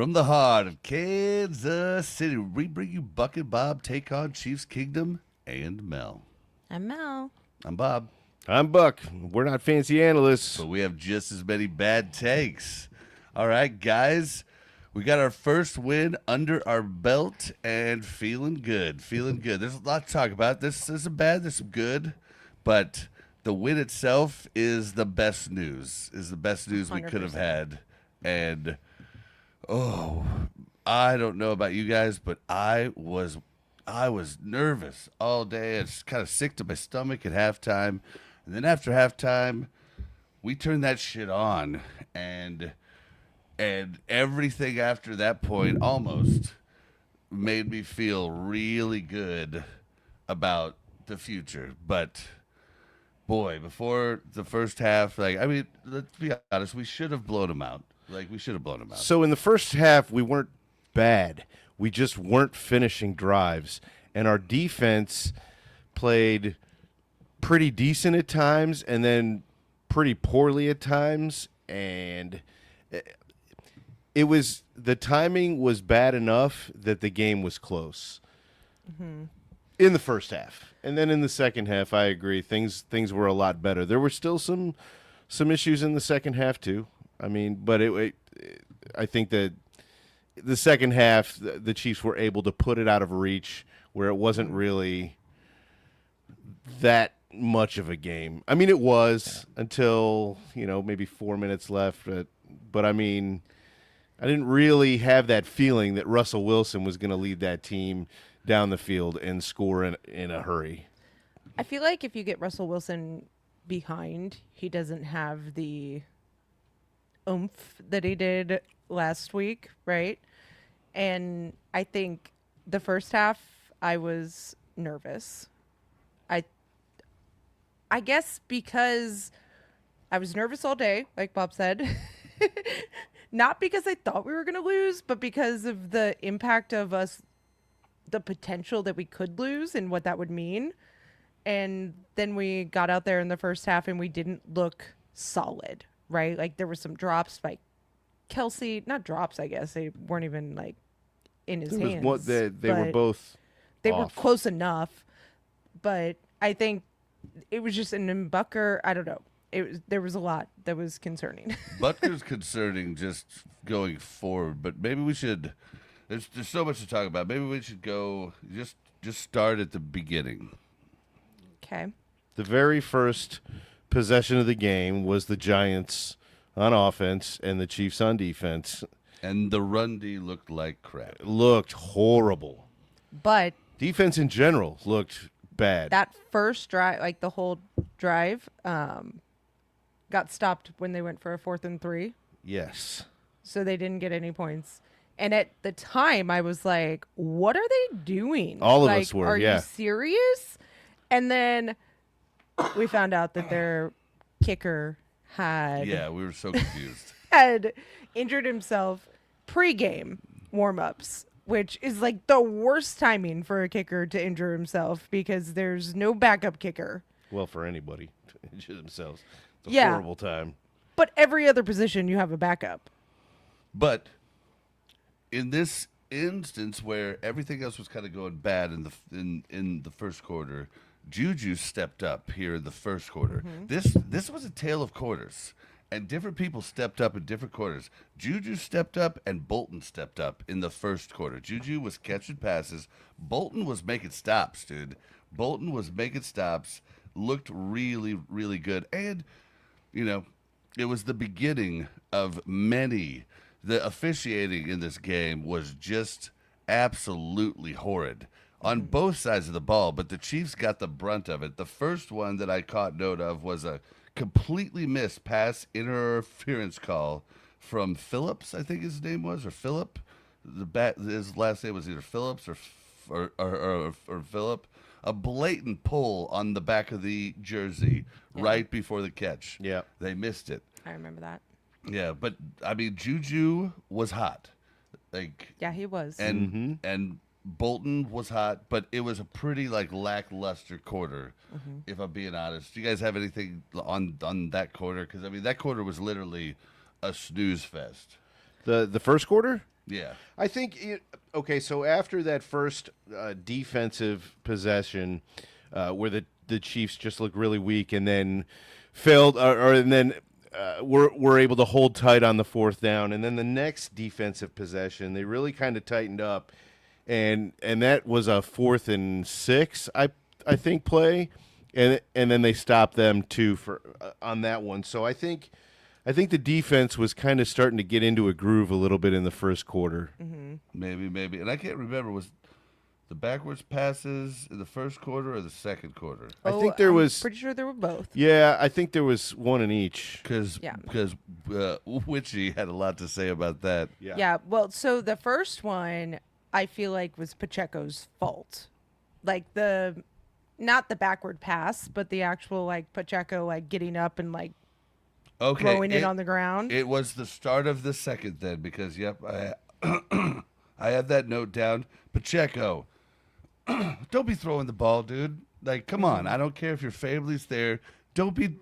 From the heart of Kansas City, we bring you Buck and Bob Take on Chiefs Kingdom and Mel. I'm Mel. I'm Bob, I'm Buck. We're not fancy analysts. but we have just as many bad takes. All right, guys, we got our first win under our belt and feeling good. Feeling good. There's a lot to talk about. There's some bad, there's some good, but the win itself is the best news. Is the best news we could have 100%. had, and oh, I don't know about you guys, but I was nervous all day. I was kind of sick to my stomach at halftime, and then after halftime, we turned that shit on, and everything after that point almost made me feel really good about the future. But boy, before the first half, let's be honest, we should have blown them out. We should have blown them out. So in the first half, we weren't bad. We just weren't finishing drives. And our defense played pretty decent at times and then pretty poorly at times. And the timing was bad enough that the game was close in the first half. And then in the second half, I agree, things were a lot better. There were still some issues in the second half too. I mean, but I think that the second half, the Chiefs were able to put it out of reach where it wasn't really that much of a game. I mean, it was until, maybe 4 minutes left. But I mean, I didn't really have that feeling that Russell Wilson was going to lead that team down the field and score in a hurry. I feel like if you get Russell Wilson behind, he doesn't have the oomph that he did last week, right? And I think the first half I was nervous. I guess because I was nervous all day, like Bob said. Not because I thought we were going to lose, but because of the impact of us, the potential that we could lose and what that would mean. And then we got out there in the first half and we didn't look solid, right? Like there were some drops by Kelsey, not drops, I guess. They weren't even like in his hands. They were but both They off. were close enough, but I think it was just an Bucker. I don't know. There was a lot that was concerning. Butker's concerning just going forward, but maybe we should. There's so much to talk about. Maybe we should go just start at the beginning. Okay. The very first possession of the game was the Giants on offense and the Chiefs on defense. And the run D looked like crap. It looked horrible. But Defense in general looked bad. that first drive, like the whole drive, got stopped when they went for a 4th and 3. Yes. So they didn't get any points. And at the time, I was like, what are they doing? All of like, us were, Are yeah. you serious? And then we found out that their kicker had Yeah, we were so confused. injured himself pre-game warm-ups, which is like the worst timing for a kicker to injure himself because there's no backup kicker. Well, for anybody to injure themselves. It's a Yeah. horrible time. But every other position, you have a backup. But in this instance where everything else was kind of going bad in the first quarter, Juju stepped up here in the first quarter. This was a tale of quarters, and different people stepped up in different quarters. Juju stepped up, and Bolton stepped up in the first quarter. Juju was catching passes. Bolton was making stops, dude. Bolton was making stops. Looked really, really good, and it was the beginning of many. The officiating in this game was just absolutely horrid on both sides of the ball, but the Chiefs got the brunt of it. The first one that I caught note of was a completely missed pass interference call from Phillips, I think his name was, or Phillip. His last name was either Phillips or Phillip. A blatant pull on the back of the jersey right before the catch. Yeah. They missed it. I remember that. Yeah, but I mean, Juju was hot, Yeah, he was. and Bolton was hot, but it was a pretty lackluster quarter, if I'm being honest. Do you guys have anything on that quarter? Because I mean, that quarter was literally a snooze fest. The first quarter? Yeah. I think okay. So after that first defensive possession, where the Chiefs just looked really weak, and then failed, and then were able to hold tight on the fourth down, and then the next defensive possession, they really kind of tightened up, and that was a 4th and 6, I think play, and then they stopped them too for on that one. So I think the defense was kind of starting to get into a groove a little bit in the first quarter. Maybe. And I can't remember, was the backwards passes in the first quarter or the second quarter? I think there I'm was. pretty sure there were both. Yeah, I think there was one in each. Because Yeah. Witchy had a lot to say about that. Yeah. Well, so the first one I feel like was Pacheco's fault. Like not the backward pass, but the actual like Pacheco like getting up and like Okay. throwing it on the ground. It was the start of the second then, because I have that note down. Pacheco, don't be throwing the ball, dude. Like, come on. I don't care if your family's there. Don't be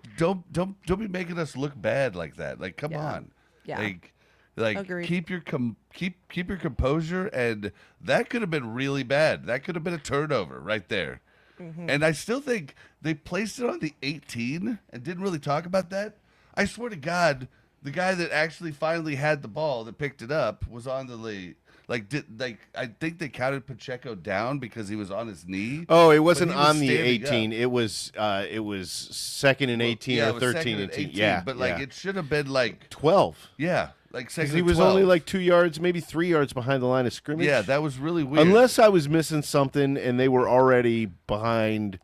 making us look bad like that. Like, come Yeah. on. Yeah. Like Agreed. keep your composure, and that could have been really bad. That could have been a turnover right there. And I still think they placed it on the 18 and didn't really talk about that. I swear to God, the guy that actually finally had the ball that picked it up was on the lead. I think they counted Pacheco down because he was on his knee. Oh, it wasn't But he was on the standing 18. up. It was 2nd and 18 Yeah, or it was 13 second and and 18. Yeah, but like yeah. it should have been like 12. like Because second. he and was 12. only like 2 yards, maybe 3 yards behind the line of scrimmage. Yeah, that was really weird. Unless I was missing something and they were already behind.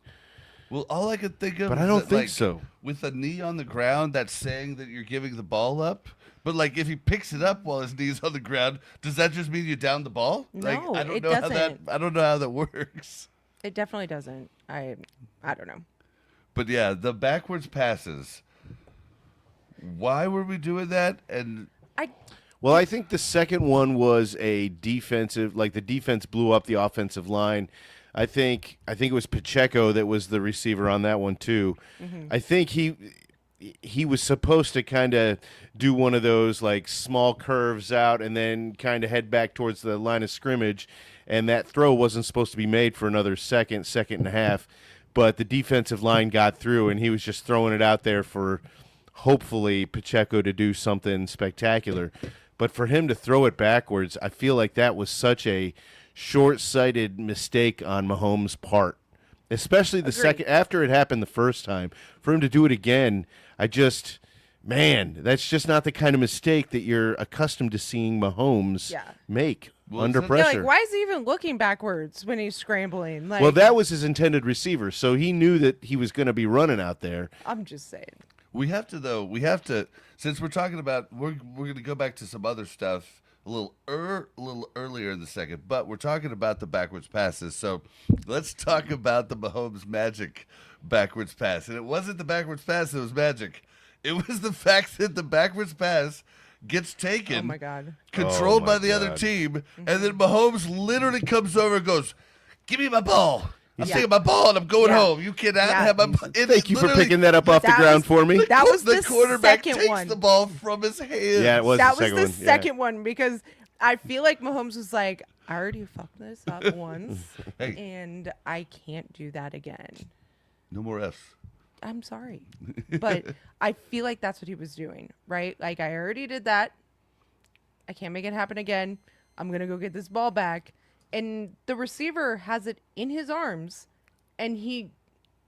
Well, all I could think of But was I don't that, think like, so. With a knee on the ground, that's saying that you're giving the ball up. But like, if he picks it up while his knee's on the ground, does that just mean you down the ball? Like, No, I don't it know how that. doesn't. I don't know how that works. It definitely doesn't. I don't know. But yeah, the backwards passes. Why were we doing that? And Well, I think the second one was a defensive, like the defense blew up the offensive line. I think it was Pacheco that was the receiver on that one too. I think he was supposed to kind of do one of those like small curves out and then kind of head back towards the line of scrimmage, and that throw wasn't supposed to be made for another second and a half. But the defensive line got through, and he was just throwing it out there for hopefully Pacheco to do something spectacular. But for him to throw it backwards, I feel like that was such a short-sighted mistake on Mahomes' part, especially the second after it happened the first time. For him to do it again, that's just not the kind of mistake that you're accustomed to seeing Mahomes make under it's a- pressure. Yeah, like why is he even looking backwards when he's scrambling? Like, Well, that was his intended receiver, so he knew that he was going to be running out there. I'm just saying. we have to, since we're talking about, we're going to go back to some other stuff a little earlier in the second, but we're talking about the backwards passes. So let's talk about the Mahomes magic backwards pass. And it wasn't the backwards pass that was magic. It was the fact that the backwards pass gets taken, Oh my God. controlled Oh by my the other God. team, and then Mahomes literally comes over and goes, "Give me my ball. I'm Yeah. taking my ball and I'm going Yeah. home. You cannot Yeah. have my ball." It Thank you for literally- picking that up off the That ground was- for me. That was the the quarterback second takes one. the ball from his hands. Yeah, it was. That the was second the one. Yeah. second one because I feel like Mahomes was like, I already fucked this up once, Hey. and I can't do that again. No more Fs. I'm sorry. But I feel like that's what he was doing, right? Like, I already did that. I can't make it happen again. I'm going to go get this ball back. And the receiver has it in his arms, and he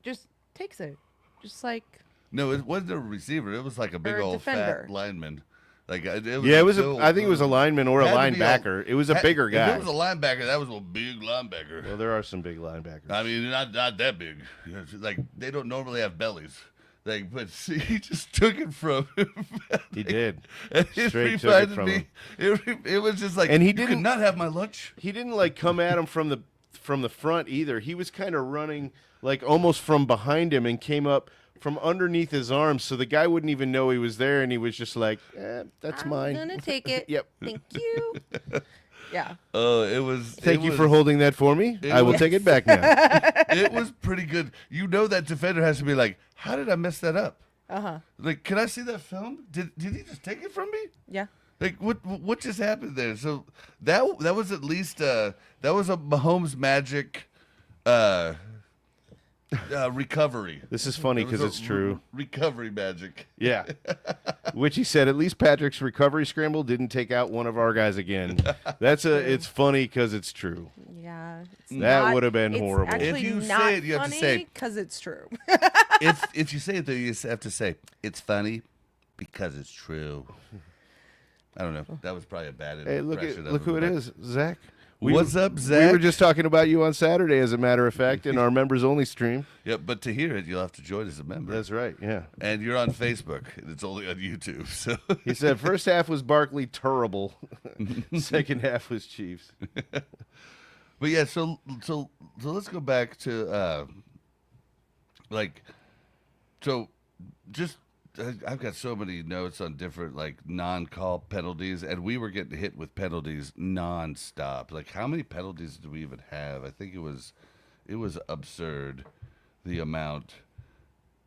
just takes it. Just like, No, it wasn't a receiver. It was like a big Or a old defender. fat lineman. Like it was Yeah, it was. Bill- I think it was a lineman or a had to be linebacker. It was a bigger If guy. it was a linebacker, that was a big linebacker. Well, there are some big linebackers. I mean, not that big. You know, like they don't normally have bellies. Like, but see, he just took it from him. He did. And it Straight took it reminded from me. him. It was just like, And he you could didn't- not have my lunch. He didn't like come at him from the front either. He was kind of running like almost from behind him and came up from underneath his arms, so the guy wouldn't even know he was there, and he was just like, "That's mine." I'm going to take it. Yep. Thank you. Yeah. Oh, it was. Thank you for holding that for me. I will was- take it back now. It was pretty good. You know that defender has to be like, how did I mess that up? Uh-huh. Like, can I see that film? Did he just take it from me? Yeah. Like what just happened there? So that was at least that was a Mahomes magic recovery. This is funny That was because a it's true. Recovery magic. Yeah. Which he said, at least Patrick's recovery scramble didn't take out one of our guys again. It's funny because it's true. Yeah. It's That not- would have been it's horrible. Actually If you not say it, you have to say- because it's true. If you say it though, you just have to say it's funny because it's true. I don't know. That was probably a bad Hey, look impression of look who him, it but- is, Zach. What's up, We Zach? were just talking about you on Saturday, as a matter of fact, in our members only stream. Yeah, but to hear it, you'll have to join as a member. That's right. Yeah. And you're on Facebook. And it's only on YouTube. So He said first half was Barkley terrible, second half was Chiefs. But yeah, so let's go back to just I've got so many notes on different like non-call penalties, and we were getting hit with penalties nonstop. Like, how many penalties do we even have? I think it was absurd, the amount,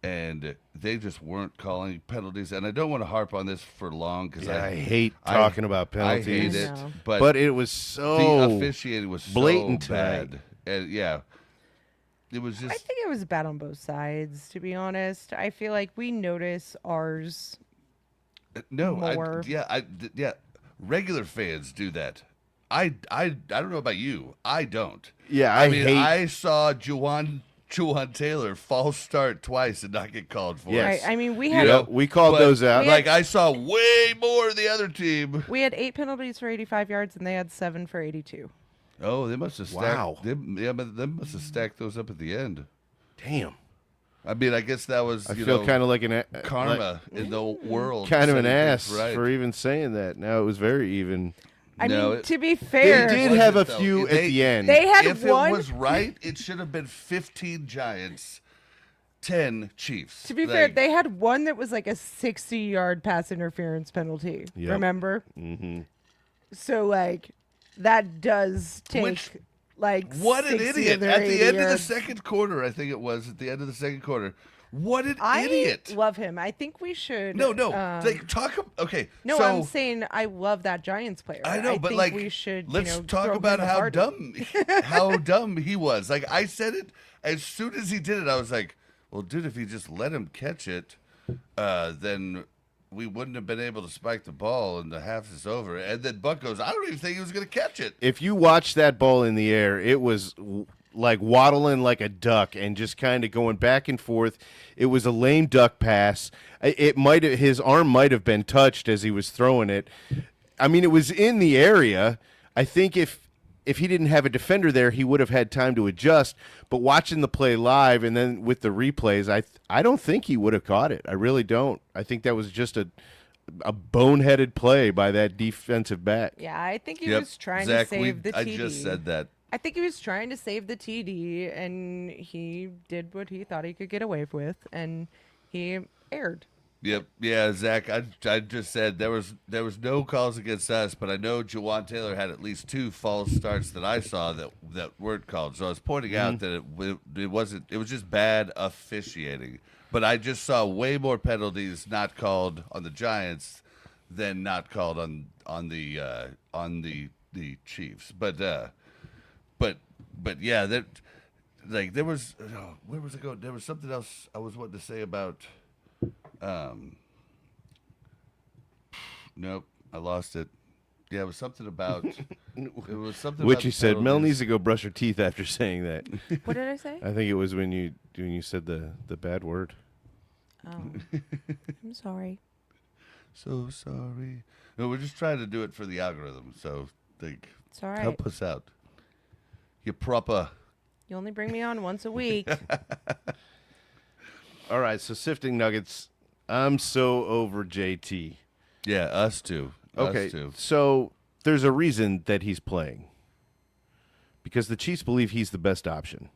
and they just weren't calling penalties. And I don't want to harp on this for long because I hate talking about penalties. I hate I it, know. but it was so the officiating was blatant so tonight. bad, and yeah, it was I just think it was bad on both sides, to be honest. I feel like we notice ours. no, more. yeah. Regular fans do that. I don't know about you. I don't. Yeah, I I mean, hate- I saw Juwan Taylor false start twice and not get called for Yes. it. I mean, we You had know, we called but, those out. Like, I saw way more of the other team. we had 8 penalties for 85 yards, and they had 7 for 82. Oh, they must have stacked. Wow. They must have stacked those up at the end. Damn. I mean, I guess that was I feel kind of like an karma in the world. kind of an setting ass things right. for even saying that. Now it was very even. I No, mean, it- to be fair, They did wasn't, have a though. few at They- the end. they had If one. it was right, it should have been 15 Giants, 10 Chiefs. To be fair, Like, they had one that was like a 60-yard pass interference penalty. Yep. Remember? Mm-hmm. So like, that does take Which- like what an 60 idiot! of their At the 80 end of the yards. second quarter, I think it was at the end of the second quarter. What an I idiot! love him. I think we should. No, um, okay. no, so, I'm saying I love that Giants player. I know, but think like, we should. let's talk throw about him a how party. how dumb he was. Like, I said it as soon as he did it. I was like, "Well, dude, if he just let him catch it, then we wouldn't have been able to spike the ball, and the half is over." And then Buck goes, "I don't even think he was going to catch it." If you watch that ball in the air, it was like waddling like a duck and just kind of going back and forth. It was a lame duck pass. His arm might have been touched as he was throwing it. I mean, it was in the area. I think if he didn't have a defender there, he would have had time to adjust. But watching the play live and then with the replays, I don't think he would have caught it. I really don't. I think that was just a boneheaded play by that defensive back. Yeah, I think he Yep. was trying Zach, to save the TD. I just said that. I think he was trying to save the TD, and he did what he thought he could get away with, and he erred. Yep. Yeah, Zach, I just said there was no calls against us, but I know Juwan Taylor had at least 2 false starts that I saw that weren't called. So I was pointing out that it wasn't, it was just bad officiating. But I just saw way more penalties not called on the Giants than not called on the Chiefs. But yeah, that, like, there was, where was it going? There was something else I was wanting to say about. Nope, I lost it. Yeah, it was something about. It was something. Which about you the said, Mel penalties. needs to go brush her teeth after saying that. What did I say? I think it was when you said the bad word. Oh, I'm sorry. So sorry. No, we're just trying to do it for the algorithm. So, like, It's all right. help us out. You proper. You only bring me on once a week. All right, so sifting nuggets. I'm so over JT. Yeah, us too. Okay, Us too. so there's a reason that he's playing. Because the Chiefs believe he's the best option.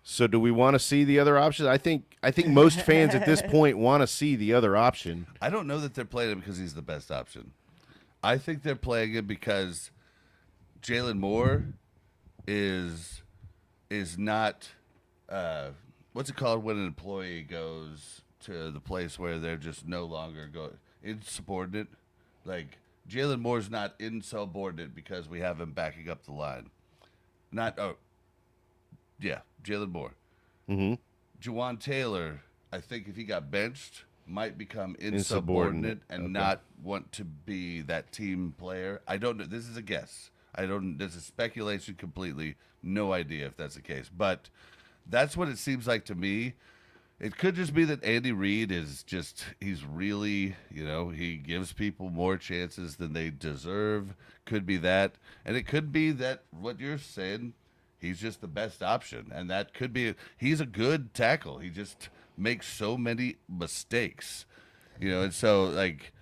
So do we want to see the other options? I think most fans at this point want to see the other option. I don't know that they're playing him because he's the best option. I think they're playing him because Jalen Moore is not what's it called when an employee goes to the place where they're just no longer going. insubordinate. Like Jalen Moore's not insubordinate because we have him backing up the line. Not yeah, Jalen Moore. Mm-hmm. Juwan Taylor, I think if he got benched, might become Insubordinate, insubordinate and okay. not want to be that team player. I don't know. This is a guess. I don't. This is speculation completely. No idea if that's the case, but that's what it seems like to me. It could just be that Andy Reid is he's really, he gives people more chances than they deserve. Could be that. And it could be that what you're saying, he's just the best option. And that could be, he's a good tackle. He just makes so many mistakes, and so like,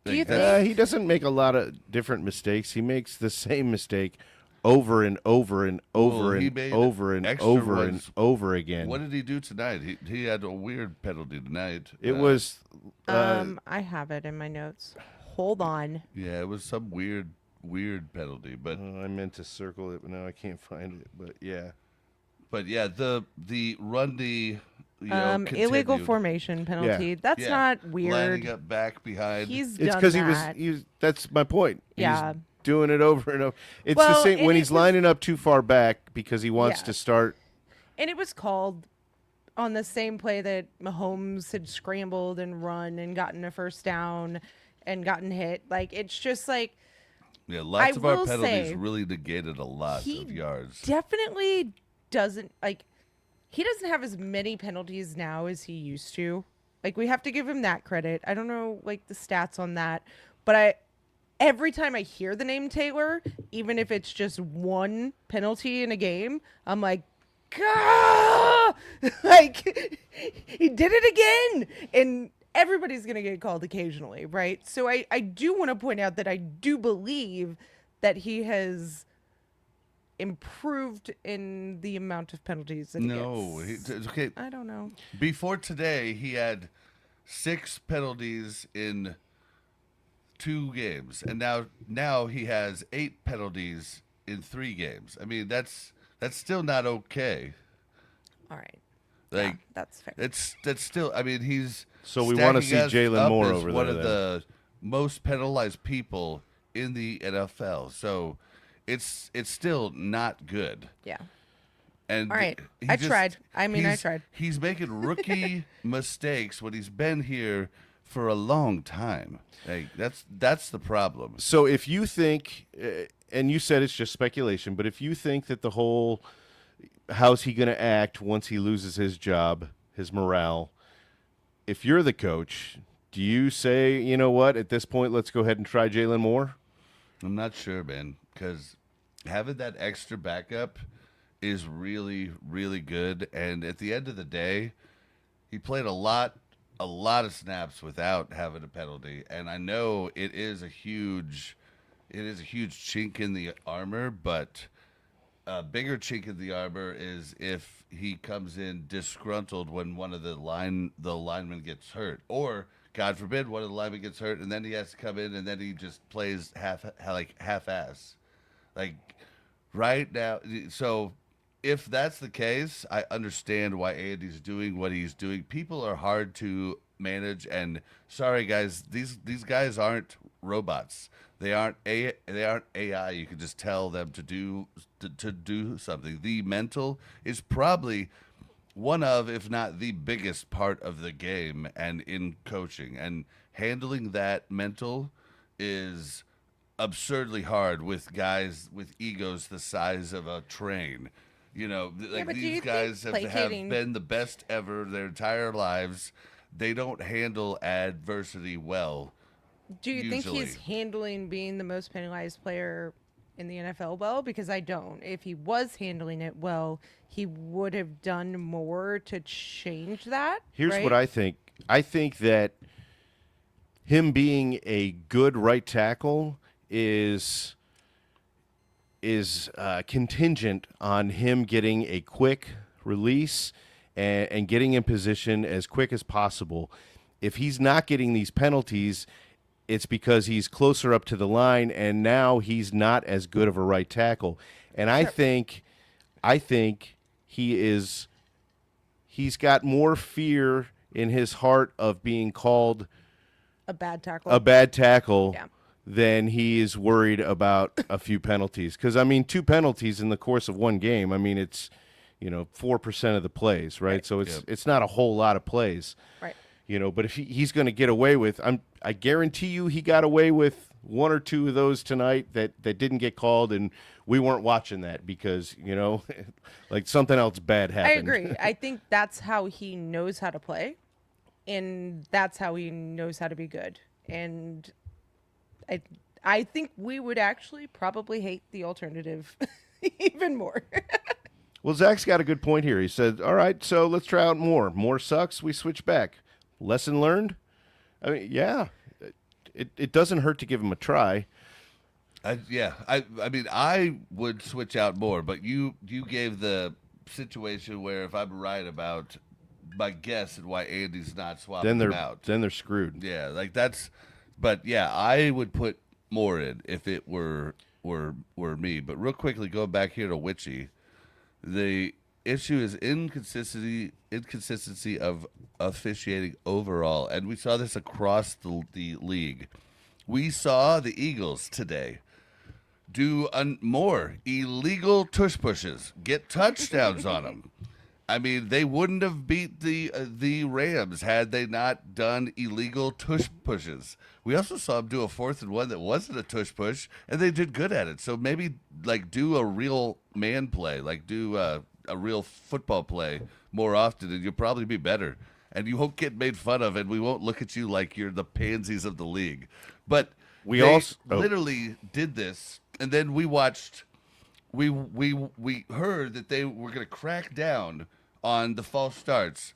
Do you He doesn't make a lot of different mistakes. He makes the same mistake over and over and over Well, he and made over and extra over and ones. over again. What did he do tonight? He had a weird penalty tonight. It was I have it in my notes. Hold on. Yeah, it was some weird penalty, but I meant to circle it, but now I can't find it. But yeah, yeah, the Rundy, Illegal continued. formation penalty. Yeah. That's Yeah. not Lining weird. up back behind. He's it's done because that. he was. That's my point. Yeah. He's doing it over and over. It's the Well, same and when it he's was- lining up too far back because he wants Yeah. to start. And it was called on the same play that Mahomes had scrambled and run and gotten a first down and gotten hit. Like, it's just like Yeah, lots I of our will penalties say, really negated a lot he of yards. definitely doesn't he doesn't have as many penalties now as he used to. Like, we have to give him that credit. I don't know the stats on that, but every time I hear the name Taylor, even if it's just one penalty in a game, I'm like, Gah! Like, he did it again. And everybody's going to get called occasionally, right? So I do want to point out that I do believe that he has improved in the amount of penalties that No, he gets. okay. I don't know. Before today, he had 6 penalties in 2 games, and now he has 8 penalties in 3 games. I mean, that's still not okay. All right. Like, Yeah, that's fair. that's still. I mean, he's So we wanna see stacking us Jalen up Moore as over one there of the most penalized people in the NFL. So it's still not good. Yeah. And All right. he I tried. I mean, I he's- tried. He's making rookie mistakes when he's been here for a long time. Like that's the problem. So if you think, and you said it's just speculation, but if you think that the whole how's he going to act once he loses his job, his morale, if you're the coach, do you say, you know what, at this point, let's go ahead and try Jalen Moore? I'm not sure, man, because having that extra backup is really, really good. And at the end of the day, he played a lot of snaps without having a penalty. And I know it is a huge chink in the armor, but a bigger chink in the armor is if he comes in disgruntled when one of the linemen gets hurt, or God forbid one of the linemen gets hurt, and then he has to come in and then he just plays half-ass, like right now. So if that's the case, I understand why Andy's doing what he's doing. People are hard to manage, and sorry guys, these guys aren't robots. They aren't AI. You can just tell them to do something. The mental is probably one of, if not the biggest part of the game and in coaching. And handling that mental is absurdly hard with guys with egos the size of a train. Like but do these you guys think have placating- been the best ever their entire lives. They don't handle adversity well. Do you think he's usually. handling being the most penalized player in the NFL well? Because I don't. If he was handling it well, he would have done more to change that. Here's right? what I think. I think that him being a good right tackle is contingent on him getting a quick release and getting in position as quick as possible. If he's not getting these penalties, it's because he's closer up to the line, and now he's not as good of a right tackle. And I think he's got more fear in his heart of being called a bad tackle. a bad tackle, Yeah. then he is worried about a few penalties. Because, I mean, 2 penalties in the course of one game, I mean, it's, 4% of the plays, right? So it's not a whole lot of plays. Right. But if he's going to get away with, I guarantee you he got away with 1 or 2 of those tonight that didn't get called, and we weren't watching that because, like something else bad happened. I agree. I think that's how he knows how to play, and that's how he knows how to be good. And I think we would actually probably hate the alternative even more. Well, Zach's got a good point here. He said, all right, so let's try out more. More sucks, we switch back. Lesson learned? I mean, yeah. It doesn't hurt to give him a try. I mean, I would switch out more, but you gave the situation where if I'm right about my guess and why Andy's not swapping them out, Then they're screwed. yeah, like that's. But yeah, I would put more in if it were me. But real quickly, going back here to Witchy, the issue is inconsistency of officiating overall, and we saw this across the league. We saw the Eagles today do more illegal tush pushes, get touchdowns on them. I mean, they wouldn't have beat the Rams had they not done illegal tush pushes. We also saw them do a 4th and 1 that wasn't a tush push, and they did good at it. So maybe like do a real man play, like do a real football play more often, and you'll probably be better. And you won't get made fun of, and we won't look at you like you're the pansies of the league. But We they also- literally did this, and then we watched. We heard that they were going to crack down on the false starts.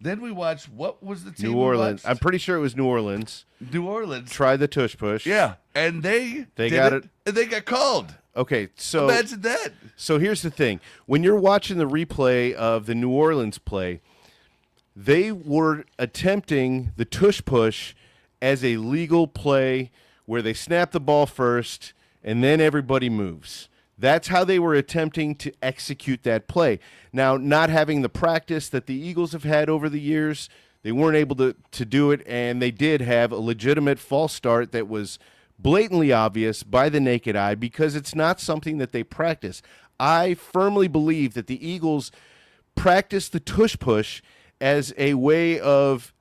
Then we watched, what was the team? New we Orleans. watched? I'm pretty sure it was New Orleans. New Orleans. Try the tush push. Yeah, and they did got it. and they got called. Okay, so Imagine that. So here's the thing. When you're watching the replay of the New Orleans play, they were attempting the tush push as a legal play where they snap the ball first and then everybody moves. That's how they were attempting to execute that play. Now, not having the practice that the Eagles have had over the years, they weren't able to do it, and they did have a legitimate false start that was blatantly obvious by the naked eye because it's not something that they practice. I firmly believe that the Eagles practice the tush push as a way of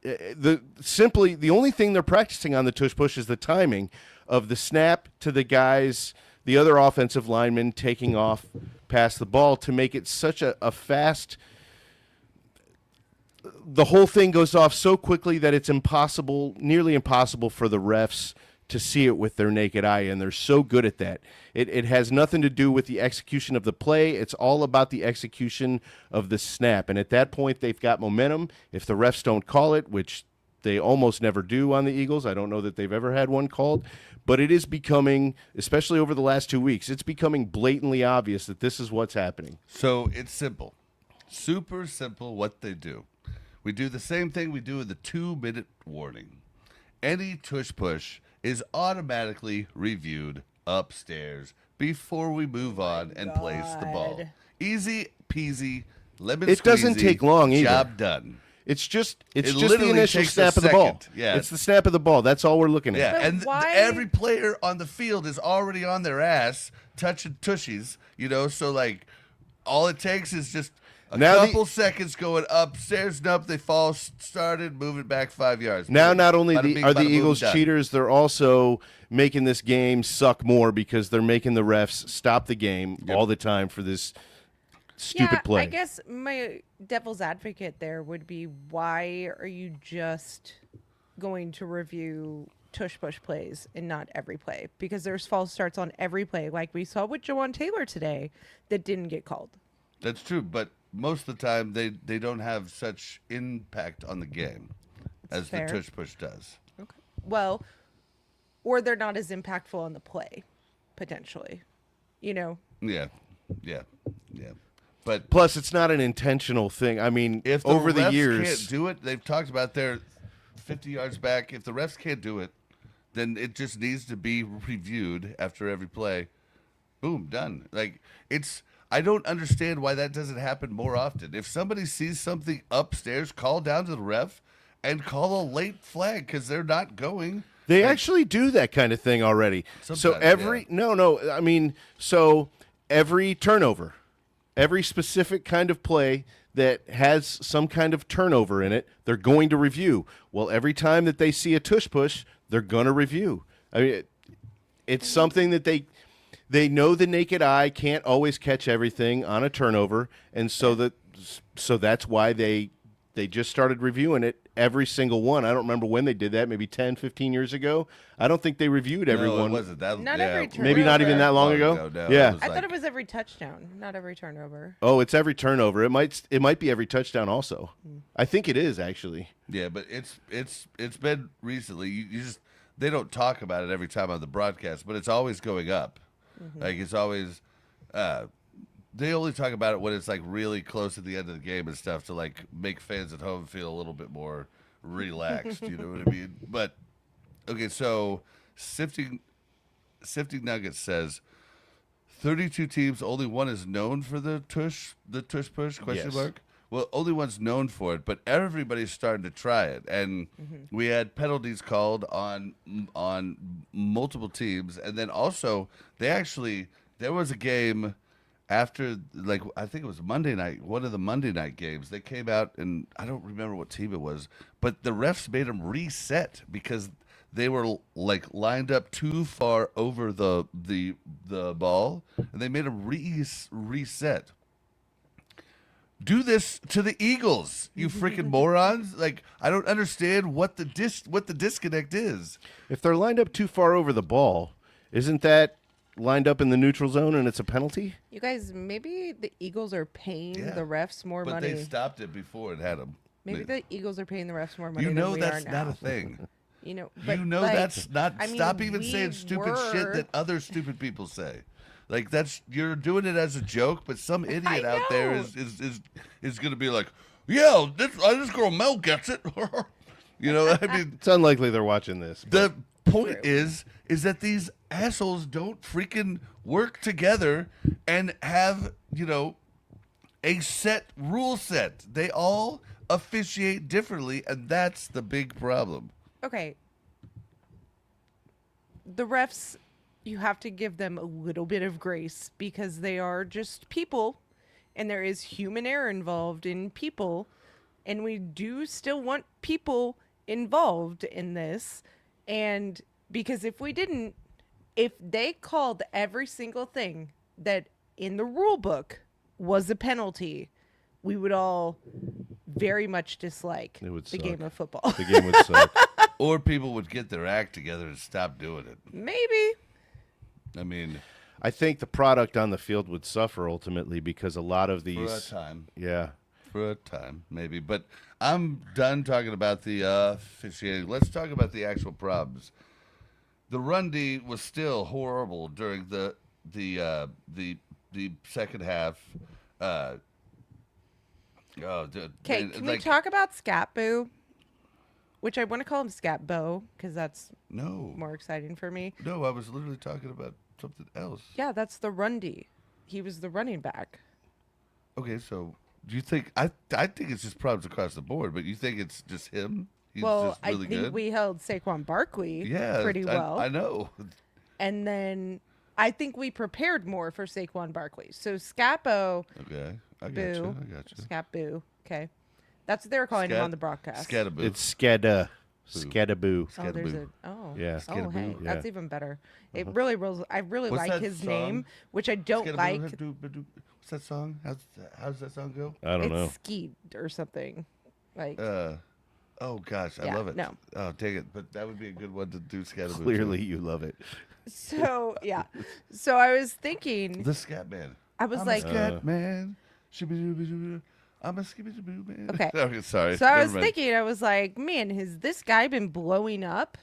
the only thing they're practicing on the tush push is the timing of the snap to the guys, the other offensive linemen taking off past the ball to make it such a fast. The whole thing goes off so quickly that it's impossible, nearly impossible for the refs to see it with their naked eye, and they're so good at that. It has nothing to do with the execution of the play. It's all about the execution of the snap. And at that point, they've got momentum. If the refs don't call it, which they almost never do on the Eagles, I don't know that they've ever had one called, but it is becoming, especially over the last 2 weeks, it's becoming blatantly obvious that this is what's happening. So it's simple. Super simple what they do. We do the same thing we do with the 2-minute warning. Any tush push is automatically reviewed upstairs before we move on and place the ball. God. Easy peasy, lemon It doesn't squeezy, take long either. Job done. It's just the literally initial takes a snap of the ball. second. Yeah. It's the snap of the ball. That's all we're looking at. Yeah, But and why- every player on the field is already on their ass touching tushies, so like all it takes is just a Now couple seconds going upstairs and up, they fall started, moving back 5 yards. Now, not only Bada bing, are the bada boom, Eagles done. cheaters, they're also making this game suck more because they're making the refs stop the game all the time for this stupid play. I guess my devil's advocate there would be, why are you just going to review tush push plays and not every play? Because there's false starts on every play, like we saw with Jawan Taylor today, that didn't get called. That's true, but most of the time they don't have such impact on the game as fair. the tush push does. Well, or they're not as impactful on the play, potentially. Yeah. But Plus, it's not an intentional thing. I mean, if the over the refs years, can't do it, they've talked about their 50 yards back. If the refs can't do it, then it just needs to be reviewed after every play. Boom, done. Like I don't understand why that doesn't happen more often. If somebody sees something upstairs, call down to the ref and call a late flag because they're not going. They actually do that kind of thing already. So Sometimes, every no, I mean, so every turnover, every specific kind of play that has some kind of turnover in it, they're going to review. Well, every time that they see a tush push, they're going to review. I mean, it's something that they know the naked eye can't always catch everything on a turnover, and so that's why they just started reviewing it every single one. I don't remember when they did that, maybe 10, 15 years ago. I don't think they reviewed every No, one. it wasn't that. Not yeah, every turn. Maybe not even that long ago. no, Yeah. it was I thought like- it was every touchdown, not every turnover. Oh, it's every turnover. It might be every touchdown also. I think it is actually. Yeah, but it's been recently. You just they don't talk about it every time on the broadcast, but it's always going up. Like it's always. They only talk about it when it's like really close at the end of the game and stuff to like make fans at home feel a little bit more relaxed. You know what I mean? But okay, so sifting Nuggets says 32 teams, only one is known for the tush push question Yes. mark. Well, only one's known for it, but everybody's starting to try it, and we had penalties called on multiple teams, and then also there was a game after, like, I think it was Monday night, one of the Monday night games. They came out, and I don't remember what team it was, but the refs made them reset because they were like lined up too far over the ball, and they made them reset. Do this to the Eagles, you freaking morons! Like, I don't understand what the disconnect is. If they're lined up too far over the ball, isn't that lined up in the neutral zone and it's a penalty? You guys, maybe the Eagles are paying Yeah. the refs more But money. they stopped it before it had them. Maybe the Eagles are paying the refs more money. You know than we that's are not now. a thing. You know, but You know like, that's not. I mean, Stop even we saying stupid shit were- that other stupid people say. Like you're doing it as a joke, but some idiot out there know. is gonna be like, yeah, this girl Mel gets it. You know, I mean, It's unlikely they're watching this. the point is that these assholes don't freaking work together and have, you know, a set rule set. They all officiate differently, and that's the big problem. Okay. The refs, you have to give them a little bit of grace because they are just people and there is human error involved in people. And we do still want people involved in this. And because if we didn't, if they called every single thing that in the rule book was a penalty, we would all very much dislike It would the suck. game of football. The game would suck. Or people would get their act together and stop doing it. Maybe. I mean, I think the product on the field would suffer ultimately because a lot of for a these. time. Yeah. For a time, maybe. But I'm done talking about the officiating. Let's talk about the actual problems. The run D was still horrible during the second half. Okay, can we talk about Scat Boo? Which I want to call him Scat Bo because that's No, more exciting for me. no. I was literally talking about something else. Yeah, that's the Rundy. He was the running back. Okay, so do you think I think it's just problems across the board, but you think it's just him? He's Well, just really I think good. we held Saquon Barkley Yeah, pretty well. I know. And then I think we prepared more for Saquon Barkley. So Scapo, Okay, I got Boo, you. I got you. Scat Boo. Okay. That's what they were calling him Scat- on the broadcast. Scatterboo. It's Skada. Skadaboo. Oh, there's Scatterboo. a Yeah. Oh, hey, Scatterboo, that's yeah. even better. It really rolls. I really What's like that his song? name, which I don't Scatterboo, like. What's that song? How's that song go? I don't It's know. Skeet or something. Like Oh gosh, I Yeah, love it. no. Oh, take it. But that would be a good one to do Scatterboo. Clearly, you love it. so, yeah. So I was thinking. The Scat Man. I was I'm like, a Scat Man. Shibby-dooby-doo. I'm a skibby-doo man. Okay. Sorry. So I Never was mind. thinking, I was like, man, has this guy been blowing up?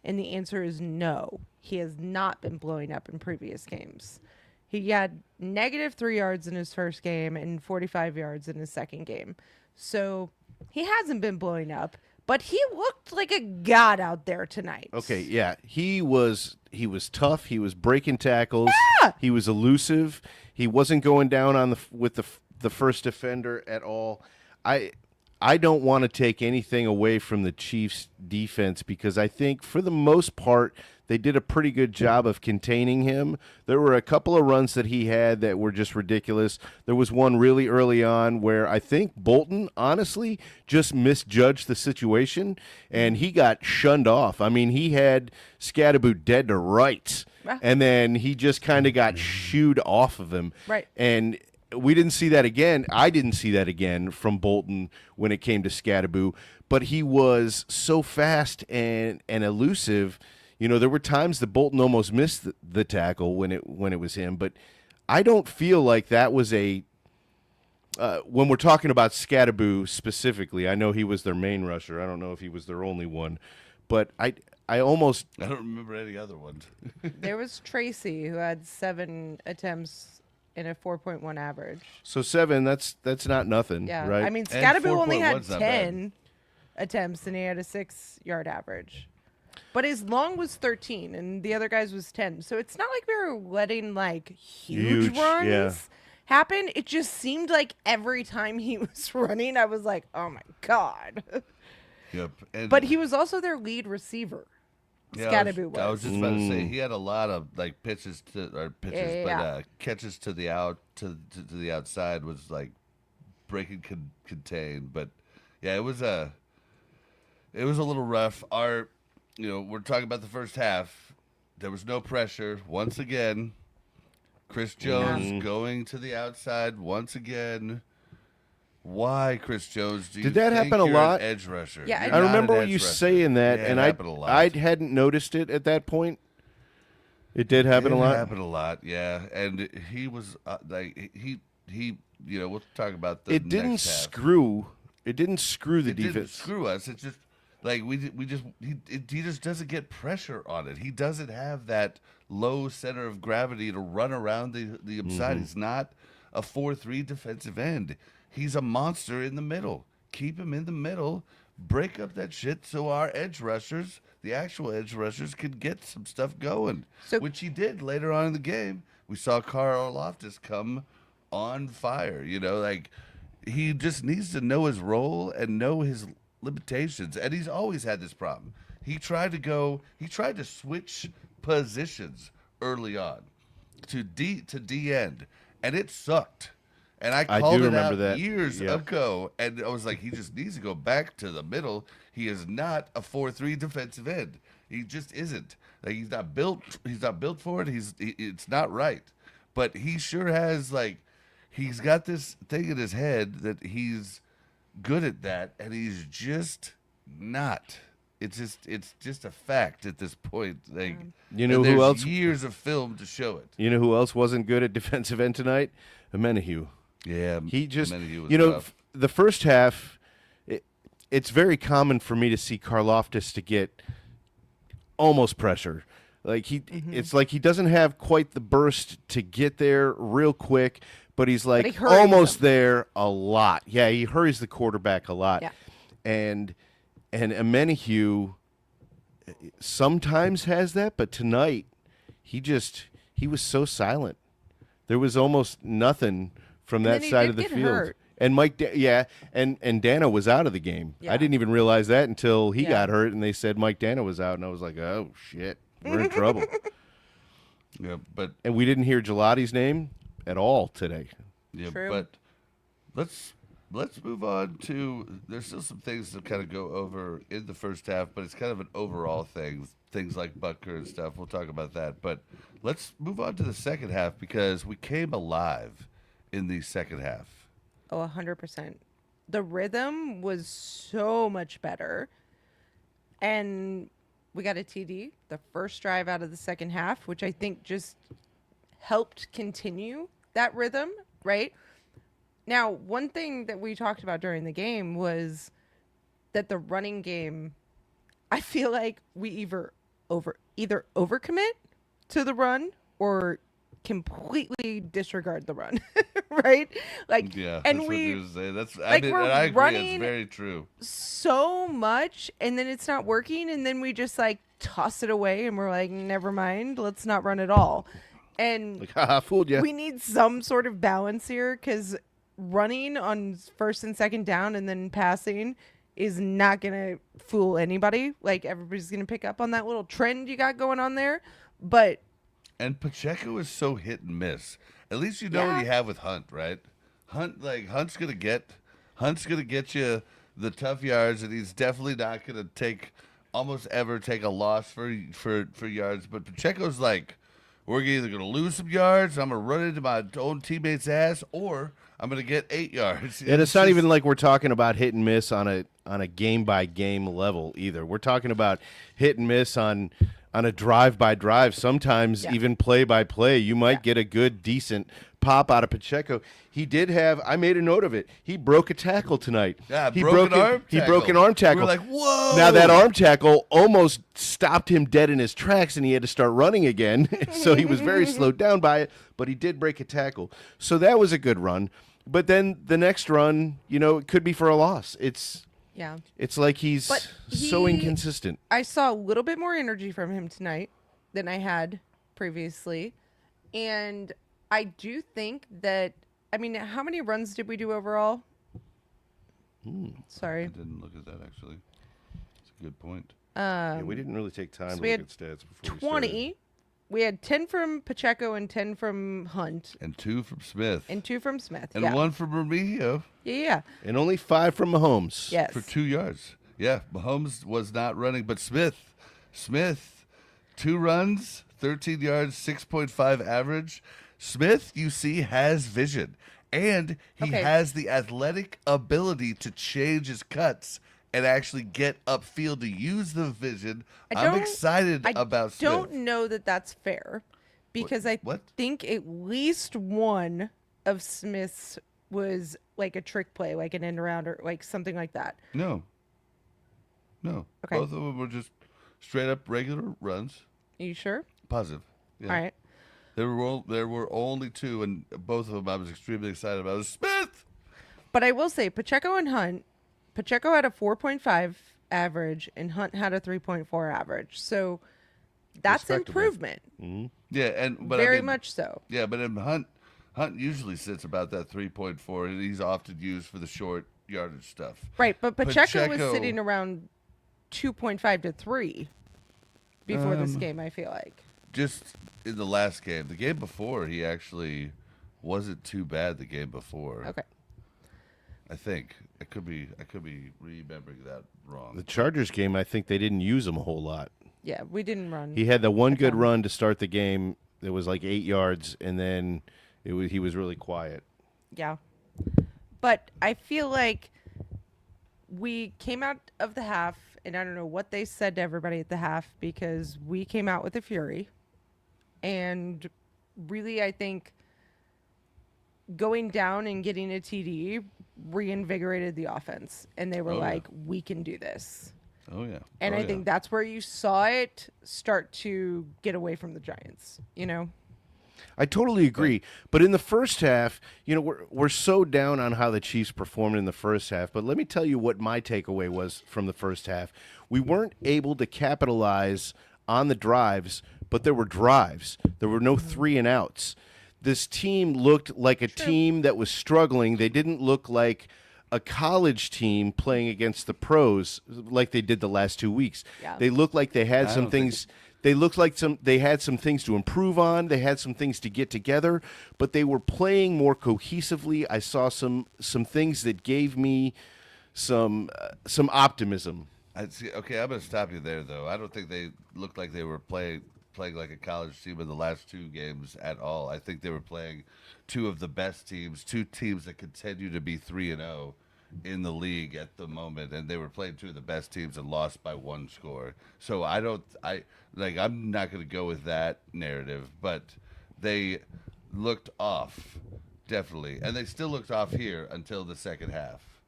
And the answer is no. He has not been blowing up in previous games. He had -3 yards in his first game and 45 yards in his second game. So he hasn't been blowing up, but he looked like a god out there tonight. Okay, yeah, he was tough. He was breaking tackles. He was elusive. He wasn't going down on with the first defender at all. I I don't want to take anything away from the Chiefs' defense because I think for the most part they did a pretty good job of containing him. There were a couple of runs that he had that were just ridiculous. There was one really early on where I think Bolton, honestly, just misjudged the situation, and he got shunned off. I mean, he had Scadaboo dead to rights, and then he just kind of got shooed off of him. Right. And we didn't see that again. I didn't see that again from Bolton when it came to Scadaboo, but he was so fast and elusive. You know, there were times that Bolton almost missed the tackle when it was him, but I don't feel like that was a when we're talking about Scadaboo specifically. I know he was their main rusher. I don't know if he was their only one, but I don't remember any other ones. There was Tracy who had 7 attempts in a 4.1 average. So 7, that's not nothing, Yeah. right? I mean, And Scadaboo only 4.1's had not bad. 10 attempts and he had a 6-yard average. But his long was 13 and the other guy's was 10. So it's not like we were letting like huge runs yeah. happen. It just seemed like every time he was running, I was like, oh my God. Yep. And But he was also their lead receiver. Scadaboo was. I was just about to say he had a lot of like catches to the outside was like breaking contain. But yeah, it was a little rough. We're talking about the first half. There was no pressure once again. Chris Jones going to the outside once again. Why, Chris Jones? Did that happen a lot? An edge rusher. Yeah, You're I not remember an what edge you rusher. saying that, Yeah, and it I happened a lot. I hadn't noticed it at that point. It did happen a lot. It happened a lot, yeah. And he was we'll talk about the It didn't next half. screw. It didn't screw the It didn't defense. screw us. It's just like he just doesn't get pressure on it. He doesn't have that low center of gravity to run around the upside. He's not a 4-3 defensive end. He's a monster in the middle. Keep him in the middle. Break up that shit so our edge rushers, the actual edge rushers, can get some stuff going. So- Which he did later on in the game. We saw Carl Loftus come on fire. Like he just needs to know his role and know his limitations. And he's always had this problem. He tried to switch positions early on to D end, and it sucked. And I called do it remember out that. years Yeah. ago, and I was like, he just needs to go back to the middle. He is not a 4-3 defensive end. He just isn't. Like he's not built for it. It's not right. But he sure has he's got this thing in his head that he's good at that, and he's just not. It's just a fact at this point. Like You know and who there's else- Years of film to show it. You know who else wasn't good at defensive end tonight? Amenahue. Yeah, He just, Amenahue was you know, rough. the first half, it's very common for me to see Karloftis to get almost pressure. Like it's like he doesn't have quite the burst to get there real quick, but he's like he hurries almost them. there a lot. Yeah, he hurries the quarterback a lot. Yeah. And Amenahue sometimes has that, but tonight he was so silent. There was almost nothing from And that then he side did of the get field. hurt. And and Dana was out of the game. Yeah. I didn't even realize that until he Yeah. got hurt and they said Mike Dana was out, and I was like, oh shit, we're in trouble. Yeah, but And we didn't hear Gelati's name at all today. yeah, True. but let's move on to. There's still some things to kind of go over in the first half, but it's kind of an overall thing. Things like Butker and stuff. We'll talk about that. But let's move on to the second half because we came alive in the second half. Oh, 100%. The rhythm was so much better. And we got a TD, the first drive out of the second half, which I think just helped continue that rhythm, right? Now, one thing that we talked about during the game was that the running game, I feel like we either overcommit to the run or completely disregard the run, right? Like, Yeah, and that's we what you say. That's like, and we're I agree. running- It's very true. so much, and then it's not working, and then we just like toss it away, and we're like, never mind, let's not run at all. And Like, haha, fooled you. we need some sort of balance here because running on first and second down and then passing is not going to fool anybody. Like, everybody's going to pick up on that little trend you got going on there. But And Pacheco is so hit and miss. At least you know what you have with Hunt, right? Hunt's gonna get you the tough yards, and he's definitely not gonna almost ever take a loss for yards. But Pacheco's like, we're either gonna lose some yards, I'm gonna run into my own teammate's ass, or I'm gonna get 8 yards. And it's not even like we're talking about hit and miss on a game by game level either. We're talking about hit and miss on a drive by drive, sometimes even play by play. You might get a good, decent pop out of Pacheco. He did have, I made a note of it, he broke a tackle tonight. Yeah, he broke an arm He tackle. broke an arm tackle. We're like, whoa! Now that arm tackle almost stopped him dead in his tracks, and he had to start running again. So he was very slowed down by it, but he did break a tackle. So that was a good run. But then the next run, it could be for a loss. It's like he's But so inconsistent. I saw a little bit more energy from him tonight than I had previously. And I do think that, I mean, how many runs did we do overall? Sorry. I didn't look at that, actually. It's a good point. Yeah, we didn't really take time so to we look had at stats before we started. 20. We had 10 from Pacheco and 10 from Hunt. And 2 from Smith. And 2 from Smith. And yeah. 1 from Remigio. Yeah. And only 5 from Mahomes. Yes. For 2 yards. Yeah, Mahomes was not running, but Smith, 2 runs, 13 yards, 6.5 average. Smith, you see, has vision, and he has the athletic ability to change his cuts and actually get upfield to use the vision. I'm excited about Smith. I don't know that that's fair, because I What? think at least one of Smith's was like a trick play, like an end around or like something like that. No. Okay. Both of them were just straight up regular runs. Are you sure? Positive. Yeah. All right. There were only 2, and both of them I was extremely excited about. It was Smith. But I will say, Pacheco and Hunt, Pacheco had a 4.5 average and Hunt had a 3.4 average. So that's Respectable. improvement. Yeah, but Very I mean, much so. Yeah, but Hunt usually sits about that 3.4, and he's often used for the short yardage stuff. Right. But Pacheco was Pacheco- sitting around 2.5 to 3 before this game, I feel like. Just in the last game, the game before, he actually wasn't too bad. The game before, Okay. I think I could be remembering that wrong. The Chargers game, I think they didn't use him a whole lot. Yeah, we didn't run. He had the one good run to start the game. It was like 8 yards, and then he was really quiet. Yeah. But I feel like we came out of the half, and I don't know what they said to everybody at the half, because we came out with a fury. And really, I think going down and getting a TD reinvigorated the offense. And they were like, we can do this. Oh yeah, And I think that's where you saw it start to get away from the Giants, I totally agree. But in the first half, we're so down on how the Chiefs performed in the first half. But let me tell you what my takeaway was from the first half. We weren't able to capitalize on the drives, but there were drives. There were no 3 and outs. This team looked like a team that was struggling. They didn't look like a college team playing against the pros like they did the last 2 weeks. Yeah. They looked like they had some don't think things. They looked like they had some things to improve on. They had some things to get together, but they were playing more cohesively. I saw some things that gave me some optimism. I'd see, okay, I'm going to stop you there, though. I don't think they looked like they were playing like a college team in the last 2 games at all. I think they were playing 2 of the best teams, 2 teams that continue to be 3-0 in the league at the moment, and they were playing 2 of the best teams and lost by 1 score. So I'm not going to go with that narrative, but they looked off, definitely, and they still looked off here until the second half.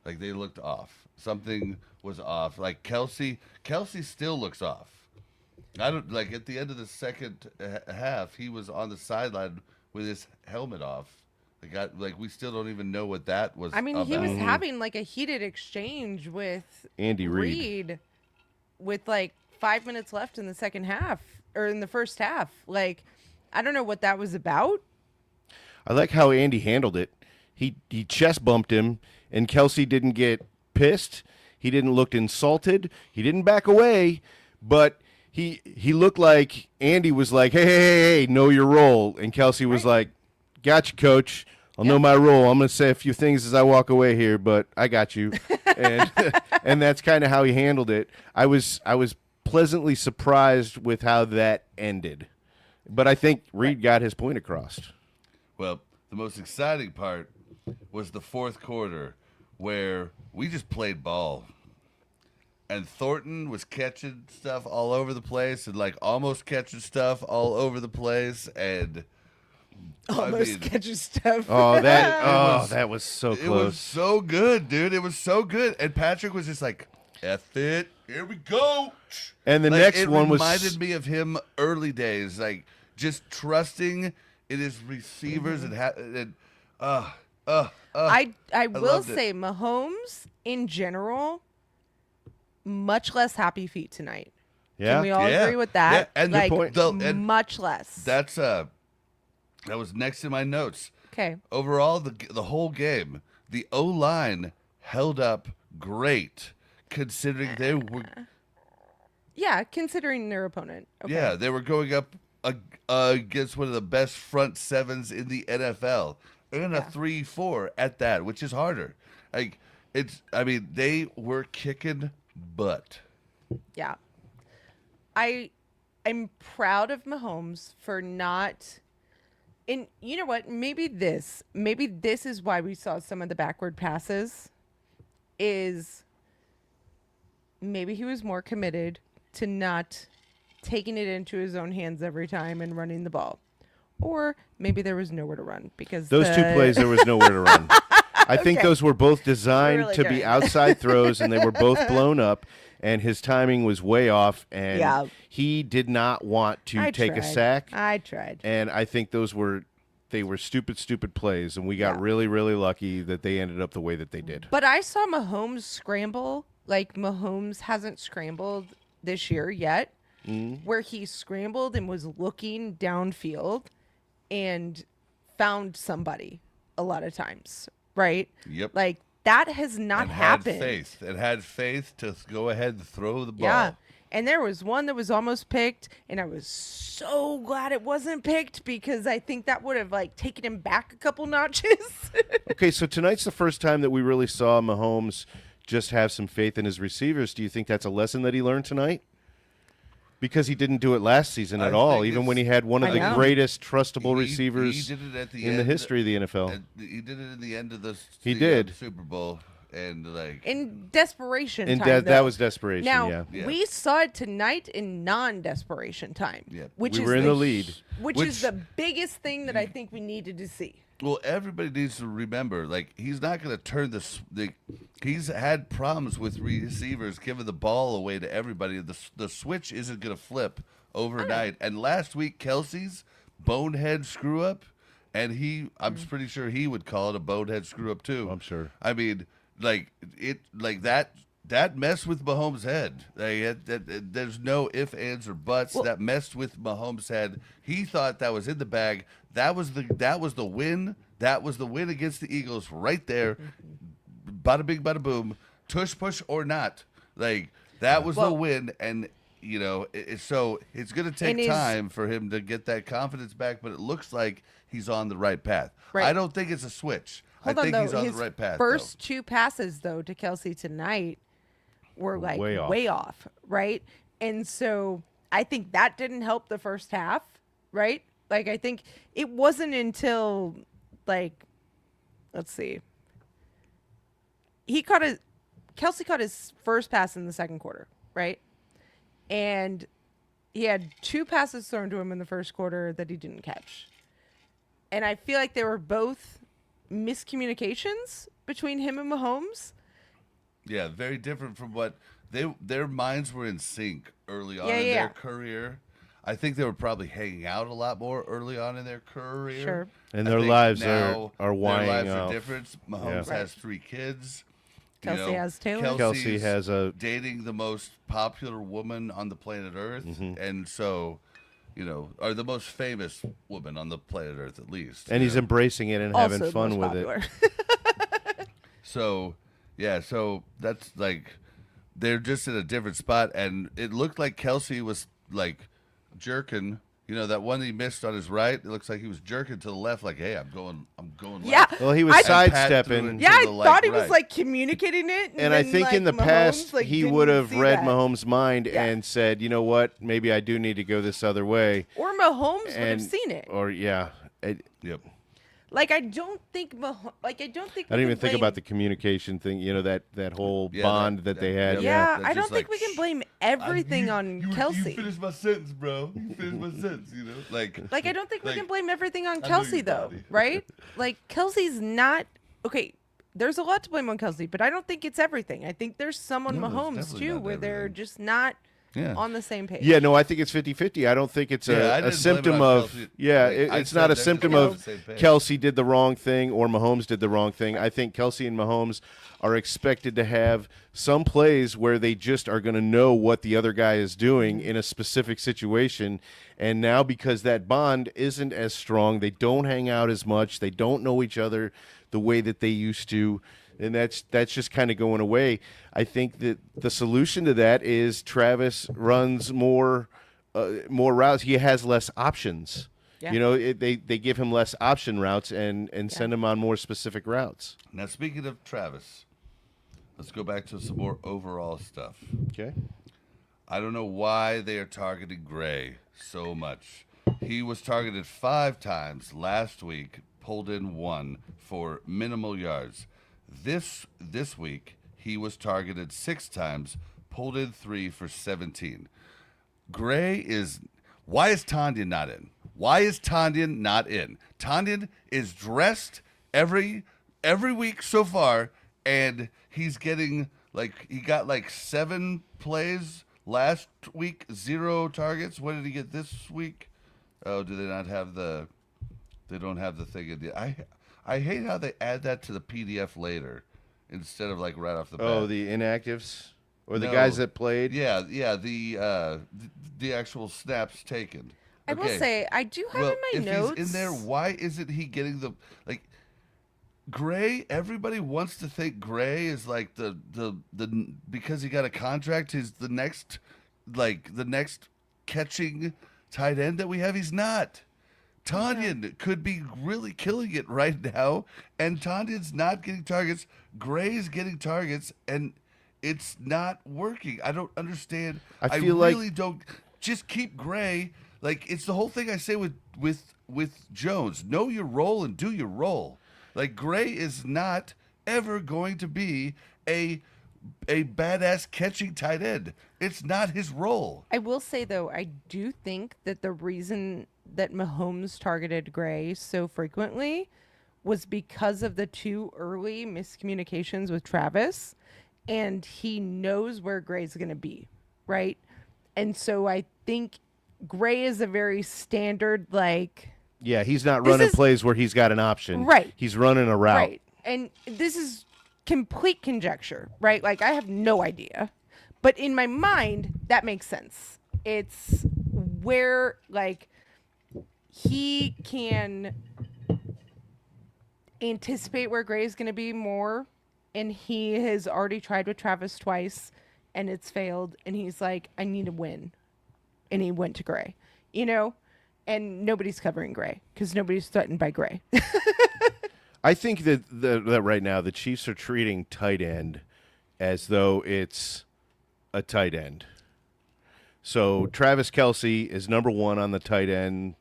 Like, they looked off. Something was off. Like, Kelsey still looks off. I don't like at the end of the second half, he was on the sideline with his helmet off. We still don't even know what that was. I mean, he about. was having like a heated exchange with Andy Reid with like 5 minutes left in the second half or in the first half. Like, I don't know what that was about. I like how Andy handled it. he chest bumped him, and Kelsey didn't get pissed. He didn't look insulted. He didn't back away, but he looked like Andy was like, hey, know your role. And Kelsey was like, gotcha, coach. I'll know my role. I'm going to say a few things as I walk away here, but I got you. And and that's kind of how he handled it. I was pleasantly surprised with how that ended. But I think Reed got his point across. Well, the most exciting part was the fourth quarter where we just played ball. And Thornton was catching stuff all over the place and like almost catching stuff all over the place and Almost catching stuff. Oh, that was so close. It was so good, dude. It was so good. And Patrick was just like, F it. Here we go. And the Like, next it one was reminded me of him early days, like just trusting in his receivers and I will loved it. say Mahomes in general, much less happy feet tonight. Yeah. Can we all Yeah. agree with that? Yeah, and like, and much less. that's that was next in my notes. Okay. Overall, the whole game, the O-line held up great considering they were Yeah, considering their opponent. Okay. yeah, they were going up against one of the best front sevens in the NFL and a 3-4 at that, which is harder. Like they were kicking butt. Yeah. I'm proud of Mahomes for not. And you know what? Maybe this is why we saw some of the backward passes. Is maybe he was more committed to not taking it into his own hands every time and running the ball. Or maybe there was nowhere to run because those two plays there was nowhere to run. I think Okay. those were both designed Really to be good. outside throws, and they were both blown up, and his timing was way off, and Yeah. he did not want to I take a tried. sack. I tried. And I think they were stupid plays, and we got Yeah. really, really lucky that they ended up the way that they did. But I saw Mahomes scramble like Mahomes hasn't scrambled this year yet, where he scrambled and was looking downfield and found somebody a lot of times, right? Yep. Like that has not And happened. had faith to go ahead and throw the ball. Yeah. And there was one that was almost picked, and I was so glad it wasn't picked because I think that would have like taken him back a couple notches. Okay, so tonight's the first time that we really saw Mahomes just have some faith in his receivers. Do you think that's a lesson that he learned tonight? Because he didn't do it last season at I all, think even it's- when he had one of I the know. greatest trustable receivers He did it at the in end, the history of the NFL. He did it in the end of He did. Super Bowl, and like In desperation And time. that though. was desperation, Now, yeah. Yeah. we saw it tonight in non-desperation time. Yeah. Which We is were in the lead. Which is the biggest thing that I think we needed to see. well, everybody needs to remember, like he's not going to turn he's had problems with receivers giving the ball away to everybody. The switch isn't going to flip overnight. And last week, Kelsey's bonehead screw up, and I'm pretty sure he would call it a bonehead screw up too. I'm sure. I mean, that messed with Mahomes' head. There's no ifs, ands, or buts. That messed with Mahomes' head. He thought that was in the bag. That was the win. That was the win against the Eagles right there. Bada bing, bada boom. Tush push or not. Like that was the Well- win, and so it's going to take And is- time for him to get that confidence back. But it looks like he's on the right path. Right. I don't think it's a switch. Hold I on, think though. he's on His the right path. first two passes, though, to Kelsey tonight were like Way off. off, right? And so I think that didn't help the first half, right? Like I think it wasn't until like, let's see, Kelsey caught his first pass in the second quarter, right? And he had two passes thrown to him in the first quarter that he didn't catch. And I feel like they were both miscommunications between him and Mahomes. Yeah, very different from what their minds were in sync early on Yeah, in yeah. their career. I think they were probably hanging out a lot more early on in their career. Sure. And I their think lives now are winding Their lives off. are different. Mahomes Yeah. has 3 kids. Kelsey has Taylor. Kelsey Kelsey's has a dating the most popular woman on the planet Earth, Mm-hmm. and so or the most famous woman on the planet Earth, at least. And you he's know? embracing it and Also having the fun most with popular. it. So, yeah, so that's like they're just in a different spot, and it looked like Kelsey was like jerking. That one he missed on his right, it looks like he was jerking to the left, like, "Hey, I'm going Yeah. left." Well, he was I- And Pat threw sidestepping. it Yeah, to I the, thought he was right. like communicating it, And I then, think in the Mahomes, past, like, he didn't would have see read that. Mahomes' mind Yeah. and said, you know what, maybe I do need to go this other way. Or Mahomes would have And seen it. Or, yeah. Yep. Like I don't think I don't think I didn't we even can think blame- about the communication thing, that whole Yeah, bond that- that they that- had. yep. Yeah, That's I don't just think like, we can shh, blame everything on Kelsey. You finished my sentence, bro. You finished my sentence. Like I don't think we like, can blame everything on know Kelsey your though, body. right? Like Kelsey's not okay. There's a lot to blame on Kelsey, but I don't think it's everything. I think there's some on No, there's Mahomes definitely too, not where they're everything. just not Yeah. on the same page. Yeah, no, I think it's 50-50. I don't think it's Yeah, I a didn't blame it symptom on of Kelsey. yeah, Like, I it's said not a they're symptom just on of the same page. Kelsey did the wrong thing or Mahomes did the wrong thing. I think Kelsey and Mahomes are expected to have some plays where they just are going to know what the other guy is doing in a specific situation. And now because that bond isn't as strong, they don't hang out as much, they don't know each other the way that they used to. And that's just kind of going away. I think that the solution to that is Travis runs more routes. He has less options. Yeah. They give him less option routes and send him on more specific routes. Now, speaking of Travis, let's go back to some more overall stuff. Okay. I don't know why they are targeting Gray so much. He was targeted 5 times last week, pulled in 1 for minimal yards. This week, he was targeted 6 times, pulled in 3 for 17. Gray is... Why is Tanyan not in? Why is Tanyan not in? Tanyan is dressed every week so far, and he's getting, he got 7 plays last week, 0 targets. What did he get this week? Oh, do they not have they don't have the thing in the... I hate how they add that to the PDF later instead of right off the bat. Oh, the inactives or the No. guys that played. Yeah, the actual snaps taken. I will Okay. say I do have Well, in my if notes. he's in there, why isn't he getting the Gray? Everybody wants to think Gray is the because he got a contract. He's the next catching tight end that we have. He's not. Tanyan could be really killing it right now, and Tanyan's not getting targets. Gray's getting targets, and it's not working. I don't understand. I feel like- really don't. Just keep Gray. It's the whole thing I say with Jones. Know your role and do your role. Gray is not ever going to be a badass catching tight end. It's not his role. I will say though, I do think that the reason that Mahomes targeted Gray so frequently was because of the 2 early miscommunications with Travis, and he knows where Gray's going to be, right? And so I think Gray is a very standard Yeah, he's not This running is- plays where he's got an option. Right. He's running a route. right. And this is complete conjecture, right? I have no idea. But in my mind, that makes sense. It's where he can anticipate where Gray is going to be more, and he has already tried with Travis twice and it's failed, and he's like, I need to win. And he went to Gray, and nobody's covering Gray because nobody's threatened by Gray. I think that right now the Chiefs are treating tight end as though it's a tight end. So Travis Kelce is number 1 on the tight end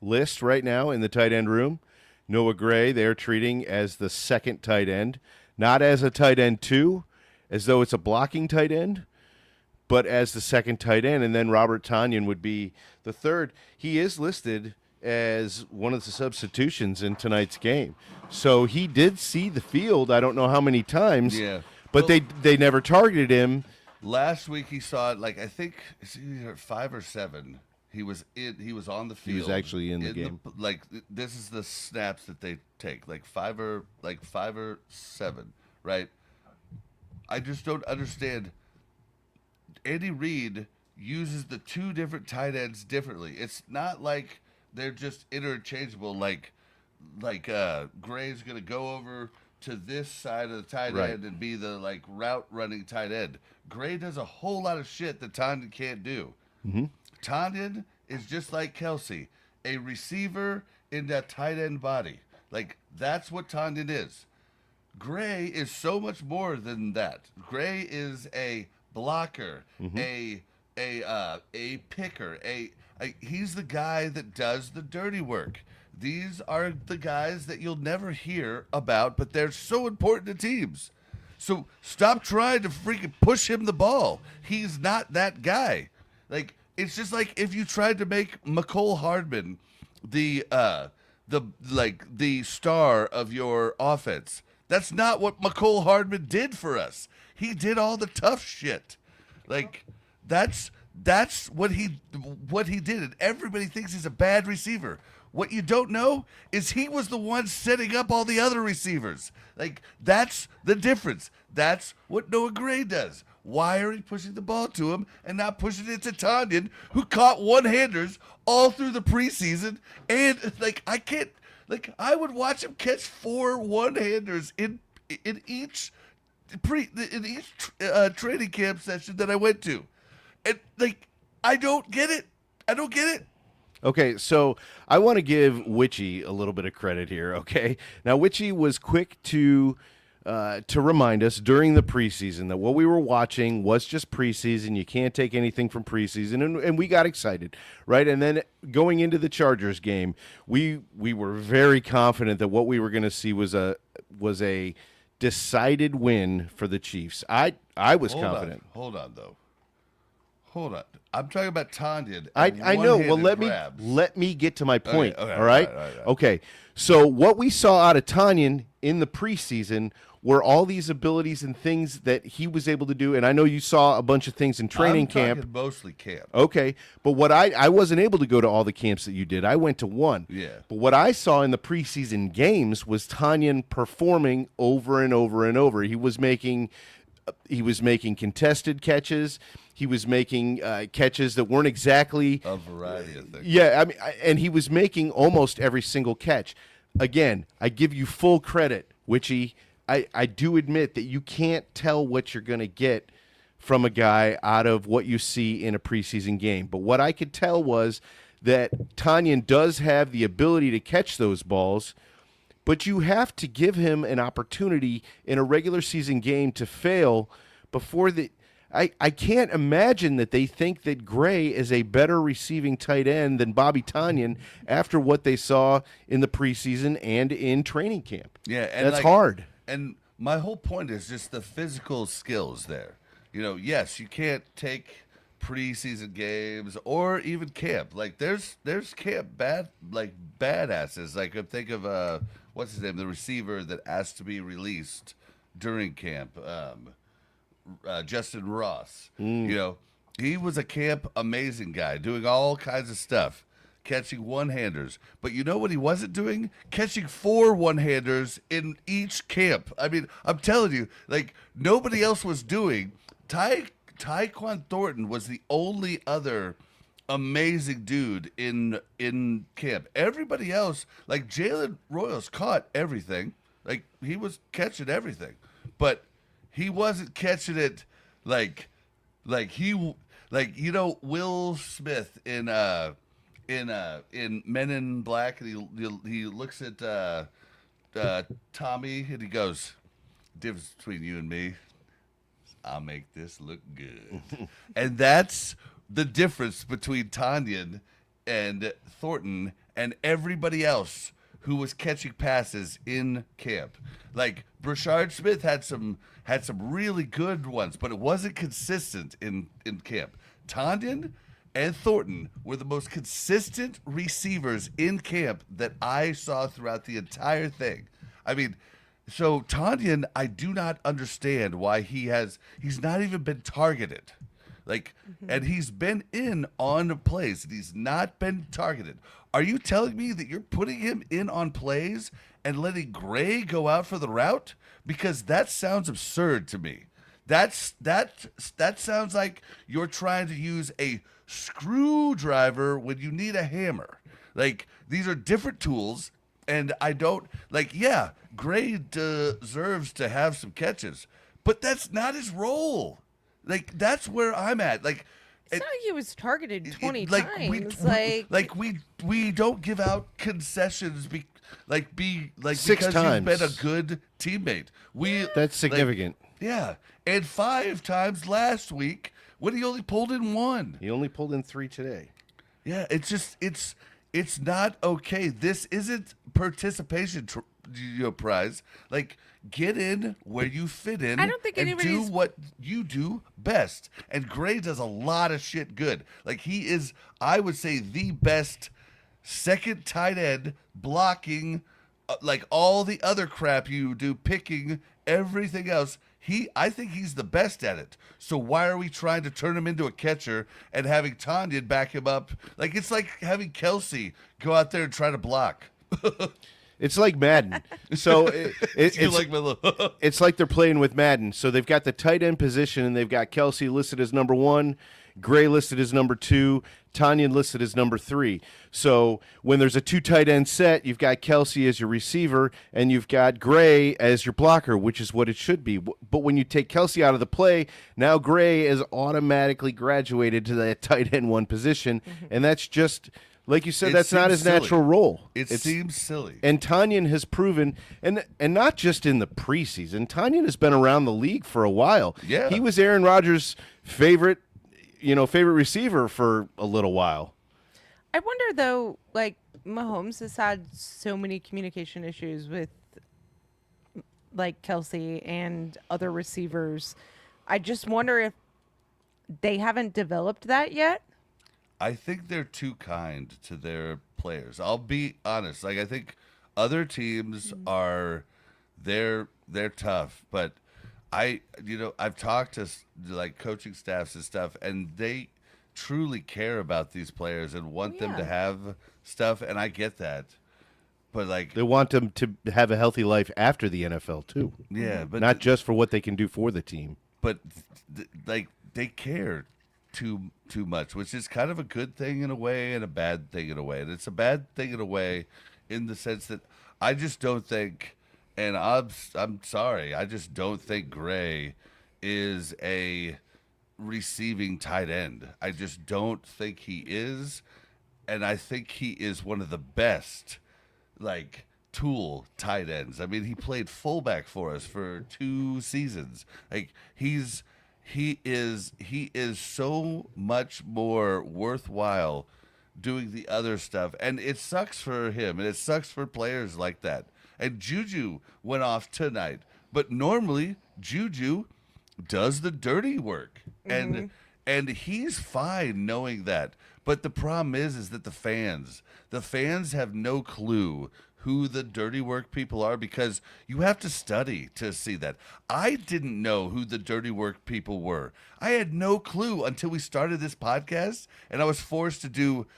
list right now in the tight end room. Noah Gray they're treating as the second tight end, not as a tight end 2, as though it's a blocking tight end, but as the second tight end. And then Robert Tanyan would be the third. He is listed as one of the substitutions in tonight's game. So he did see the field, I don't know how many times, Yeah. but Well- they never targeted him. Last week he saw it. I think it's either 5 or 7. He was on the field. was actually in the game. This is the snaps that they take. 5 or 7. Right. I just don't understand. Andy Reid uses the two different tight ends differently. It's not like they're just interchangeable. Like Gray's gonna go over to this side of the tight Right. end and be the like route running tight end. Gray does a whole lot of shit that Tanyan can't do. Tanyan is just like Kelsey, a receiver in that tight end body. Like that's what Tanyan is. Gray is so much more than that. Gray is a blocker, a picker, he's the guy that does the dirty work. These are the guys that you'll never hear about, but they're so important to teams. So stop trying to freaking push him the ball. He's not that guy. Like it's just like if you tried to make McCole Hardman the star of your offense. That's not what McCole Hardman did for us. He did all the tough shit. Like that's what he did, and everybody thinks he's a bad receiver. What you don't know is he was the one setting up all the other receivers. Like that's the difference. That's what Noah Gray does. Why are he pushing the ball to him and not pushing it to Tanyan, who caught one-handers all through the preseason? And like I would watch him catch 4 one-handers in each training camp session that I went to. And like I don't get it. Okay, so I want to give Witchy a little bit of credit here, okay? Now, Witchy was quick to remind us during the preseason that what we were watching was just preseason. You can't take anything from preseason, and we got excited, right? And then going into the Chargers game, we were very confident that what we were going to see was a decided win for the Chiefs. I was confident. Hold on. I'm talking about Tanyan. I know. Well, let me get to my point. Okay, all right? Okay. So what we saw out of Tanyan in the preseason were all these abilities and things that he was able to do. And I know you saw a bunch of things in training camp. Mostly camp. Okay. But what I wasn't able to go to all the camps that you did. I went to one. Yeah. But what I saw in the preseason games was Tanyan performing over and over and over. He was making contested catches. He was making catches that weren't exactly a variety of things. Yeah, I mean, and he was making almost every single catch. Again, I give you full credit, Witchy. I do admit that you can't tell what you're going to get from a guy out of what you see in a preseason game. But what I could tell was that Tanyan does have the ability to catch those balls, but you have to give him an opportunity in a regular season game to fail before the. I can't imagine that they think that Gray is a better receiving tight end than Bobby Tanyan after what they saw in the preseason and in training camp. Yeah, and that's hard. And my whole point is just the physical skills there. You know, yes, you can't take preseason games or even camp. Like there's camp badasses. Like I think of what's his name, the receiver that asked to be released during camp. Justin Ross. You know, he was a camp amazing guy, doing all kinds of stuff, catching one-handers. But you know what he wasn't doing? Catching 4 one-handers in each camp. I mean, I'm telling you, like nobody else was doing. Tyquan Thornton was the only other amazing dude in camp. Everybody else, like Jalen Royals, caught everything. Like he was catching everything, but he wasn't catching it like Will Smith in Men in Black, and he looks at Tommy and he goes, "Difference between you and me, I'll make this look good." And that's the difference between Tanyan and Thornton and everybody else who was catching passes in camp. Like Brashard Smith had some really good ones, but it wasn't consistent in camp. Tanyan and Thornton were the most consistent receivers in camp that I saw throughout the entire thing. I mean, so Tanyan, I do not understand why he's not even been targeted. Like, and he's been in on plays, and he's not been targeted. Are you telling me that you're putting him in on plays and letting Gray go out for the route? Because that sounds absurd to me. that sounds like you're trying to use a screwdriver when you need a hammer. Like, these are different tools, and I don't like. Yeah, Gray deserves to have some catches, but that's not his role. Like, that's where I'm at. Like, It's not like he was targeted 20 like times. we don't give out concessions Six because times. you've been a good teammate. That's significant. Yeah, and 5 times last week when he only pulled in 1. He only pulled in 3 today. Yeah, it's just it's not okay. This isn't participation prize. Like, get in where you fit in. I don't think and do anybody's- what you do best. And Gray does a lot of shit good. Like, he is, I would say, the best second tight end blocking, like all the other crap you do, picking everything else. I think he's the best at it. So why are we trying to turn him into a catcher and having Tanyan back him up? Like, it's like having Kelsey go out there and try to block. It's like Madden. So You it's like my little it's like they're playing with Madden. So they've got the tight end position, and they've got Kelsey listed as number 1, Gray listed as number 2, Tanyan listed as number 3. So when there's a 2 tight end set, you've got Kelsey as your receiver, and you've got Gray as your blocker, which is what it should be. But when you take Kelsey out of the play, now Gray is automatically graduated to that tight end 1 position, and that's just, like you said, It that's not seems his natural silly. role. It seems silly. And Tanyan has proven, and not just in the preseason. Tanyan has been around the league for a while. Yeah. He was Aaron Rodgers' favorite receiver for a little while. I wonder though, like Mahomes has had so many communication issues with like Kelsey and other receivers. I just wonder if they haven't developed that yet. I think they're too kind to their players. I'll be honest. Like, I think other teams are they're tough, but I've talked to like coaching staffs and stuff, and they truly care about these players and want them to Yeah. have stuff, and I get that. But like, They want them to have a healthy life after the NFL too, yeah, but not just for what they can do for the team. but like they care too much, which is kind of a good thing in a way and a bad thing in a way. And it's a bad thing in a way in the sense that I just don't think, and I'm sorry, I just don't think Gray is a receiving tight end. I just don't think he is, and I think he is one of the best like tool tight ends. I mean, he played fullback for us for 2 seasons. Like, he is so much more worthwhile doing the other stuff, and it sucks for him, and it sucks for players like that. And Juju went off tonight, but normally Juju does the dirty work, and he's fine knowing that. But the problem is that the fans have no clue who the dirty work people are, because you have to study to see that. I didn't know who the dirty work people were. I had no clue until we started this podcast, and I was forced to do,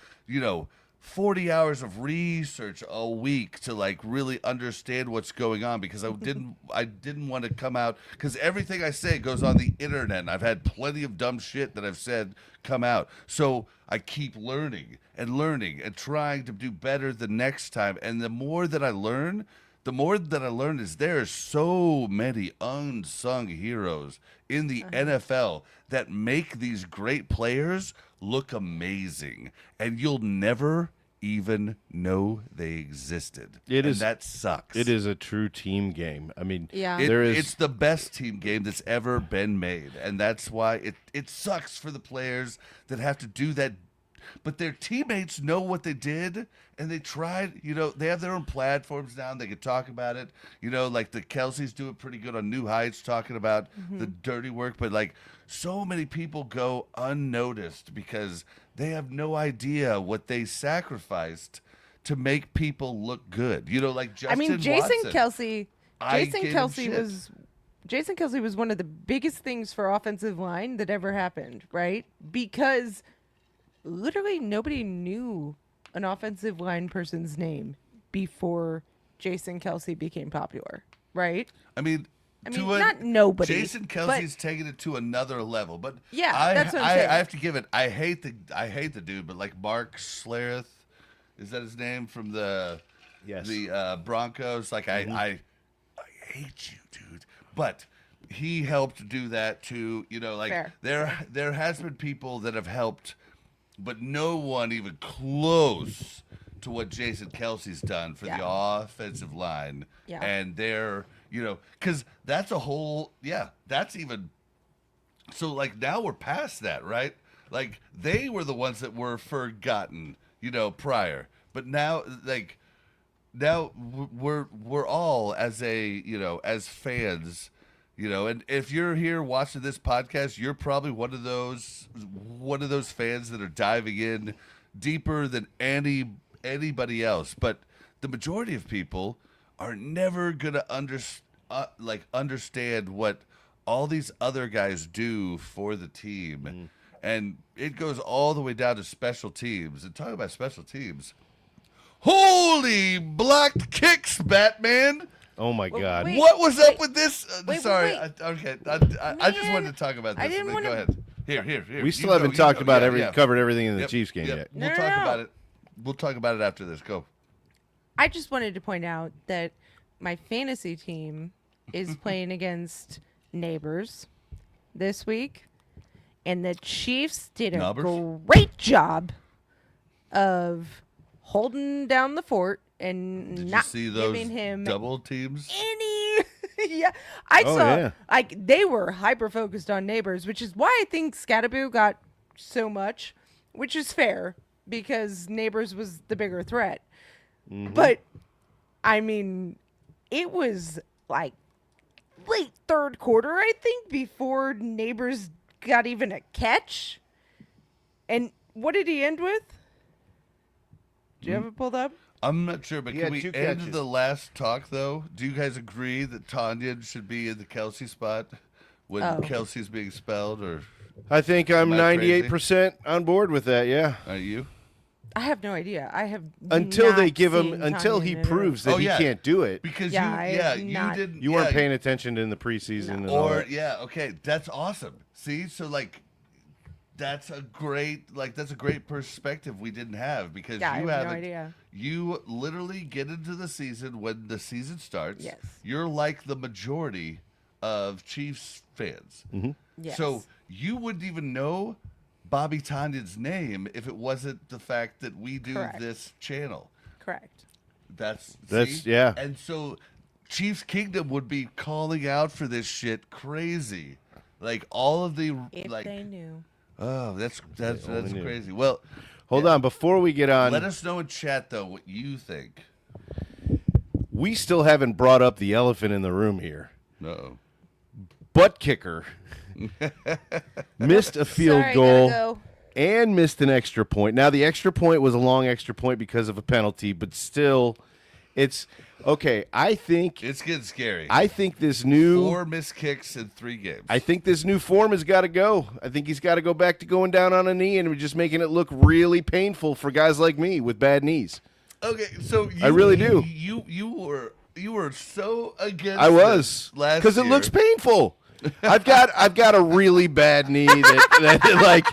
40 hours of research a week to like really understand what's going on, because I didn't want to come out, because everything I say goes on the internet, and I've had plenty of dumb shit that I've said come out. So I keep learning and trying to do better the next time. And the more that I learn is there are so many unsung heroes in the NFL that make these great players look amazing, and you'll never even know they existed. And that sucks. It is a true team game. I mean, Yeah. It's the best team game that's ever been made, and that's why it sucks for the players that have to do that. But their teammates know what they did, and they tried. They have their own platforms now, and they can talk about it. Like the Kelseys do it pretty good on New Heights, talking about the dirty work. But like, so many people go unnoticed because they have no idea what they sacrificed to make people look good. Like Justin I mean, Jason Watson. Kelsey. I Jason gave him Kelsey shit. was one of the biggest things for offensive line that ever happened, right? Because literally nobody knew an offensive line person's name before Jason Kelsey became popular, right? I mean, I mean, not nobody. Jason Kelsey's taking it to another level, but Yeah, I, that's what I'm saying. I have to give it. I hate the dude, but like Mark Schlereth, is that his name from the Yes. the Broncos? Like I hate you, dude, but he helped do that too. You know, like Fair. there has been people that have helped, but no one even close to what Jason Kelsey's done for the offensive line. Yeah. And they're, because that's a whole, that's even, so like now we're past that, right? Like they were the ones that were forgotten, prior. But now, like, now we're all as as fans, and if you're here watching this podcast, you're probably one of those fans that are diving in deeper than anybody else. But the majority of people are never gonna understand what all these other guys do for the team, and it goes all the way down to special teams. And talking about special teams, holy blocked kicks, Batman! Oh my God! wait. What was up with this? Sorry, wait. Okay, I just Man, wanted to talk about this. I didn't Go wanna- ahead. Here. We You still go, haven't you talked go. about Yeah. covered everything in the Yep, Chiefs game yep. yet. We'll No, talk no. about it. We'll talk about it after this. Go. I just wanted to point out that my fantasy team is playing against Neighbors this week, and the Chiefs did a Nubbers? great job of holding down the fort and Did you not see those giving him double teams? any. Yeah, I Oh, saw. yeah. Like they were hyper focused on Neighbors, which is why I think Scatterboo got so much, which is fair because Neighbors was the bigger threat. But I mean, it was like late third quarter, I think, before Neighbors got even a catch. And what did he end with? Do you have it pulled up? I'm not sure, but He can had we two end catches. the last talk though? Do you guys agree that Tanya should be in the Kelsey spot when Oh. Kelsey's being spelled, or I think I'm Am I 98% on board with that. Yeah. are you? I have no idea. I have Until they not give him, seen until Tanya he in it. proves that Oh, he yeah. can't do it. Because Yeah, I have you not- didn't. You yeah, weren't paying attention in the preseason and all Or that. yeah, okay, that's awesome. See, so like, that's a great perspective we didn't have because Yeah, I you have no haven't. idea. You literally get into the season when the season starts. Yes. You're like the majority of Chiefs fans. Yes. So you wouldn't even know Bobby Tanyan's name if it wasn't the fact that we do Correct. this channel. Correct. That's That's- see? yeah. And so Chiefs Kingdom would be calling out for this shit crazy. Like all of the If like they knew. oh, that's only knew. crazy. Well, Hold on, before we get on, let us know in chat though what you think. we still haven't brought up the elephant in the room here. No. Butt kicker missed a field Sorry, goal gotta go. and missed an extra point. Now the extra point was a long extra point because of a penalty, but still, it's okay. I think It's getting scary. this new 4 missed kicks in 3 games. I think this new form has got to go. I think he's got to go back to going down on a knee and just making it look really painful for guys like me with bad knees. Okay, so I really do. You were so against I was this last because it year. looks painful. I've got a really bad knee that like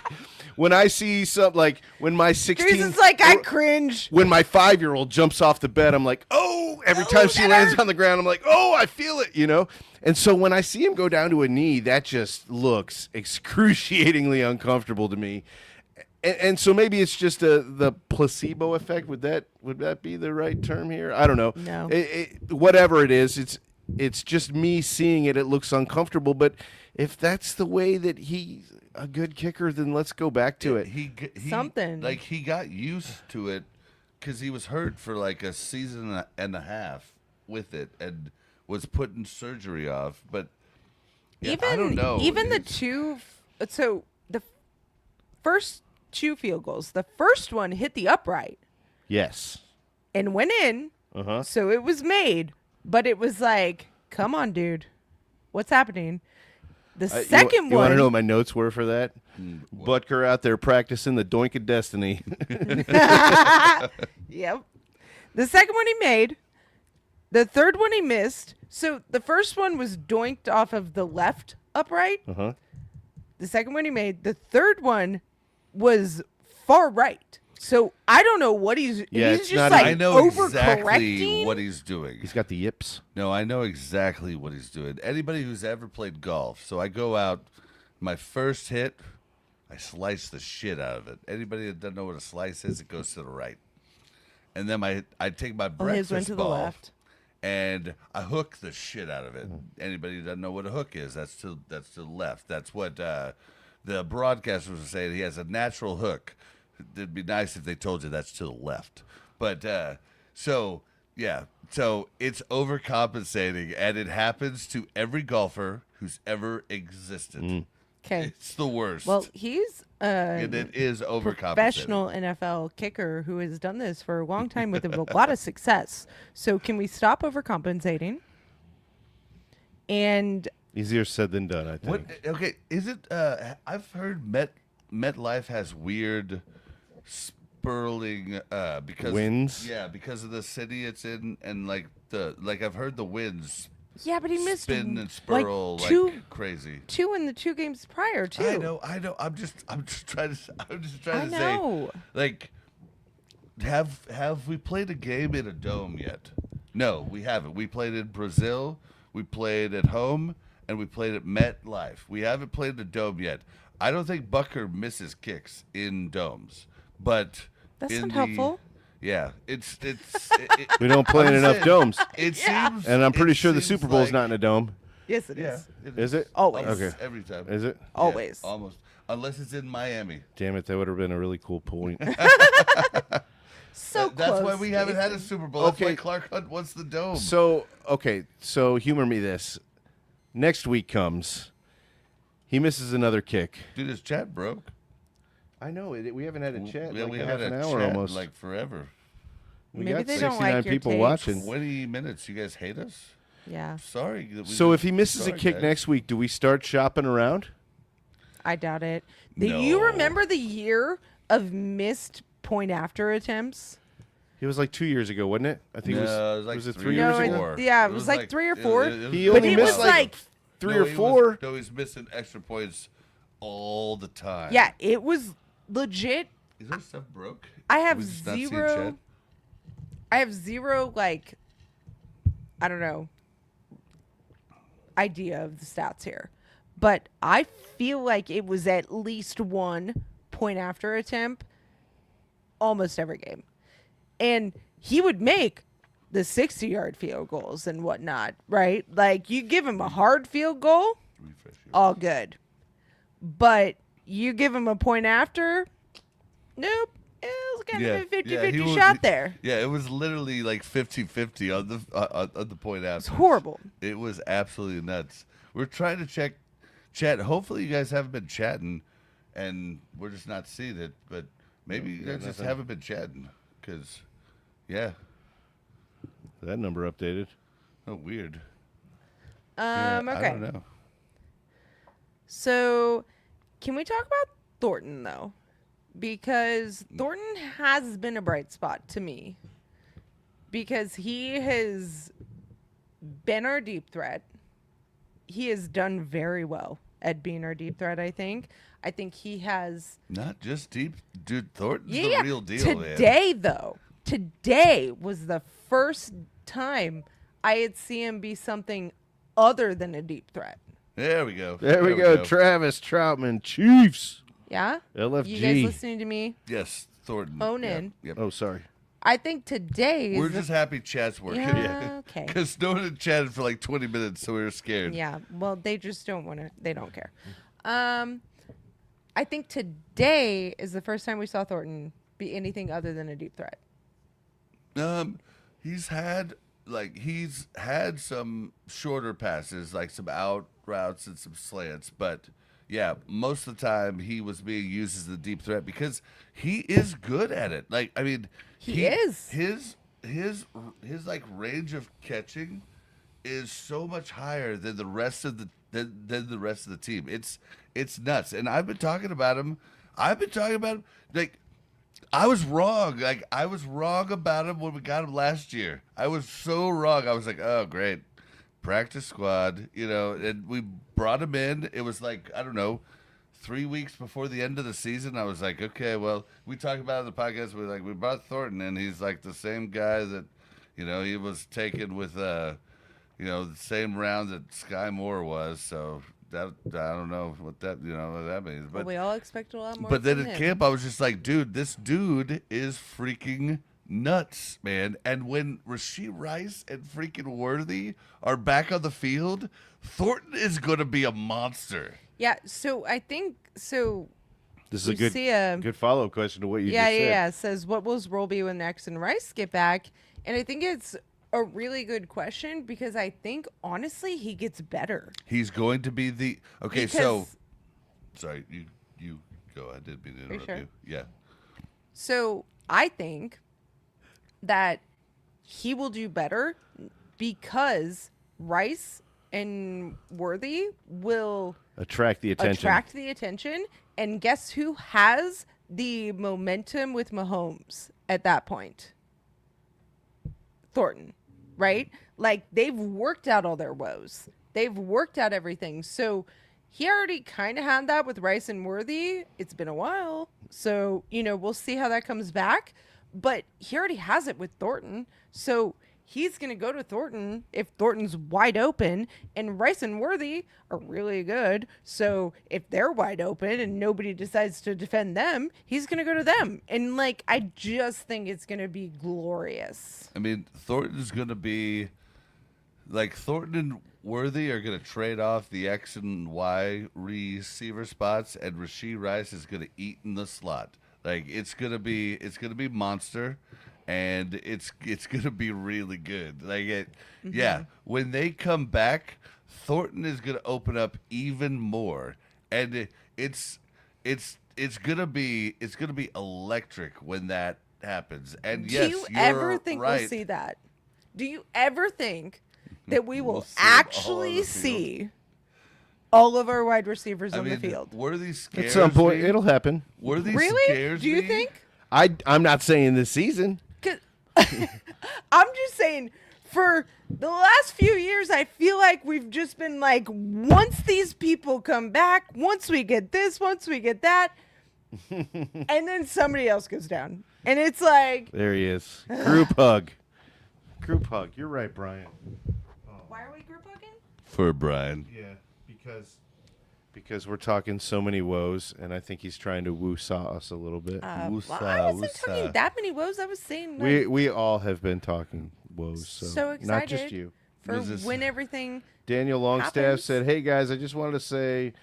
when I see something like when my 16 Jason's like, I cringe. when my 5-year-old jumps off the bed, I'm like, oh, every time she that lands hurt. on the ground, I'm like, oh, I feel it, you know? And so when I see him go down to a knee, that just looks excruciatingly uncomfortable to me. And so maybe it's just the placebo effect. Would that be the right term here? I don't know. No. Whatever it is, it's just me seeing it. It looks uncomfortable. But if that's the way that he's a good kicker, then let's go back to it. He Something. like he got used to it because he was hurt for like a season and a half with it and was putting surgery off. But yeah, I don't know. Even the It's- two. So the first 2 field goals. The first one hit the upright Yes. and went in. Uh-huh. So it was made, but it was like, come on, dude, what's happening? The second You want one. to know what my notes were for that? Butker out there practicing the doink of destiny. Yep. The second one he made, The third one he missed. So the first one was doinked off of the left upright. Uh-huh. The second one he made. The third one was far right. So I don't know what he's. Yeah, he's it's just not like I know exactly overcorrecting. what he's doing. He's got the yips. No, I know exactly what he's doing. Anybody who's ever played golf, so I go out, my first hit, I slice the shit out of it. Anybody that doesn't know what a slice is, it goes to the right. And then I take my Oh, his breakfast went to the ball left. and I hook the shit out of it. Anybody who doesn't know what a hook is, that's to the left. That's what the broadcasters were saying. He has a natural hook. It'd be nice if they told you that's to the left. But so yeah, so it's overcompensating, and it happens to every golfer who's ever existed. Okay. It's the worst. Well, he's and it is overcompensating. professional NFL kicker who has done this for a long time with a lot of success. So can we stop overcompensating? And Easier said than done, I think. What? Okay, is it? I've heard MetLife has weird spurling because Winds? Yeah, because of the city it's in, and like I've heard the winds yeah, but he missed spin and like spurl two like crazy. in the 2 games prior too. I know. I'm just trying to. I'm just trying I to know. say, like, have we played a game in a dome yet? No, we haven't. We played in Brazil. We played at home, and we played at MetLife. We haven't played the dome yet. I don't think Bucker misses kicks in domes, but That's in not helpful. Yeah, it's We don't play in I'm enough saying, domes. It Yeah. seems, And I'm pretty it sure the seems Super Bow's like- not in a dome. Yes, it Yeah, is. Is it? Always. Okay. Every time. Is it? Yeah, Always. almost. Unless it's in Miami. Damn it, that would have been a really cool point. So That's close. why we haven't had a Jason. Super Bowl. That's why Okay. Clark Hunt wants the dome. So, okay, so humor me this. Next week comes. He misses another kick. Dude, his chat broke. I know. We haven't had a chat Yeah, like we half had an a hour chat almost. like forever. We Maybe got they don't 69 like your people takes. watching. 20 minutes. You guys hate us? Yeah, Sorry. that we So did- if he misses a sorry, kick guys. next week, do we start shopping around? I doubt it. Do you No. remember the year of missed point after attempts? It was like 2 years ago, wasn't it? I think No, it was. like Was it 3 3 No, years it- ago? four. yeah, it was like 3 or 4. He But only he missed was like, Three no, or he was- four. no, he's missing extra points all the time. yeah, it was legit. Is there stuff broke? I have We just not seen zero. chat? I have zero, like, I don't know, idea of the stats here. But I feel like it was at least 1 point after attempt almost every game. And he would make the 60-yard field goals and whatnot, right? Like, you give him a hard field goal, Refresh your- all good. But you give him a point after, nope. It was kind of a 50-50 he was- shot there. Yeah, it was literally like 50-50 on the point out. It's horrible. It was absolutely nuts. We're trying to chat. Hopefully, you guys haven't been chatting, and we're just not seeing it. But maybe you guys just nothing. haven't been chatting, because, yeah, That number updated. oh weird. Yeah, Okay. I don't know. So, can we talk about Thornton though? Because Thornton has been a bright spot to me. Because he has been our deep threat. He has done very well at being our deep threat, I think. I think he has Not just deep, dude. Thornton's yeah, the real deal, man. today though. Today was the first time I had seen him be something other than a deep threat. There we go. There we go. Travis Troutman, Chiefs. Yeah? LFG. You guys listening to me? Yes, Thornton. Own Yep, in. Yep. Oh, sorry. I think today is We're the- just happy chat's working. Yeah, okay. Because no one had chatted for like 20 minutes, so we were scared. Yeah, well, they just don't want to. They don't care. I think today is the first time we saw Thornton be anything other than a deep threat. He's had some shorter passes, like some out routes and some slants, but yeah, most of the time he was being used as the deep threat because he is good at it. Like, I mean, He is. his like range of catching is so much higher than the rest of the team. It's nuts. And I've been talking about him like I was wrong. Like I was wrong about him when we got him last year. I was so wrong. I was like, oh great, practice squad, and we brought him in. It was like I don't know, 3 weeks before the end of the season. I was like, okay, well, we talked about it in the podcast. We brought Thornton in. He's like the same guy that, he was taken with the same round that Sky Moore was. So that I don't know what that means, Well, but. we all expect a lot more. But then from at him. camp, I was just like, dude, this dude is freaking nuts, man. And when Rashee Rice and freaking Worthy are back on the field, Thornton is going to be a monster. Yeah, so I think so. This is a We good see a- good follow up question to what you Yeah, just said. yeah. It says, what will his role be when X and Rice get back? And I think it's a really good question because I think honestly he gets better. He's going to be the okay. So Because- sorry, you go. I didn't mean to interrupt sure? you. Yeah, So I think that he will do better because Rice and Worthy will Attract the attention. And guess who has the momentum with Mahomes at that point? Thornton, right? Like they've worked out all their woes. They've worked out everything. So he already kind of had that with Rice and Worthy. It's been a while. So, we'll see how that comes back. But he already has it with Thornton. So he's going to go to Thornton if Thornton's wide open. And Rice and Worthy are really good. So if they're wide open and nobody decides to defend them, he's going to go to them. And, I just think it's going to be glorious. I mean Thornton's going to be like Thornton and Worthy are going to trade off the X and Y receiver spots, and Rashee Rice is going to eat in the slot. Like it's gonna be monster, and it's gonna be really good. Yeah. When they come back, Thornton is gonna open up even more, and it's gonna be electric when that happens. And Do yes, you you're ever think right. we'll see that? Do you ever think that we will We'll see 'em all on actually the field. see all of our wide receivers I on mean, the field? Worthy scares At some point, me. it'll happen. Worthy Really? scares Do you me. think? I'm not saying this season. 'Cause- I'm just saying, for the last few years, I feel like we've just been like, once these people come back, once we get this, once we get that, and then somebody else goes down. And it's like, There he is. Group hug. Group hug. You're right, Brian. why are we group hugging? For Brian? Yeah, because we're talking so many woes, and I think he's trying to woo-saw us a little bit. Woosah, I wasn't woosah. talking that many woes. I was saying we all have been talking woes, so excited not just you. for Was this- when everything. Daniel Longstaff happens. said, "Hey guys, I just wanted to say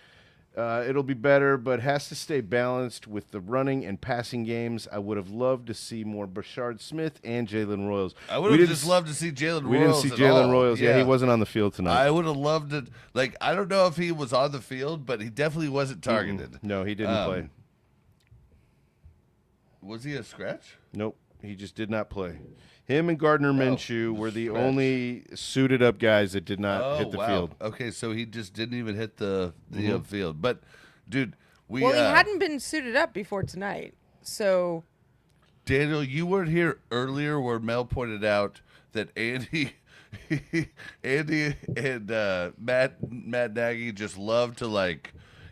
it'll be better, but has to stay balanced with the running and passing games. I would have loved to see more Brashard Smith and Jalen Royals. I We would have didn't just s- loved to see Jalen Royals. We didn't see at Jalen all. Royals. Yeah, he wasn't on the field tonight. I would have loved it. Like, I don't know if he was on the field, but he definitely wasn't targeted. No, he didn't play. Was he a scratch? Nope, he just did not play. Him and Gardner Minshew were the scratch. only suited up guys that did not hit the wow. field. Okay, so he just didn't even hit the field. But, dude, Well, he hadn't been suited up before tonight, so Daniel, you weren't here earlier where Mel pointed out that Andy and Matt Nagy just love to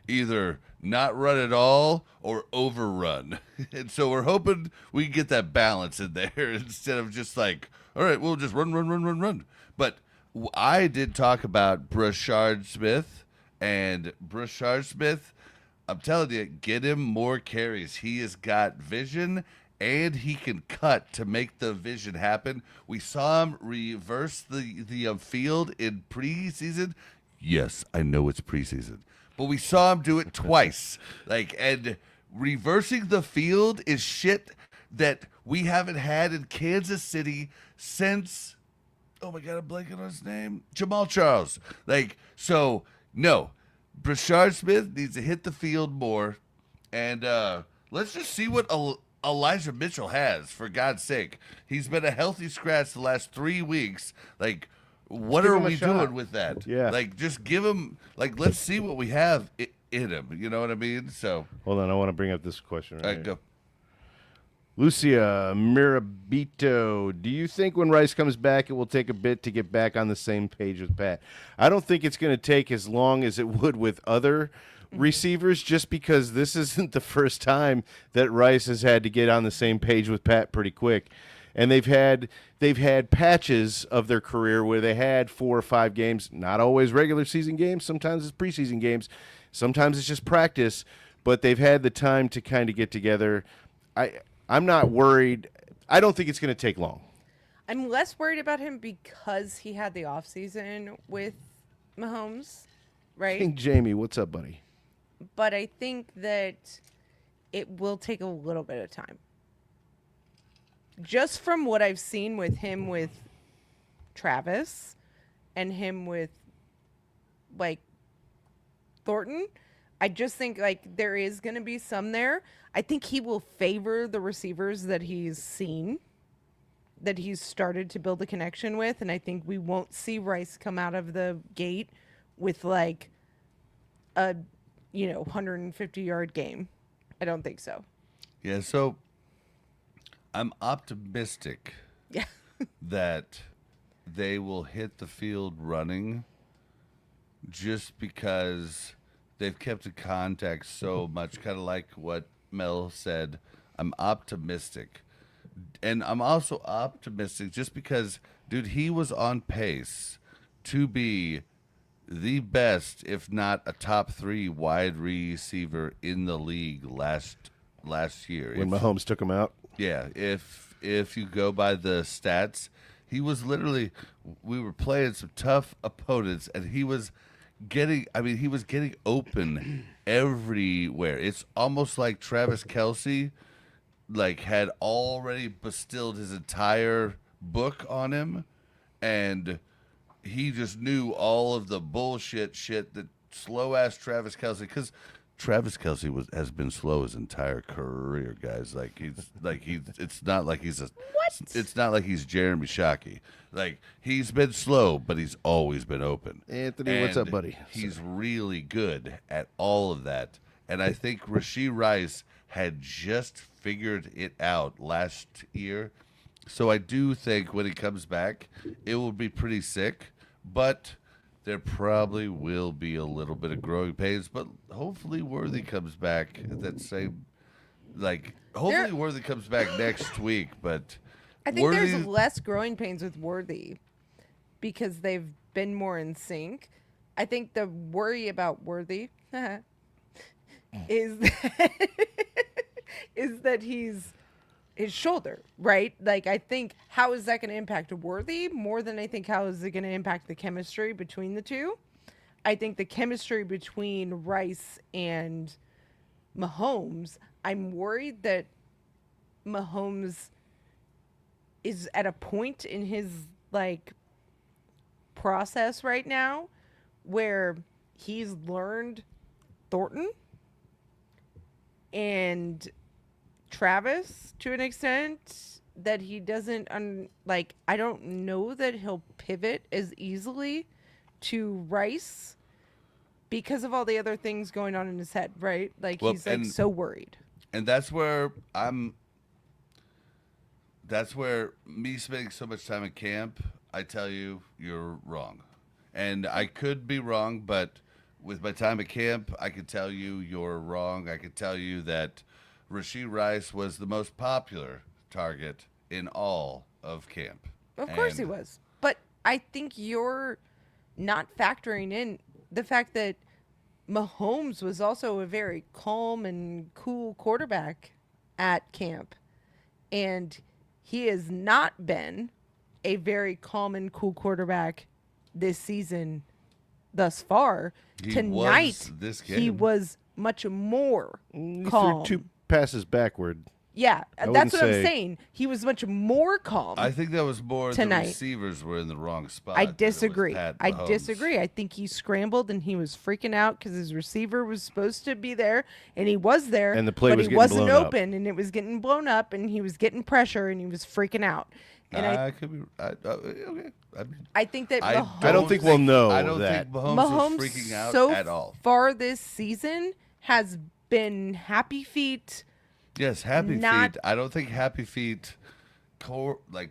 either not run at all or overrun. And so we're hoping we can get that balance in there instead of just all right, we'll just run. But I did talk about Brashard Smith, and Brashard Smith, I'm telling you, get him more carries. He has got vision, and he can cut to make the vision happen. We saw him reverse the field in preseason. Yes, I know it's preseason, but we saw him do it twice. And reversing the field is shit that we haven't had in Kansas City since, oh my God, I'm blanking on his name, Jamal Charles. So no, Brashard Smith needs to hit the field more, and let's just see what Elijah Mitchell has, for God's sake. He's been a healthy scratch the last 3 weeks. What give are him a we shot. doing with that? Yeah. Just give him, let's see what we have in him. You know what I mean? So, Hold on, I want to bring up this question right here. go. Lucia Mirabito, do you think when Rice comes back, it will take a bit to get back on the same page with Pat? I don't think it's going to take as long as it would with other receivers, just because this isn't the first time that Rice has had to get on the same page with Pat pretty quick. And they've had patches of their career where they had 4 or 5 games, not always regular season games, sometimes it's preseason games, sometimes it's just practice, but they've had the time to kind of get together. I'm not worried. I don't think it's going to take long. I'm less worried about him because he had the offseason with Mahomes, right? King Jamie, what's up, buddy? But I think that it will take a little bit of time. Just from what I've seen with him with Travis and him with, like, Thornton, I just think, like, there is going to be some there. I think he will favor the receivers that he's seen, that he's started to build a connection with, and I think we won't see Rice come out of the gate with, like, a 150-yard game. I don't think so. Yeah, so I'm optimistic Yeah. that they will hit the field running just because they've kept in contact so much, kind of like what Mel said. I'm optimistic. And I'm also optimistic just because, dude, he was on pace to be the best, if not a top 3 wide receiver in the league last year. When Mahomes took him out? Yeah, if you go by the stats, he was literally, we were playing some tough opponents, and he was getting open everywhere. It's almost like Travis Kelce, like, had already bestilled his entire book on him, and he just knew all of the bullshit shit that slow-ass Travis Kelce, because Travis Kelce has been slow his entire career, guys. It's not like he's It's not like he's Jeremy Shockey. Like, he's been slow, but he's always been open. Anthony, what's up, buddy? He's really good at all of that. And I think Rashee Rice had just figured it out last year. So I do think when he comes back, it will be pretty sick, but there probably will be a little bit of growing pains, but hopefully Worthy comes back at that same, hopefully Worthy comes back next week, but I think there's less growing pains with Worthy because they've been more in sync. I think the worry about Worthy is that he's his shoulder, right? Like, I think, how is that going to impact Worthy more than I think how is it going to impact the chemistry between the two? I think the chemistry between Rice and Mahomes, I'm worried that Mahomes is at a point in his, like, process right now where he's learned Thornton and Travis to an extent that he doesn't I don't know that he'll pivot as easily to Rice because of all the other things going on in his head, right? Like, well, he's like so worried. And that's where me spending so much time at camp, I tell you, you're wrong. And I could be wrong, but with my time at camp, I could tell you you're wrong. I could tell you that Rashee Rice was the most popular target in all of camp. Of course he was. But I think you're not factoring in the fact that Mahomes was also a very calm and cool quarterback at camp. And he has not been a very calm and cool quarterback this season thus far. Tonight, he was much more calm. Threw 2 passes backward. Yeah, that's what I'm saying. He was much more calm. I think that was more tonight. The receivers were in the wrong spot. I disagree. I think he scrambled and he was freaking out because his receiver was supposed to be there and he was there, and the play but was he getting wasn't blown open up. And it was getting blown up and he was getting pressure and he was freaking out. And I could be okay. I think that I don't think we'll know. I don't that. think Mahomes was freaking out so at all. Far this season has been happy feet, Yes, Happy Not- Feet. I don't think Happy Feet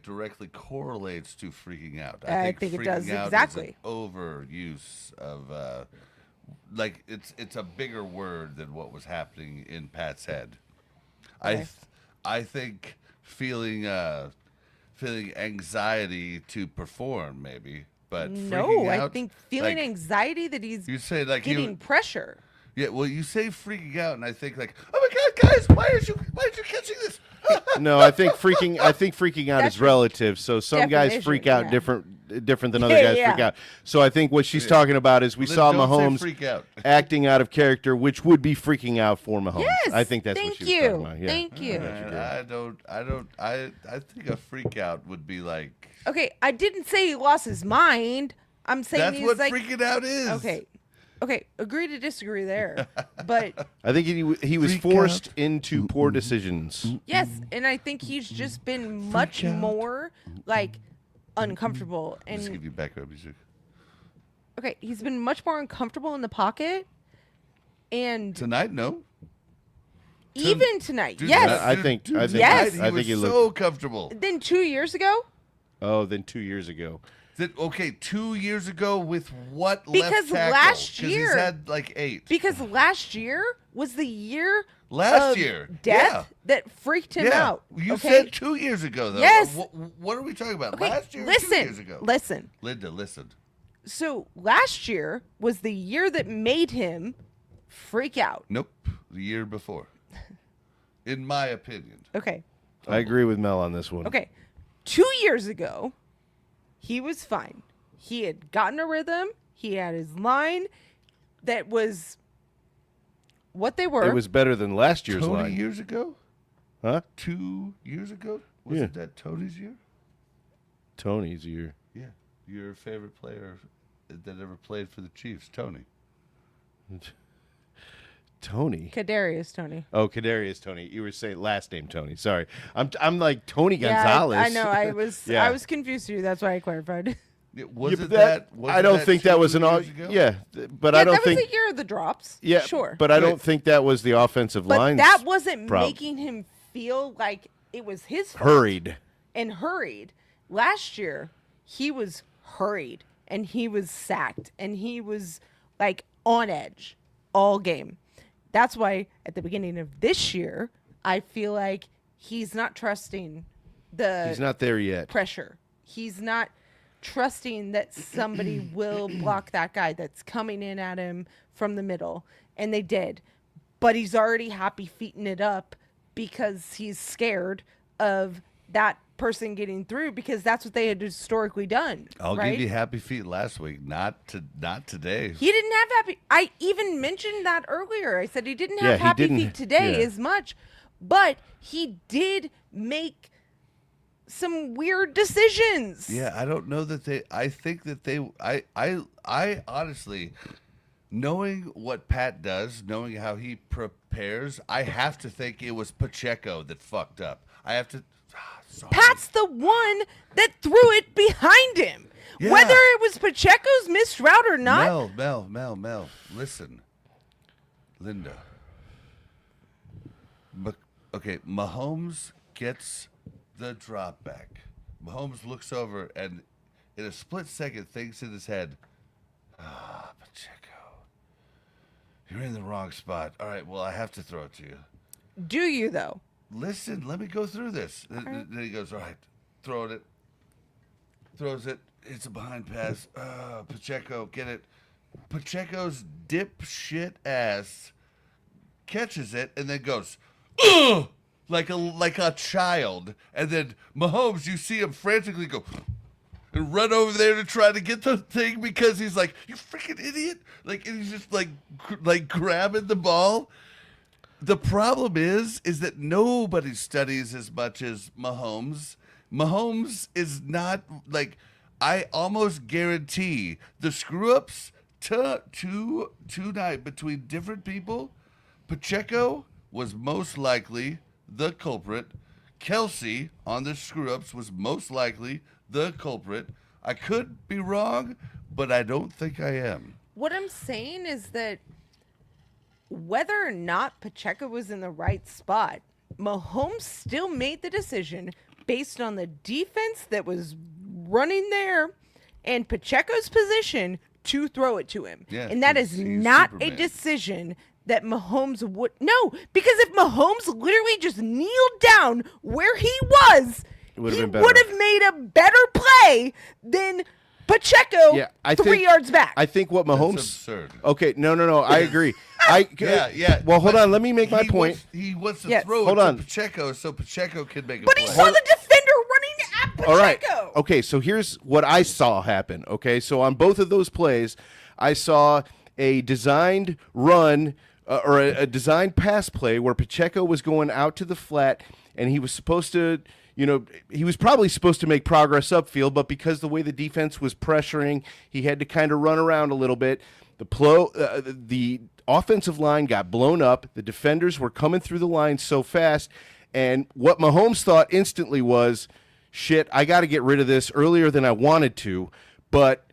directly correlates to freaking out. I think it freaking does, out exactly. Is an overuse of it's a bigger word than what was happening in Pat's head. Okay. I think feeling anxiety to perform maybe, but No, freaking I out, think feeling like, anxiety that he's You say like getting pressure. Yeah, well, you say freaking out, and I think like, oh my god, guys, why aren't you catching this? No, I think freaking out That's is relative. So some guys definition, freak out yeah. different than other Yeah, guys yeah. freak out. So I think what she's talking about is we Then saw don't say Mahomes freak out. acting out of character, which would be freaking out for Mahomes. Yes, I think that's thank what she was you. talking about. Yeah. Thank you. Man, I think a freak out would be like. Okay, I didn't say he lost his mind. I'm saying That's he's what like freaking out is. Okay, agree to disagree there. But I think he was Freak forced out. into poor decisions. yes, and I think he's just been much out. more like uncomfortable Just and give you background music. okay, he's been much more uncomfortable in the pocket and Tonight, no. even tonight. Dude, Yes. tonight- I think- dude, I think- Yes. tonight I he think he was looked- so comfortable. Then 2 years ago? Oh, then 2 years ago. Okay, 2 years ago with what Because left tackle? last 'Cause year- he's had like 8. Because last year was the year Last of year, death yeah. that freaked him Yeah, out. you okay? said 2 years ago though. Yes. What are we talking about? Okay, Last year, or listen, 2 years ago. listen. Linda, listen. So last year was the year that made him freak out. Nope, the year before. In my opinion. Okay. I agree with Mel on this one. Okay. 2 years ago, he was fine. He had gotten a rhythm. He had his line that was what they were. It was better than last year's 20 line. years ago? Huh? 2 years ago? Wasn't that Tony's year? Tony's year. Yeah. Your favorite player that ever played for the Chiefs, Tony. Tony. Kadarius Tony. Oh, Kadarius Tony. You were saying last name Tony. Sorry. I'm like Tony Yeah, Gonzalez. I know. I was Yeah. I was confused too. That's why I clarified. Was Yeah, it but that? I don't think that 2 was an years ago? yeah, but Yeah, I don't that think was the year of the drops. yeah, Sure. But I don't Right. think that was the offensive But line. that wasn't problem. making him feel like it was his fault hurried. and hurried. Last year, he was hurried and he was sacked and he was like on edge all game. That's why at the beginning of this year, I feel like he's not trusting the He's not there yet. pressure. He's not trusting that somebody will block that guy that's coming in at him from the middle. And they did. But he's already happy feeting it up because he's scared of that person getting through because that's what they had historically done. I'll right? give you happy feet last week, not today. He didn't have happy. I even mentioned that earlier. I said he didn't Yeah, have he happy didn't- feet today yeah. as much, but he did make some weird decisions. Yeah, I don't know that they. I think that they. I honestly, knowing what Pat does, knowing how he prepares, I have to think it was Pacheco that fucked up. I have to. Sorry. Pat's the one that threw it behind him. Yeah. Whether it was Pacheco's missed route or not. Mel. Listen, Linda. Okay, Mahomes gets the drop back. Mahomes looks over and, in a split second, thinks in his head, Pacheco, you're in the wrong spot. All right, well, I have to throw it to you. Do you though? Listen, let me go through this. Then he goes, all right, throwing it. Throws it. It's a behind pass. Pacheco, get it. Pacheco's dipshit ass catches it and then goes, ugh! Like a child. And then Mahomes, you see him frantically go and run over there to try to get the thing because he's like, you freaking idiot. Like, and he's just like grabbing the ball. The problem is that nobody studies as much as Mahomes. Mahomes is not like, I almost guarantee the screw ups tonight between different people. Pacheco was most likely the culprit. Kelsey on the screw ups was most likely the culprit. I could be wrong, but I don't think I am. What I'm saying is that whether or not Pacheco was in the right spot, Mahomes still made the decision based on the defense that was running there and Pacheco's position to throw it to him. Yeah, and that is he's not a Superman. decision that Mahomes would. No, because if Mahomes literally just kneeled down where he was, It would've he been better. would have made a better play than Pacheco Yeah, I 3 think- yards back. I think what Mahomes. absurd. Okay, no. I agree. Yeah. Well, hold but on. Let me make my he point. He wants to Yes. throw Hold it on. to Pacheco so Pacheco can make a but play. he saw the defender running at Pacheco. All right. Okay, so here's what I saw happen. Okay, so on both of those plays, I saw a designed run or a designed pass play where Pacheco was going out to the flat and he was supposed to, he was probably supposed to make progress upfield, but because the way the defense was pressuring, he had to kind of run around a little bit. The offensive line got blown up. The defenders were coming through the line so fast. And what Mahomes thought instantly was, shit, I got to get rid of this earlier than I wanted to. But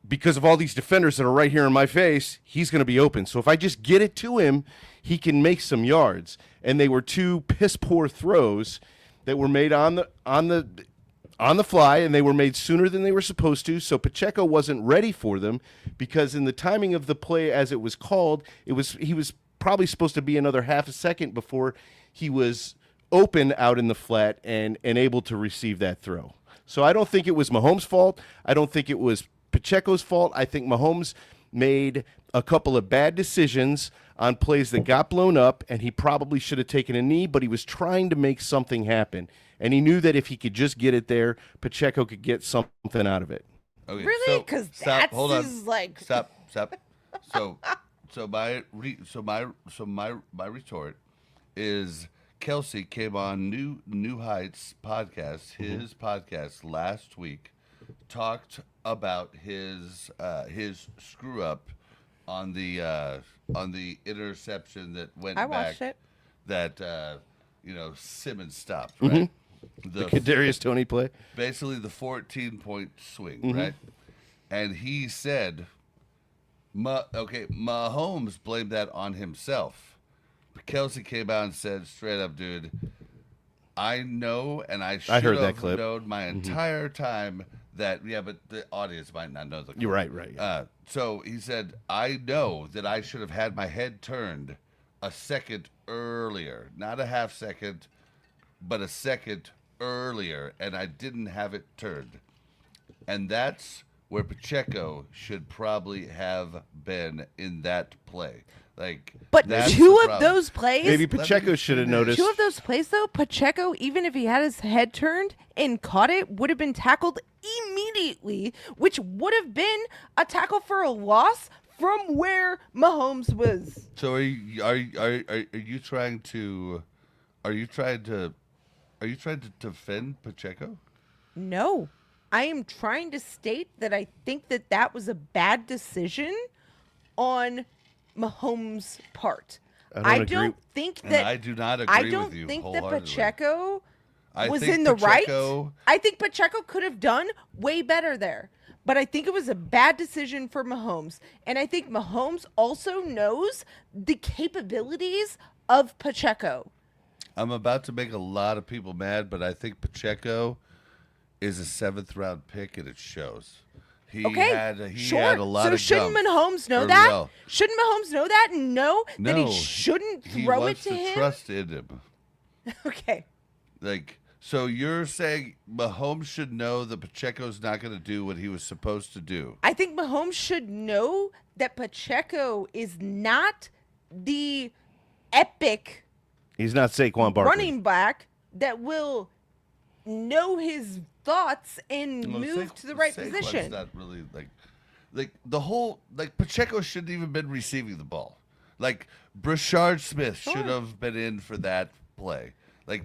because of all these defenders that are right here in my face, he's going to be open. So if I just get it to him, he can make some yards. And they were two piss poor throws that were made on the fly, and they were made sooner than they were supposed to. So Pacheco wasn't ready for them because in the timing of the play as it was called, he was probably supposed to be another half a second before he was open out in the flat and able to receive that throw. So I don't think it was Mahomes' fault. I don't think it was Pacheco's fault. I think Mahomes made a couple of bad decisions on plays that got blown up, and he probably should have taken a knee, but he was trying to make something happen. And he knew that if he could just get it there, Pacheco could get something out of it. Okay, Really? so- 'Cause stop, that's hold on. his, like- Stop. So my retort is Kelsey came on New Heights podcast, his podcast last week, talked about his screw up on the interception that went I back watched it. that Simmons stopped, right? The Kadarius Toney play. Basically the 14-point swing, Mm-hmm. right? And he said, Mahomes blamed that on himself. But Kelsey came out and said, straight up, dude, I know, and I should heard that have clip. known my entire time that, but the audience might not know the clip. You're right. Yeah. So he said, I know that I should have had my head turned a second earlier, not a half second, but a second earlier, and I didn't have it turned. And that's where Pacheco should probably have been in that play. But that's two the of problem. those plays, Maybe Pacheco should have noticed. two of those plays though, Pacheco, even if he had his head turned and caught it, would have been tackled immediately, which would have been a tackle for a loss from where Mahomes was. So are you trying to defend Pacheco? No, I am trying to state that I think that was a bad decision on Mahomes' part. I don't agree. think And that I do not agree I with don't you think that wholeheartedly. Pacheco I was think in the Pacheco- right. I think Pacheco could have done way better there. But I think it was a bad decision for Mahomes. And I think Mahomes also knows the capabilities of Pacheco. I'm about to make a lot of people mad, but I think Pacheco is a 7th round pick, and it shows. He Okay, had sure. a lot so of shouldn't gump Mahomes know early that? on. Shouldn't Mahomes know that and know that No, he shouldn't He throw it wants to to him? trust in him. Okay. So you're saying Mahomes should know that Pacheco's not going to do what he was supposed to do? I think Mahomes should know that Pacheco is not the epic He's not Saquon Barkley. running back that will know his thoughts and Well, move Sa- to the right Saquon's position. Not really like the whole Pacheco shouldn't even been receiving the ball. Like Brashard Smith should have been in for that play.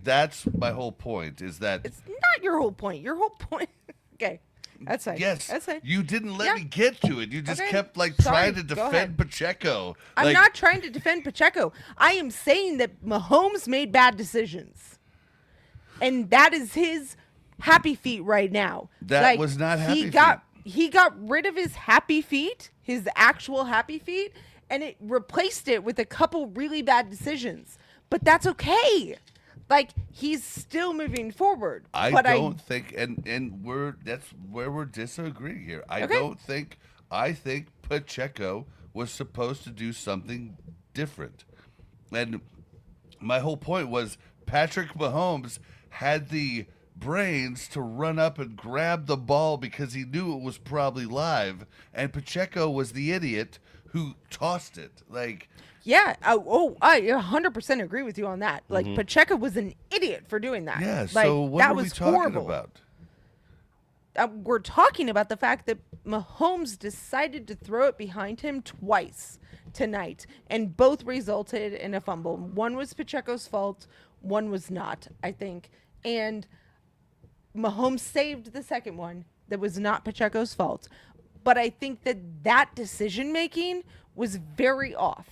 That's my whole point. Is that It's not your whole point. Your whole point. Okay, that's fine. yes, that's fine. you didn't let Yeah. me get to it. You just Okay. kept Sorry. trying to Go defend ahead. Pacheco. I'm not trying to defend Pacheco. I am saying that Mahomes made bad decisions, and that is his happy feet right now. That was not happy He got rid of his happy feet, his actual happy feet, and it replaced it with a couple really bad decisions. But that's okay. Like, he's still moving forward. I but don't think, and that's where we're disagreeing here. I Okay. don't think. I think Pacheco was supposed to do something different, and my whole point was Patrick Mahomes had the brains to run up and grab the ball because he knew it was probably live, and Pacheco was the idiot who tossed it. Like, Yeah. I 100% agree with you on that. Like, Pacheco was an idiot for doing that. yeah. Like, So what that are we was talking horrible. about? We're talking about the fact that Mahomes decided to throw it behind him twice tonight, and both resulted in a fumble. One was Pacheco's fault, one was not, I think. And Mahomes saved the second one that was not Pacheco's fault. But I think that decision making was very off.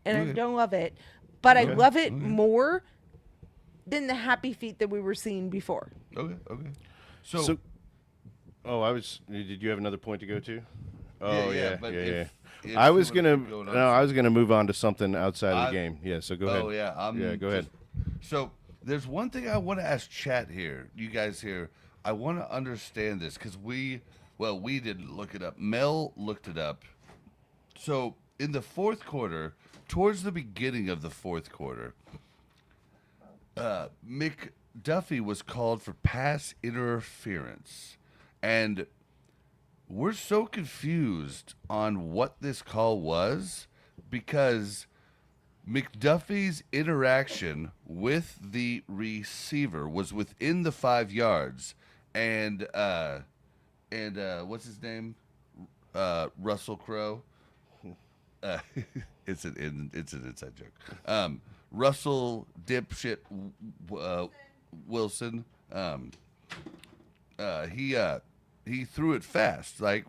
And I Okay. don't love it. But I Okay. love it more than the happy feet that we were seeing before. Okay. So, did you have another point to go to? Oh, yeah, yeah. but yeah. if I you was wanna gonna, keep going on no, I was gonna move on to something outside of the game. Yeah, so go ahead. Oh yeah, yeah, go ahead. So there's one thing I want to ask chat here, you guys here. I want to understand this because we didn't look it up. Mel looked it up. So in the fourth quarter, towards the beginning of the fourth quarter, McDuffie was called for pass interference, and we're so confused on what this call was because McDuffie's interaction with the receiver was within the 5 yards, and what's his name? Russell Crowe. It's an inside joke. Russell dipshit Wilson. He threw it fast, like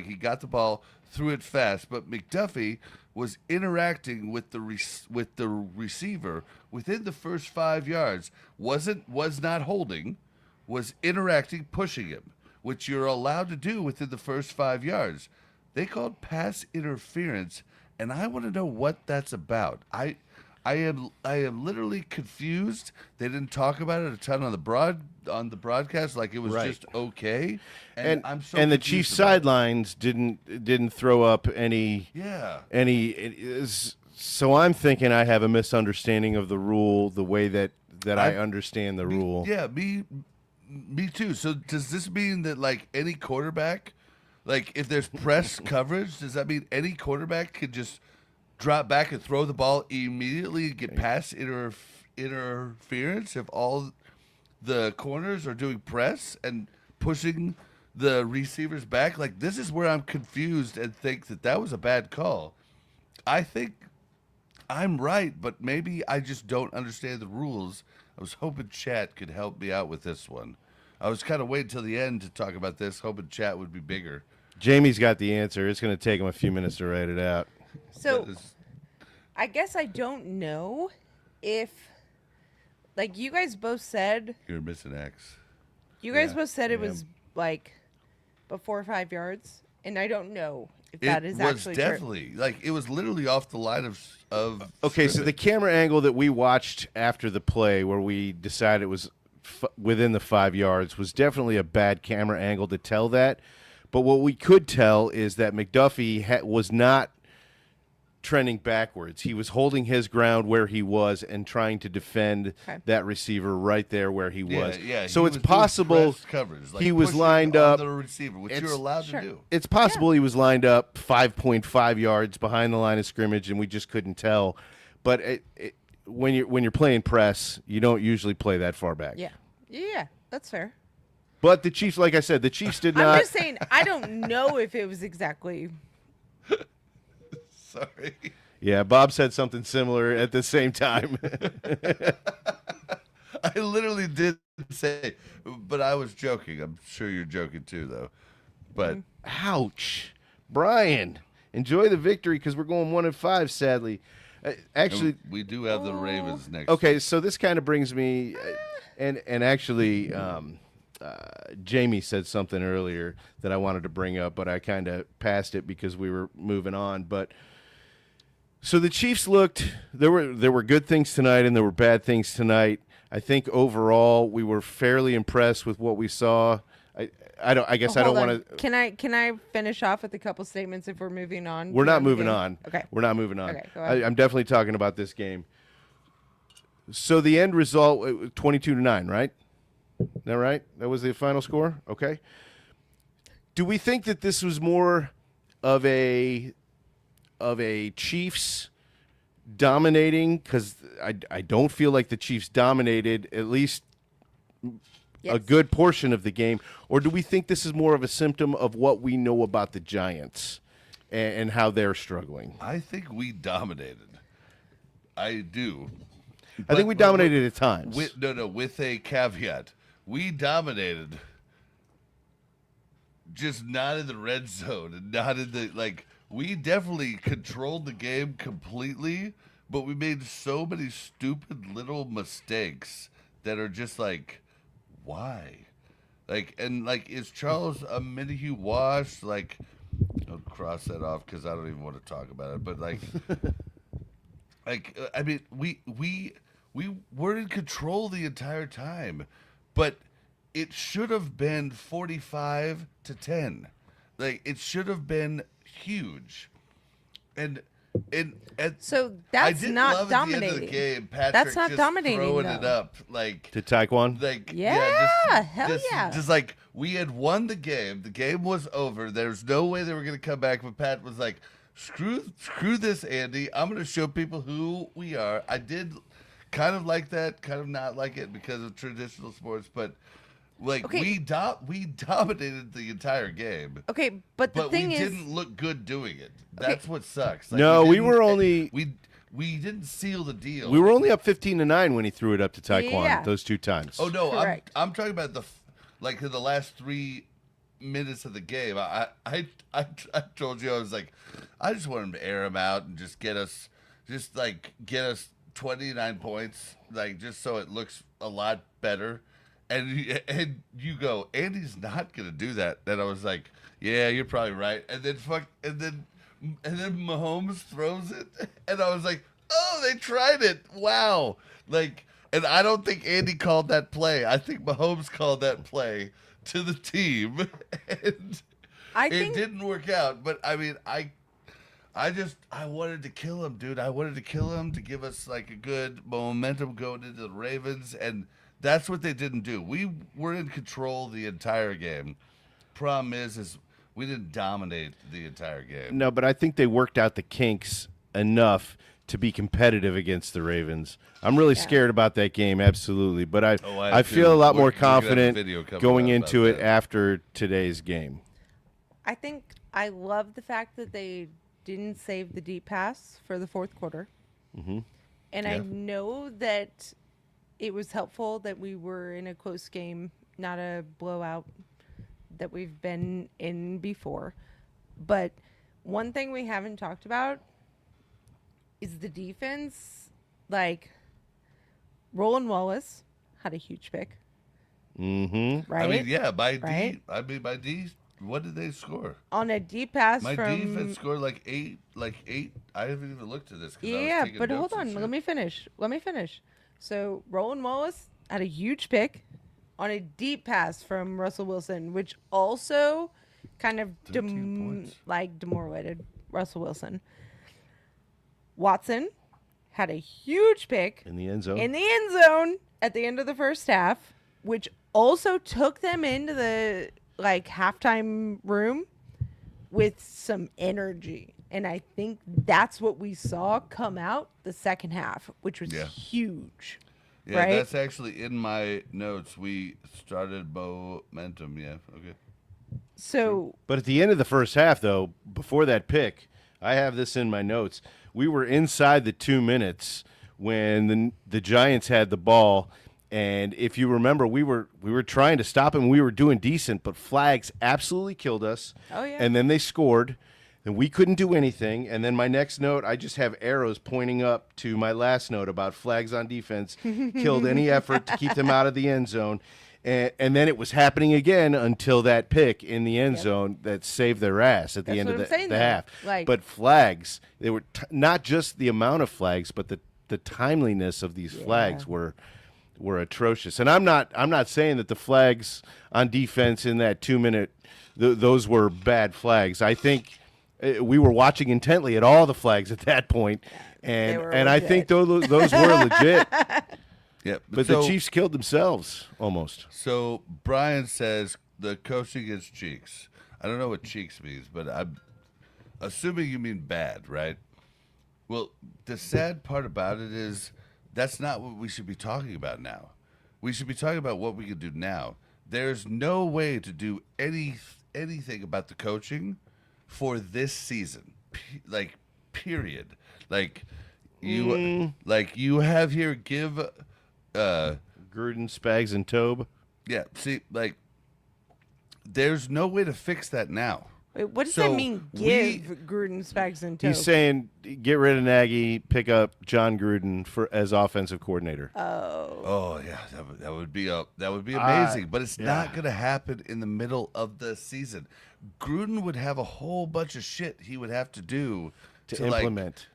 he got the ball, threw it fast, but McDuffie was interacting with the receiver within the first 5 yards. Was not holding, was interacting, pushing him, which you're allowed to do within the first 5 yards. They called pass interference, and I want to know what that's about. I am literally confused. They didn't talk about it a ton on the broadcast, like it was Right. just okay. And I'm so the confused Chiefs about it. sidelines didn't throw up any. Yeah. So I'm thinking I have a misunderstanding of the rule, the way that I I- understand the rule. Yeah, me too. So does this mean that like any quarterback, like if there's press coverage, does that mean any quarterback could just drop back and throw the ball immediately and get pass interference if all the corners are doing press and pushing the receivers back? Like, this is where I'm confused and think that was a bad call. I think I'm right, but maybe I just don't understand the rules. I was hoping chat could help me out with this one. I was kind of waiting till the end to talk about this, hoping chat would be bigger. Jamie's got the answer. It's going to take him a few minutes to write it out. So That is- I guess I don't know if, like, you guys both said, You're missing X. you guys Yeah, both said it yeah. was like before 5 yards, and I don't know if It that is was actually true. definitely like it was literally off the line of Okay, so the scrimmage. camera angle that we watched after the play, where we decided it was within the 5 yards, was definitely a bad camera angle to tell that. But what we could tell is that McDuffie was not trending backwards. He was holding his ground where he was and trying to defend Okay. that receiver right there where he Yeah, was. yeah. So he it's was doing possible press coverage, like he was pushing lined on up. the receiver, which It's- you're allowed Sure. to do. It's possible he was lined up 5.5 yards behind the line of scrimmage, and we just couldn't tell. But when you're playing press, you don't usually play that far back. Yeah, that's fair. But the Chiefs, like I said, the Chiefs did I'm not. just saying, I don't know if it was exactly. Sorry. Yeah, Bob said something similar at the same time. I literally did say, but I was joking. I'm sure you're joking too, though. But Ouch, Brian. Enjoy the victory because we're going 1-5. Sadly, actually, we do have the Ravens next. okay. So this kind of brings me, and actually, Jamie said something earlier that I wanted to bring up, but I kind of passed it because we were moving on. But So the Chiefs looked. There were good things tonight, and there were bad things tonight. I think overall we were fairly impressed with what we saw. I guess I don't Hold on. want to. Can I finish off with a couple statements if we're moving on? We're not beyond the moving game? on. Okay. We're not moving on. Okay, go ahead. I'm definitely talking about this game. So the end result, 22-9, right? Is that right? That was the final score? Okay. Do we think that this was more of a Chiefs dominating? Because I don't feel like the Chiefs dominated at least Yes. a good portion of the game. Or do we think this is more of a symptom of what we know about the Giants and how they're struggling? I think we dominated. I do. I think we dominated at times. With a caveat. We dominated, just not in the red zone and not in the, like, we definitely controlled the game completely, but we made so many stupid little mistakes that are just like, why? Like, and like, is Charles a Minihue wash? Like, I'll cross that off because I don't even want to talk about it, but like, I mean, we were in control the entire time, but it should have been 45-10. Like, it should have been huge. And So I that's didn't not love at the end of the dominating. game, Patrick That's not just dominating, throwing it though. up like To Taekwon? Hell yeah. just like we had won the game. The game was over. There's no way they were going to come back. But Pat was like, "Screw this, Andy. I'm going to show people who we are." I did kind of like that, kind of not like it because of traditional sports, but like Okay. we dominated the entire game. Okay, but the But thing we is, didn't look good doing it. That's what sucks. Like, No, we didn't- were only- we didn't seal the deal. We were only up 15-9 when he threw it up to Taekwon Yeah. those two times. Oh no, Correct. I'm talking about like in the last 3 minutes of the game. I told you I was like, I just want him to air him out and just get us 29 points, like just so it looks a lot better. And you go, Andy's not gonna do that. And I was like, yeah, you're probably right. And then Mahomes throws it, and I was like, oh, they tried it. Wow. Like, and I don't think Andy called that play. I think Mahomes called that play to the team, and I it think didn't work out. But I mean, I wanted to kill him, dude. I wanted to kill him to give us like a good momentum going into the Ravens, and that's what they didn't do. We were in control the entire game. Problem is we didn't dominate the entire game. No, but I think they worked out the kinks enough to be competitive against the Ravens. I'm really scared about that game, absolutely. But I I am feel too. a lot more We're gonna have a confident video coming going up into about it that. after today's game. I think I love the fact that they didn't save the deep pass for the fourth quarter. Mm-hmm. And I Yeah. know that it was helpful that we were in a close game, not a blowout that we've been in before. But one thing we haven't talked about is the defense. Like, Roland Wallace had a huge pick, Mm-hmm. right? I mean, yeah, by Right? by D, what did they score? On a deep pass My from defense scored like eight. I haven't even looked at this. 'Cause I was Yeah, taking but hold notes and on. shit. Let me finish. So Roland Wallace had a huge pick on a deep pass from Russell Wilson, which also kind of 13 points. demoralized Russell Wilson. Watson had a huge pick In the end zone. in the end zone at the end of the first half, which also took them into the halftime room with some energy. And I think that's what we saw come out the second half, which was Yeah. huge. Yeah, right? that's actually in my notes. We started momentum. Yeah, okay. So But at the end of the first half, though, before that pick, I have this in my notes. We were inside the 2 minutes when the Giants had the ball, and if you remember, we were trying to stop them. We were doing decent, but flags absolutely killed us. Oh, yeah. And then they scored, and we couldn't do anything. And then my next note, I just have arrows pointing up to my last note about flags on defense killed any effort to keep them out of the end zone. And then it was happening again until that pick in the end zone that saved their ass at the That's end of what I'm the saying, though. half. Like- But flags, they were not just the amount of flags, but the timeliness of these flags were atrocious. And I'm not saying that the flags on defense in that 2-minute those were bad flags. I think we were watching intently at all the flags at that point, and were I think legit. those were legit. Yeah, But the Chiefs killed themselves almost. So Brian says the coaching is cheeks. I don't know what cheeks means, but I'm assuming you mean bad, right? Well, the sad part about it is that's not what we should be talking about now. We should be talking about what we can do now. There's no way to do anything about the coaching for this season. Period. Like you have here give Gruden, Spags, and Tobe. yeah, see, like, there's no way to fix that now. Wait, what does So that mean? Give Gruden, Spags, and Tobe? He's saying get rid of Nagy, pick up John Gruden as offensive coordinator. Oh yeah, that would be amazing, but it's not going to happen in the middle of the season. Gruden would have a whole bunch of shit he would have to do To implement.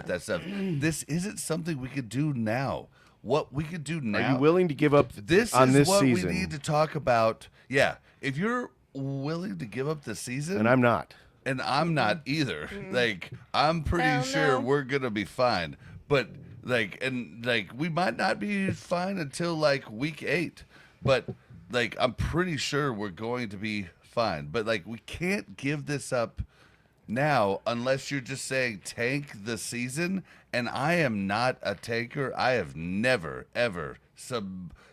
that stuff. This isn't something we could do now. What we could do now. Are you willing to give up This on is this what season? we need to talk about. Yeah, if you're willing to give up the season, And I'm not. and I'm not either. Like, I'm pretty Hell sure no. we're gonna be fine. But we might not be fine until like week 8. But like, I'm pretty sure we're going to be fine. But like, we can't give this up now unless you're just saying tank the season. And I am not a tanker. I have never ever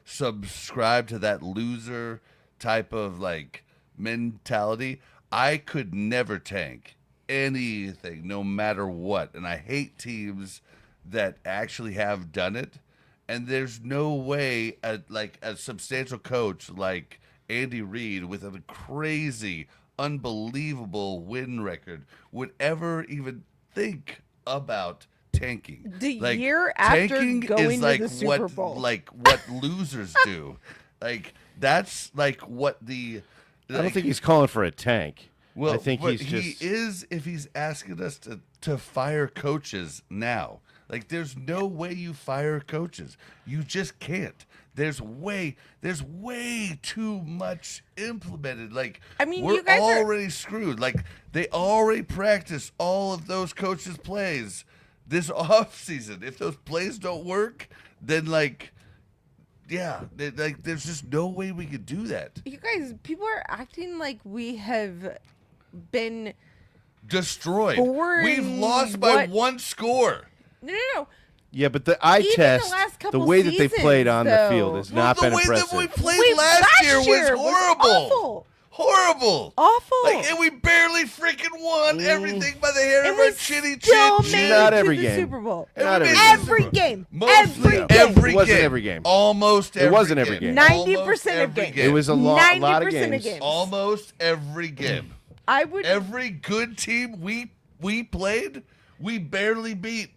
subscribed to that loser type of like mentality. I could never tank anything, no matter what. And I hate teams that actually have done it. And there's no way a substantial coach like Andy Reid with a crazy, unbelievable win record would ever even think about tanking. The year after tanking going is to like the Super Bowl. what losers do. Like, that's like what the I don't think he's calling for a tank. well, I think but he's just. he is if he's asking us to fire coaches now. Like, there's no way you fire coaches. You just can't. There's way too much implemented. Like, I mean, we're you guys are- already screwed. Like, they already practiced all of those coaches' plays this off season. If those plays don't work, then like, yeah, there's just no way we could do that. You guys, people are acting like we have been. Destroyed. Boring We've lost by what- one score. No. Yeah, but the eye Even the test, last the couple way that they played seasons, on the though. field has Well, not the been way impressive. that we played Wait, last year was was horrible. awful. Horrible. Awful. Like, and we barely freaking won everything by the hair And of our we chinny still chin made chin. Not it every to the game. Super Bowl. Not We every made game. Every game. Mostly Every It wasn't game. every game. Almost every It wasn't every game. 90% Almost of every games. It was a lot of 90% of games. games. Almost every game. I would. Every good team we played, we barely beat.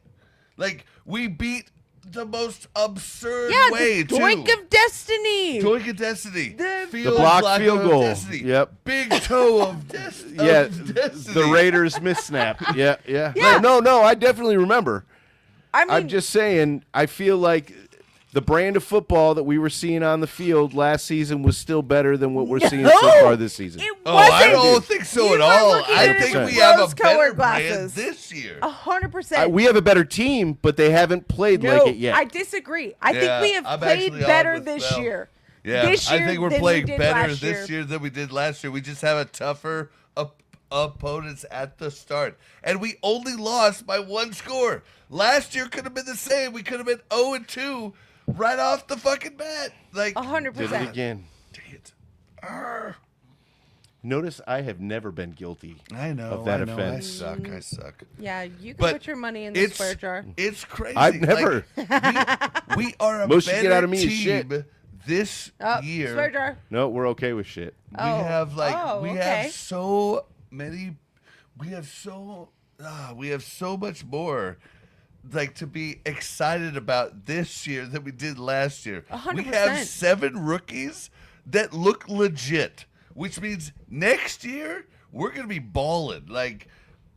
Like, we beat the most absurd way, the Doink too. of Destiny. Doink of Destiny. The blocked block field of goal. Destiny. Yep. Big toe of destiny. Yeah, the Raiders missed snap. Yeah. Yeah. No, I definitely remember. I mean, I'm just saying, I feel like the brand of football that we were seeing on the field last season was still better than what we're seeing so far this season. It Oh, wasn't. I don't think so You at are all. looking I at it think with we have a rose-colored better brand glasses. this year. 100%. We have a better team, but they haven't played no, like it yet. I disagree. I Yeah, think we have I'm played actually on better with this Mel. year. Yeah, This year I think we're than we playing did better last this year than we did last year. We just have a tougher opponents at the start. And we only lost by one score. Last year could have been the same. We could have been 0-2 right off the fucking bat. Like, 100%. Did it again. dang it. Arr. Notice I have never been guilty I know. of that I know. offense. I suck. Yeah, you can But put your money in the It's square jar. It's crazy. I've never. Like, we are a Most you better get out of me is team shit. this Oh, year. square jar. No, we're okay with shit. We Oh. have like Oh, we okay. have so many. We have so much more like to be excited about this year than we did last year. 100%. We have 7 rookies that look legit, which means next year we're gonna be balling. Like,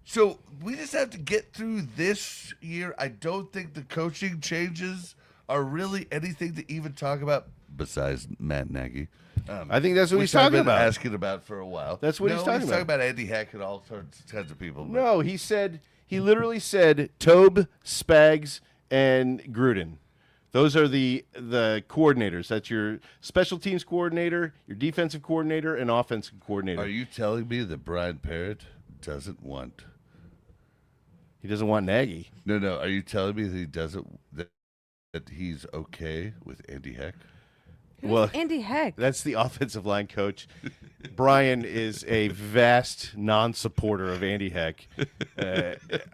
so we just have to get through this year. I don't think the coaching changes are really anything to even talk about besides Matt Nagy. I think that's what which he's talking I've been about. asking about for a while. That's what he's talking He's about. talking about Andy Heck and all kinds of people. but- No, he literally said Tobe, Spags, and Gruden. Those are the coordinators. That's your special teams coordinator, your defensive coordinator, and offensive coordinator. Are you telling me that Brian Parrott doesn't want? He doesn't want Nagy. No. Are you telling me that he doesn't that he's okay with Andy Heck? Who's Well, Andy Heck? that's the offensive line coach. Brian is a vast non-supporter of Andy Heck.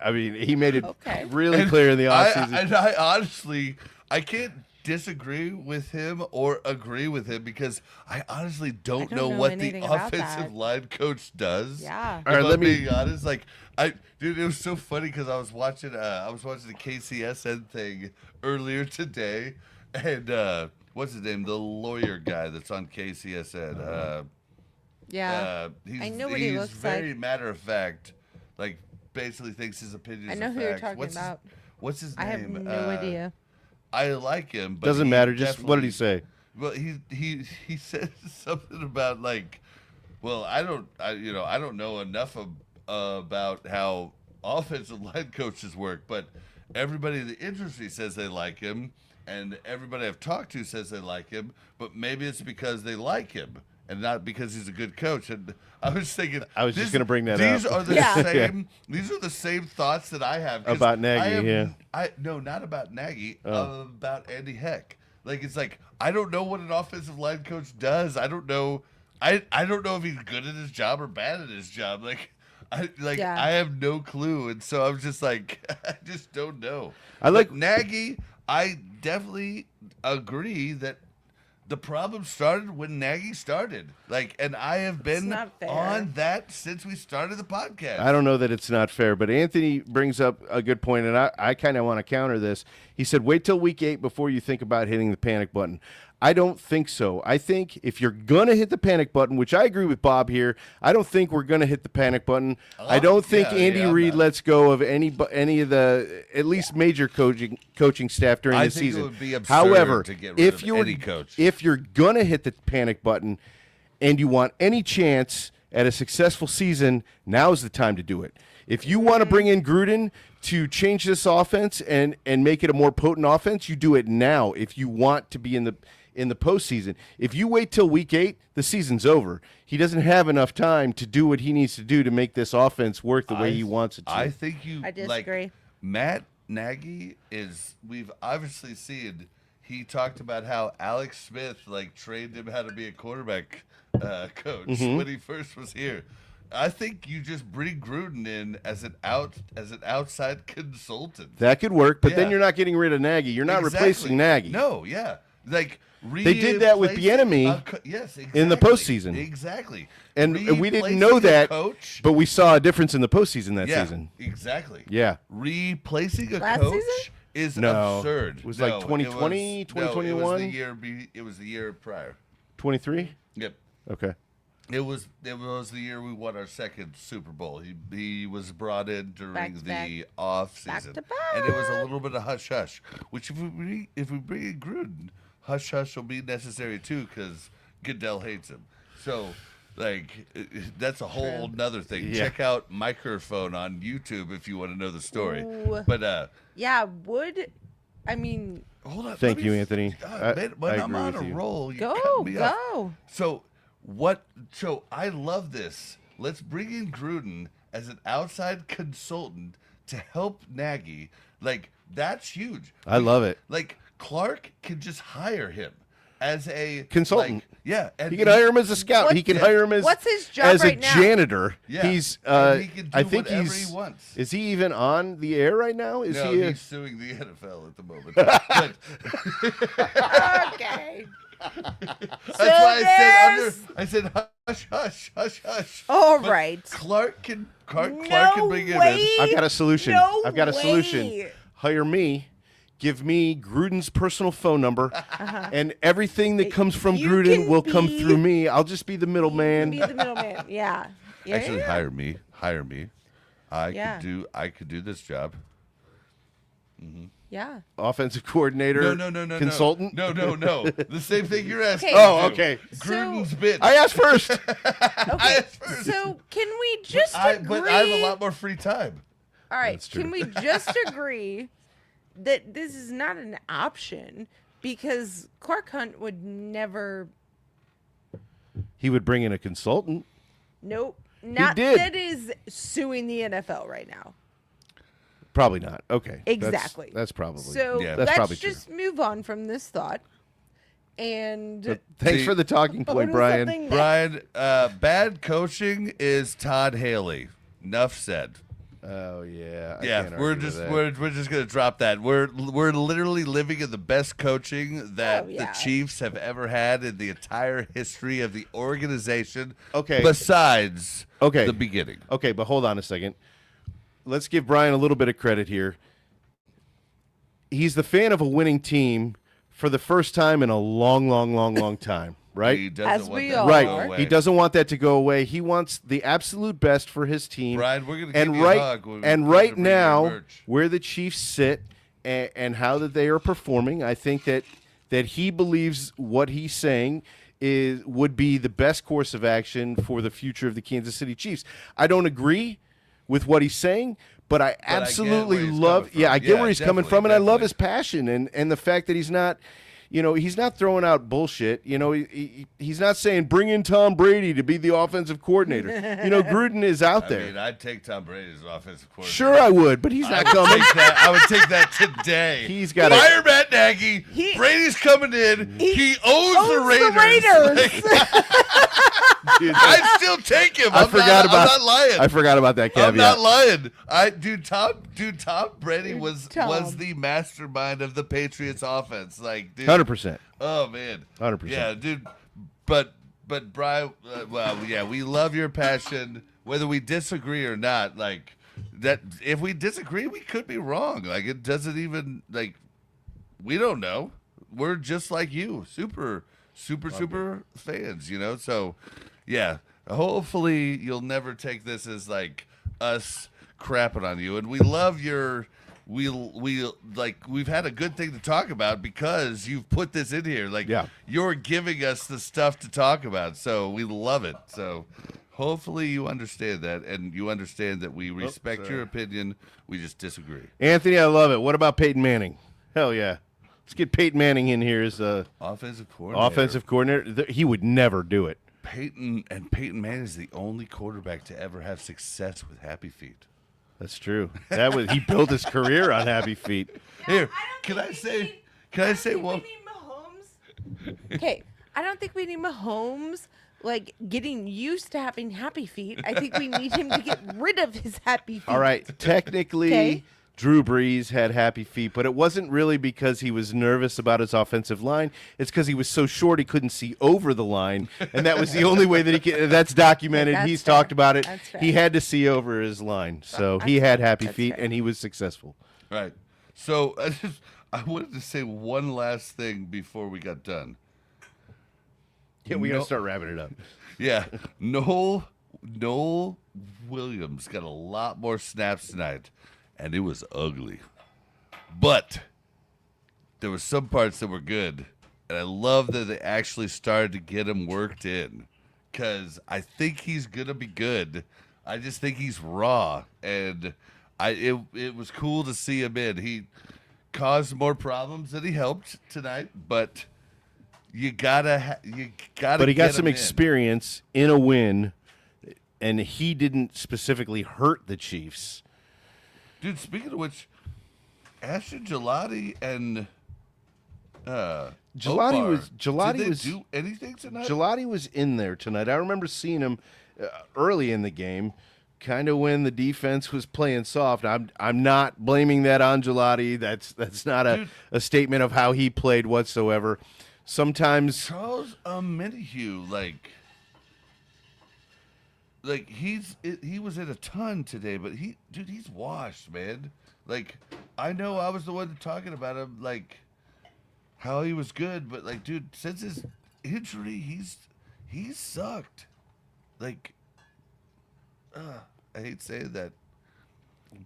I mean, he made it Okay. really clear in the offseason. I honestly, I can't disagree with him or agree with him because I honestly don't know what the anything about offensive that. line coach does. Yeah. If All right, I'm let me- being honest, like dude, it was so funny because I was watching the KCSN thing earlier today, and what's his name, the lawyer guy that's on KCSN. Yeah. He's, I know what he he's looks very like. matter of fact, like basically thinks his opinion I is know a who you're fact. talking about. What's his I have name? no idea. I like him, but Doesn't he matter. Just what did he definitely- say? Well, he said something about like, well, I don't know enough about how offensive line coaches work, but everybody in the industry says they like him, and everybody I've talked to says they like him, but maybe it's because they like him and not because he's a good coach. And I was thinking, I was just gonna bring that these up. are the Yeah. same. These are the same thoughts that I have 'cause About Nagy, I am- yeah. no, not about Nagy. Oh. About Andy Heck. Like it's like I don't know what an offensive line coach does. I don't know. I don't know if he's good at his job or bad at his job. Like Yeah. I have no clue, and so I'm just like I just don't know. I like- But Nagy. I definitely agree that the problem started when Nagy started. Like, and I have been not fair. on that since we started the podcast. I don't know that it's not fair, but Anthony brings up a good point, and I kind of want to counter this. He said, wait till week 8 before you think about hitting the panic button. I don't think so. I think if you're going to hit the panic button, which I agree with Bob here, I don't think we're going to hit the panic button. I don't think yeah, Andy yeah, I'm Reid not. lets go of any of the at least major coaching staff during I the think it season. would be absurd However, to get rid if of you're any coach. if you're going to hit the panic button and you want any chance at a successful season, now's the time to do it. If you want to bring in Gruden to change this offense and make it a more potent offense, you do it now. If you want to be in the postseason, if you wait till week 8, the season's over. He doesn't have enough time to do what he needs to do to make this offense work the way he wants it to. I think you. I disagree. Like, Matt Nagy is. We've obviously seen. He talked about how Alex Smith like trained him how to be a quarterback coach Mm-hmm. when he first was here. I think you just bring Gruden in as an outside consultant. That could work, but then Yeah. you're not getting rid of Nagy. You're not Exactly. replacing Nagy. No, yeah, like They did that with replacing Bieniemy a yes, exactly. in the postseason. Exactly, And we didn't Replacing know a that, coach. but we saw a difference in the postseason that Yeah, season. exactly. Yeah. Replacing a Last coach season? is No. absurd. It was like 2020, it 2021? it was the year prior. 23? Yep. Okay. It was the year we won our second Super Bowl. He was brought in during Back to back. the off season, to and it was a back. little bit of hush hush. Which if we bring in Gruden, hush hush will be necessary too because Goodell hates him. So like that's a whole nother thing. Yeah. Check out Microphone on YouTube if you want to know the story. Ooh. But Yeah, I mean, hold on. Thank let you, me- Anthony. man, when I I'm agree on with a you. roll, you go, cut me off. go. So what? So I love this. Let's bring in Gruden as an outside consultant to help Nagy. Like that's huge. I love it. Like Clark can just hire him as a Consultant. like, yeah, and He can hire him as a scout. What- He can yeah. hire him as What's his job as right a now? janitor. Yeah. He's And he can do I think whatever he's he wants. Is he even on the air right now? Is No, he he's suing the NFL at the moment. But Okay. that's why this- I said hush, hush, hush, hush. All But right. Clark can No bring him way. in. I've got a solution. No I've got a solution. way. hire me. Give me Gruden's personal phone number, and everything that comes from You Gruden can will come be- through me. I'll just be the middleman. Be the middleman. Yeah. Yeah. Actually, yeah. hire me. I Yeah. could do this job. Yeah. Offensive coordinator. No. Consultant. No. The same thing you're asking. Okay. Oh, me to. okay. Gruden's bitch. I asked first. Okay. asked first. So can we just agree? But I have a lot more free time. All right. That's true. Can we just agree that this is not an option because Clark Hunt would never. He would bring in a consultant. Nope. Not did. that is suing the NFL right now. Probably not. Okay. Exactly. That's probably. So Yeah. That's let's probably true. just move on from this thought. And But thanks See- for the talking go point, to Brian. something Brian, bad coaching is Todd Haley. Enough said. Oh yeah. I Yeah, can't we're argue with just that. we're just gonna drop that. We're literally living in the best coaching that Oh, yeah. the Chiefs have ever had in the entire history of the organization. Okay. Besides Okay. the beginning. Okay, but hold on a second. Let's give Brian a little bit of credit here. He's the fan of a winning team for the first time in a long time, right? He doesn't As want we that to all go Right. are. away. He doesn't want that to go away. He wants the absolute best for his team. Brian, we're gonna give and you right a hug when we and come right to bring your now, merch. where the Chiefs sit and how that they are performing, I think that he believes what he's saying would be the best course of action for the future of the Kansas City Chiefs. I don't agree with what he's saying, but I I get where absolutely he's love. coming Yeah, from. I get Yeah, where he's coming definitely, from, and I love definitely. his passion and the fact that he's not. He's not throwing out bullshit. He's not saying bring in Tom Brady to be the offensive coordinator. Gruden is out I there. mean, I'd take Tom Brady as offensive coordinator. Sure, I would, but he's not coming. I would take that today. He's got a- fire Matt Nagy. He- Brady's coming in. He owns the Owns Raiders. Dude, I'd still take him. I forgot about. I'm not lying. I forgot about that caveat. I'm not lying. Tom Brady was Tom. the mastermind of the Patriots offense. Like, dude. 100%. Oh man. 100%. Yeah, dude. But Brian, well, yeah, we love your passion, whether we disagree or not. Like that, if we disagree, we could be wrong. Like it doesn't even like we don't know. We're just like you, super fans. So yeah. Hopefully, you'll never take this as like us crapping on you, and we love your. We've had a good thing to talk about because you've put this in here. Like Yeah. you're giving us the stuff to talk about, so we love it. So hopefully you understand that, and you understand that we respect your opinion. We just disagree. Anthony, I love it. What about Peyton Manning? Hell yeah. Let's get Peyton Manning in here as Offensive coordinator. offensive coordinator. He would never do it. Peyton Manning is the only quarterback to ever have success with Happy Feet. That's true. He built his career on Happy Feet. Here, can I say one? Okay, I don't think we need Mahomes like getting used to having happy feet. I think we need him to get rid of his happy feet. All right. Technically, Okay. Drew Brees had happy feet, but it wasn't really because he was nervous about his offensive line. It's because he was so short he couldn't see over the line, and that was the only way that he could. That's documented. That's He's fair. talked about it. That's fair. He had to see over his line, so he had happy That's feet, fair. and he was successful. Right. So I wanted to say one last thing before we got done. Yeah, we gotta start wrapping it up. Yeah, Noel Williams got a lot more snaps tonight, and it was ugly. But there were some parts that were good, and I love that they actually started to get him worked in, because I think he's gonna be good. I just think he's raw, and it was cool to see him in. He caused more problems than he helped tonight, but you gotta. But he got get some him in. experience in a win, and he didn't specifically hurt the Chiefs. Dude, speaking of which, Ashton Gelati and Gelati Opar, was- Gelati did they was- do anything tonight? Gelati was in there tonight. I remember seeing him early in the game, kind of when the defense was playing soft. I'm not blaming that on Gelati. That's not Dude. a statement of how he played whatsoever. Sometimes Charles Omenihu, like he was in a ton today, but he's washed, man. Like, I know I was the one talking about him, like, how he was good, but, like, dude, since his injury, he's sucked. Like, I hate saying that.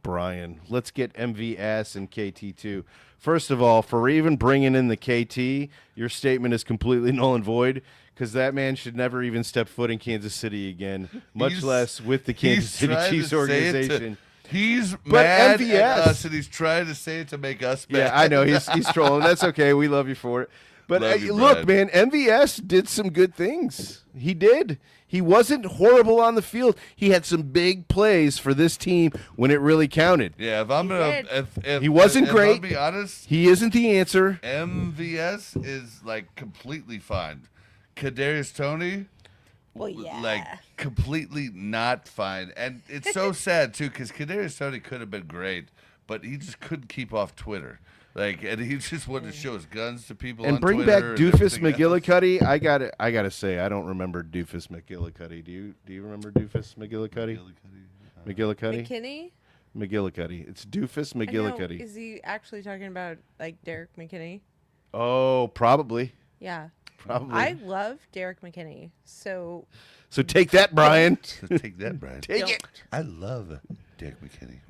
Brian, let's get MVS and KT2. First of all, for even bringing in the KT, your statement is completely null and void because that man should never even step foot in Kansas City again, much He's- less with the Kansas he's City trying Chiefs to say it to- organization. He's mad MVS at us, and he's trying to say it to make us mad. Yeah, I know he's trolling. That's okay. We love you for it. But Love you, look, Brian. man, MVS did some good things. He did. He wasn't horrible on the field. He had some big plays for this team when it really counted. Yeah, if I'm He gonna, did. if He wasn't if great. I'll be honest, He isn't the answer. MVS is like completely fine. Kadarius Toney, Well, yeah. like completely not fine, and it's so sad too because Kadarius Toney could have been great, but he just couldn't keep off Twitter. Like, and he just wanted to show his guns to people And on bring Twitter back and Doofus everything else. McGillicuddy. I gotta say, I don't remember Doofus McGillicuddy. Do you remember Doofus McGillicuddy? McGillicuddy? McKinney? McGillicuddy. It's Doofus I know. McGillicuddy. Is he actually talking about like Derek McKinney? Oh, probably. Yeah. Probably. I love Derek McKinney. So So take that, Brian. So take that, Brian. Take Don't. it. I love Derek McKinney.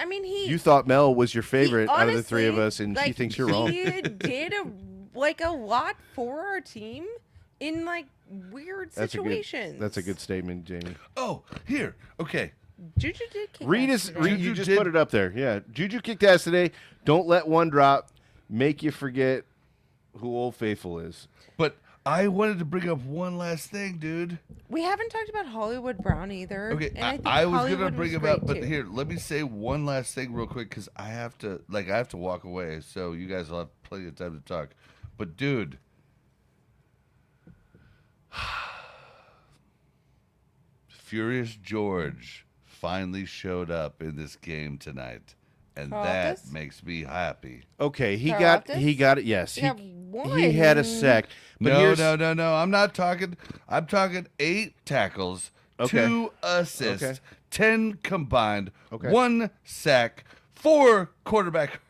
I mean, he. You thought Mel was your favorite out of the three of honestly, us, and she like, thinks you're wrong. He did a lot for our team in like weird situations. That's a good statement, Jamie. Oh, here. Okay. Juju did kick Read ass is today. read, Juju you just did- put it up there. Yeah, Juju kicked ass today. Don't let one drop make you forget who Old Faithful is. But I wanted to bring up one last thing, dude. We haven't talked about Hollywood Brown either. Okay, and I, think I was Hollywood gonna bring was him up, great, but too. here, let me say one last thing real quick because I have to walk away, so you guys will have plenty of time to talk. But dude, Furious George finally showed up in this game tonight, and that Karlaftis? makes me happy. Okay, he Karlaftis? got it. Yes, Yeah, he had a one. sack. But No, here's, no. I'm not talking. I'm talking 8 tackles, Okay. 2 assists, Okay. 10 combined, Okay. 1 sack, 4 quarterback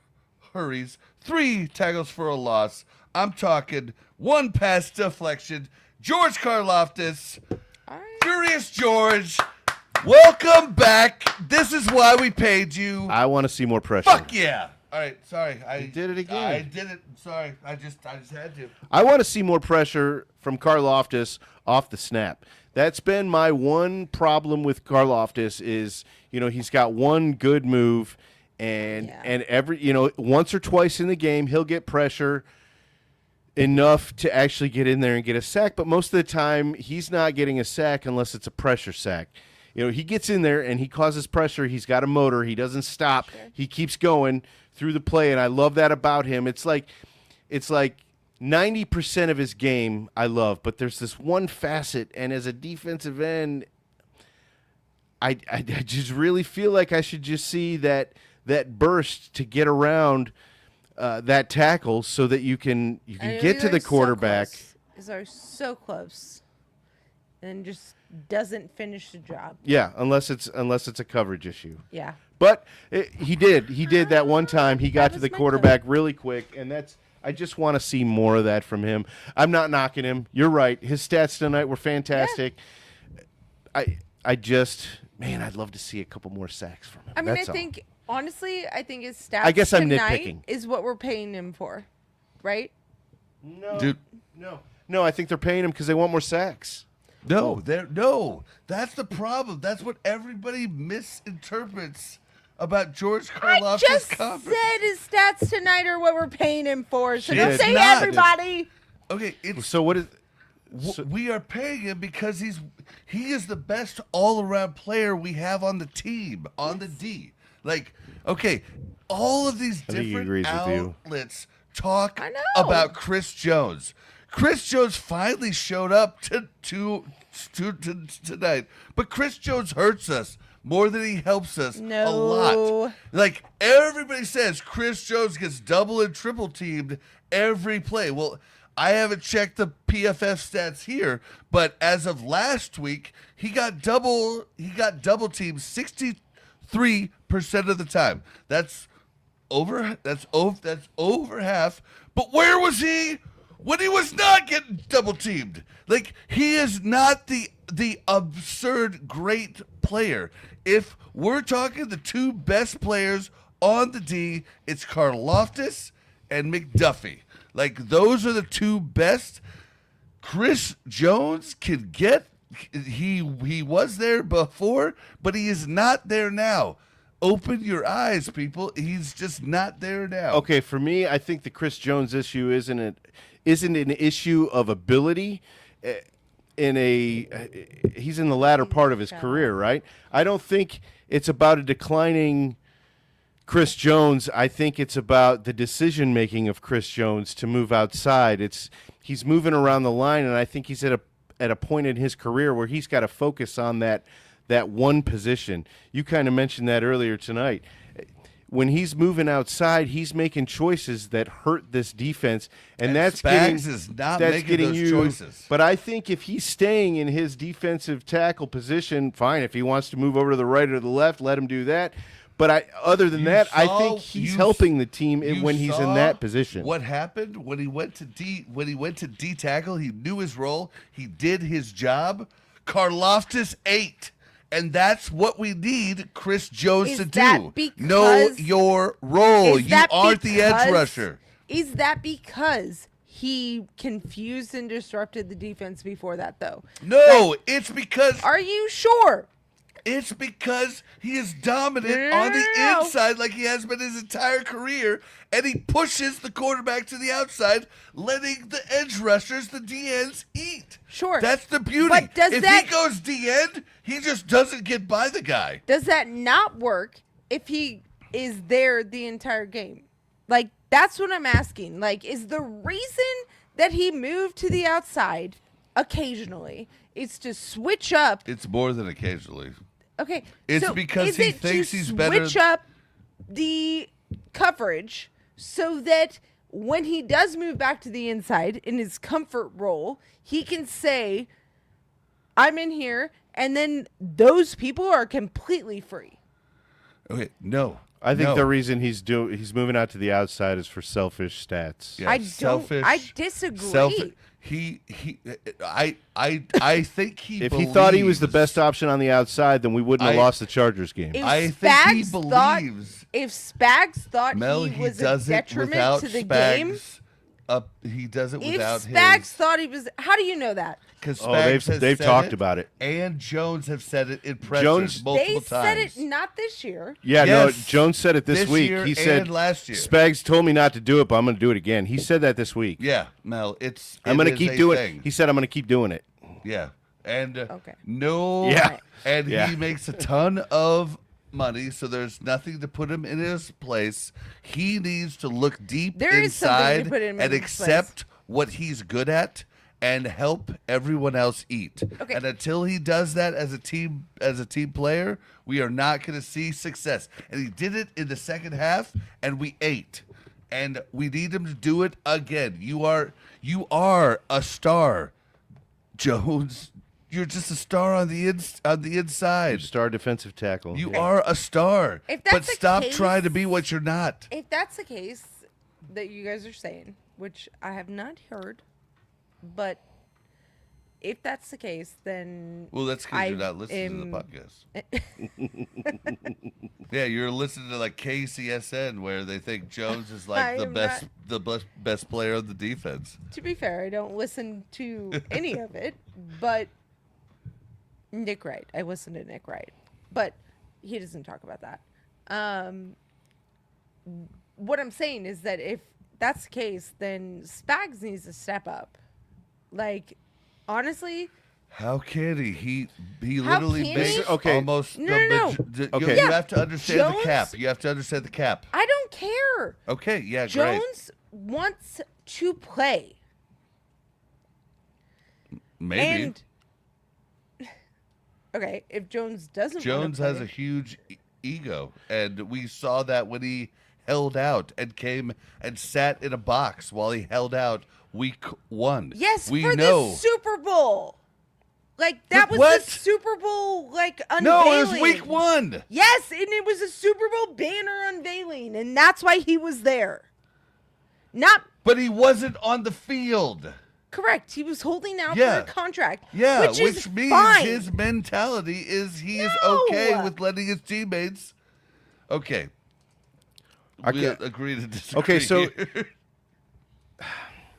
hurries, 3 tackles for a loss. I'm talking 1 pass deflection. George Karlaftis, All right. Furious George, welcome back. This is why we paid you. I want to see more pressure. Fuck yeah! All right, sorry. I did it again. I did it. Sorry. I just had to. I want to see more pressure from Karlaftis off the snap. That's been my one problem with Karlaftis is, he's got one good move and Yeah. and every, once or twice in the game he'll get pressure enough to actually get in there and get a sack, but most of the time he's not getting a sack unless it's a pressure sack. He gets in there and he causes pressure. He's got a motor. He doesn't stop. He keeps going through the play, and I love that about him. It's like 90% of his game I love, but there's this one facet, and as a defensive end, I just really feel like I should just see that burst to get around that tackle so that you can I know get to you the are so quarterback. close. You are so close, and just doesn't finish the job. Yeah, unless it's a coverage issue. Yeah. But he did that one time. He got That to was the my quarterback really quick, and I just want to see more of that from him. I'm not knocking him. You're right. His stats tonight were fantastic. I just, man, I'd love to see a couple more sacks from him. I mean, That's I all. think honestly, I think his stats. I guess I'm tonight nitpicking. Is what we're paying him for, right? No, Dude. no. I think they're paying him because they want more sacks. No, no. That's the problem. That's what everybody misinterprets about George I Karlaftis' just conference. said his stats tonight are what we're paying him for. So She don't did say not. everybody. Okay, it's So what is? we are paying him because he is the best all-around player we have on the team, on the D. Like, okay, all of these I think he different agrees with you. outlets talk I know. about Chris Jones. Chris Jones finally showed up tonight, but Chris Jones hurts us more than he helps us a No. lot. Like, everybody says Chris Jones gets double and triple teamed every play. Well, I haven't checked the PFF stats here, but as of last week, he got double teamed 63% of the time. That's That's over half. But where was he when he was not getting double teamed? Like, he is not the absurd great player. If we're talking the two best players on the D, it's Karlaftis and McDuffie. Like, those are the two best. Chris Jones can get. He was there before, but he is not there now. Open your eyes, people. He's just not there now. Okay, for me, I think the Chris Jones issue isn't an issue of ability. He's in the latter part of his career, right? I don't think it's about a declining Chris Jones. I think it's about the decision making of Chris Jones to move outside. He's moving around the line, and I think he's at a point in his career where he's got to focus on that one position. You kind of mentioned that earlier tonight. When he's moving outside, he's making choices that hurt this defense, and that's Spags is not making those choices. But I think if he's staying in his defensive tackle position, fine. If he wants to move over to the right or the left, let him do that. But other than that, I think he's helping the team when he's in that position. What happened when he went to D tackle? He knew his role. He did his job. Karlaftis ate. And that's what we need Chris Jones to do. Know your role. You aren't the edge rusher. Is that because he confused and disrupted the defense before that, though? No, it's because... Are you sure? It's because he is dominant on the inside like he has been his entire career, and he pushes the quarterback to the outside, letting the edge rushers, the DNs, eat. Sure. That's the beauty. But if he goes DN, he just doesn't get by the guy. Does that not work if he is there the entire game? Like, that's what I'm asking. Like, is the reason that he moved to the outside occasionally is to switch up? It's more than occasionally. Okay, it's so because he thinks he's better. Switch up the coverage so that when he does move back to the inside in his comfort role, he can say, "I'm in here," and then those people are completely free. Okay, no. I think the reason he's moving out to the outside is for selfish stats. Yeah, I disagree. I think he. If he thought he was the best option on the outside, then we wouldn't have lost the Chargers game. I think he believes. If Spags thought Mel, he was does a it detriment without to the Spags game, he does it without if Spags his. thought he was, how do you know that? Because they've talked about it, and Jones have said it in pressers multiple times. They said it not this year. Yeah, yes, no. Jones said it this week. Year he said and last year. Spags told me not to do it, but I'm going to do it again. He said that this week. Yeah, Mel, I'm going to keep doing it. He said I'm going to keep doing it. Yeah, and okay. No, yeah, and he makes a ton of money, so there's nothing to put him in his place. He needs to look deep inside and accept what he's good at and help everyone else eat. Okay. And until he does that as a team player, we are not going to see success. And he did it in the second half, and we ate. And we need him to do it again. You are a star, Jones. You're just a star on the inside. You're a star defensive tackle. You are a star. But stop trying to be what you're not. If that's the case that you guys are saying, which I have not heard, but if that's the case, then well, that's because you're not listening to the podcast. Yeah, you're listening to like KCSN, where they think Jones is like the best player on the defense. To be fair, I don't listen to any of it, but Nick Wright. I listen to Nick Wright, but he doesn't talk about that. What I'm saying is that if that's the case, then Spags needs to step up. Like, honestly, how can he? He literally makes almost. No. Okay, you have to understand the cap. You have to understand the cap. I don't care. Okay, yeah, Jones great. wants to play. Maybe. And, okay, if Jones doesn't, Jones has a huge ego, and we saw that when he held out and came and sat in a box while he held out week 1. Yes, we for know the Super Bowl. Like that was what? the Super Bowl like unveiling. No, it was week 1. Yes, and it was a Super Bowl banner unveiling, and that's why he was there. Not But he wasn't on the field. correct. He was holding out Yeah. for a contract. Yeah, which is means fine. his mentality is he is No. okay with letting his teammates. Okay. We Okay. agree to disagree. Okay, so- here.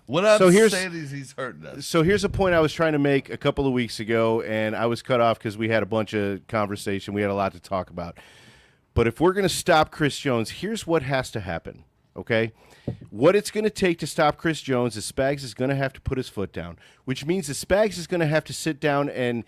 What I'm So here's- saying is he's hurting us. So here's a point I was trying to make a couple of weeks ago, and I was cut off because we had a bunch of conversation. We had a lot to talk about. But if we're going to stop Chris Jones, here's what has to happen, okay? What it's going to take to stop Chris Jones is Spags is going to have to put his foot down, which means that Spags is going to have to sit down and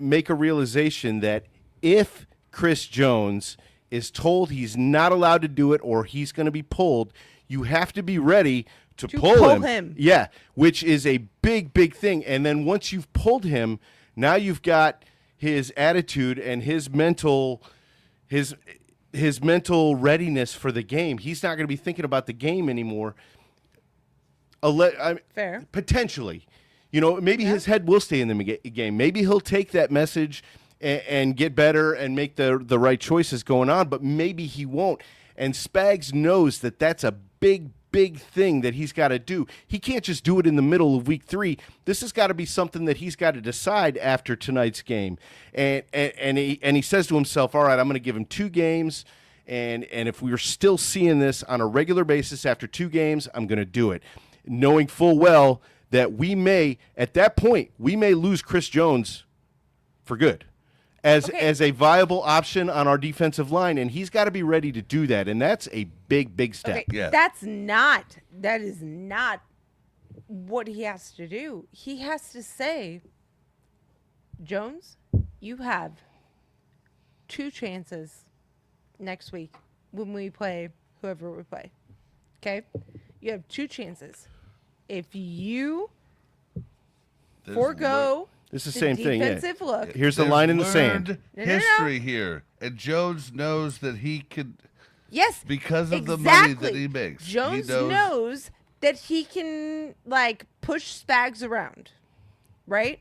make a realization that if Chris Jones is told he's not allowed to do it or he's going to be pulled, you have to be ready to pull him. Yeah, which is a big, big thing. And then once you've pulled him, now you've got his attitude and his mental readiness for the game. He's not going to be thinking about the game anymore. Fair. Potentially. You know, maybe his head will stay in the game. Maybe he'll take that message and get better and make the right choices going on, but maybe he won't. And Spags knows that that's a big thing that he's got to do. He can't just do it in the middle of week 3. This has got to be something that he's got to decide after tonight's game. And he says to himself, all right, I'm going to give him 2 games. And if we're still seeing this on a regular basis after 2 games, I'm going to do it. Knowing full well that at that point, we may lose Chris Jones for good. As a viable option on our defensive line, and he's got to be ready to do that, and that's a big step. Okay, Yeah. that is not what he has to do. He has to say, Jones, you have 2 chances next week when we play whoever we play. Okay? You have 2 chances. If you forego It's the same thing. Yeah. defensive look, Here's the line in the sand. Learned No. history here, and Jones knows that he could, yes, because of the money that exactly. he makes. Jones he knows that he can like push Spags around, right?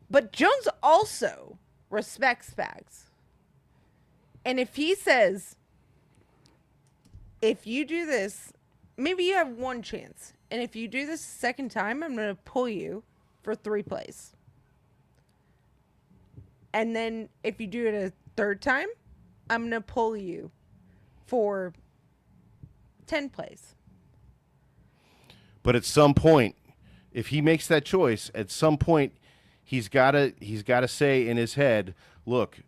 But Jones also respects Spags. And if he says, if you do this, maybe you have 1 chance. And if you do this a second time, I'm going to pull you for 3 plays. And then if you do it a third time, I'm going to pull you for 10 plays. But at some point, if he makes that choice, at some point he's got to say in his head, look,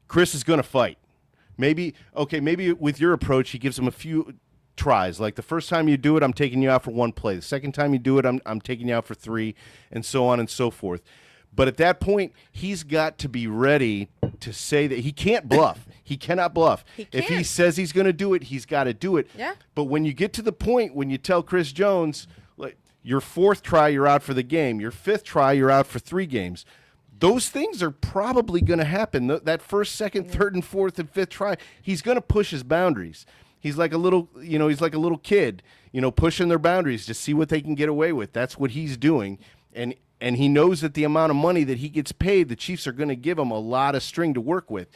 Chris is going to fight. Maybe with your approach, he gives him a few tries. Like the first time you do it, I'm taking you out for 1 play. The second time you do it, I'm taking you out for 3, and so on and so forth. But at that point, he's got to be ready to say that he can't bluff. He cannot bluff. If he can't. says he's going to do it, he's got to do it. Yeah. But when you get to the point when you tell Chris Jones, like your 4th try, you're out for the game. Your 5th try, you're out for 3 games. Those things are probably going to happen. That 1st, 2nd, 3rd, and 4th and 5th try, he's going to push his boundaries. He's like a little kid, pushing their boundaries to see what they can get away with. That's what he's doing. And he knows that the amount of money that he gets paid, the Chiefs are going to give him a lot of string to work with.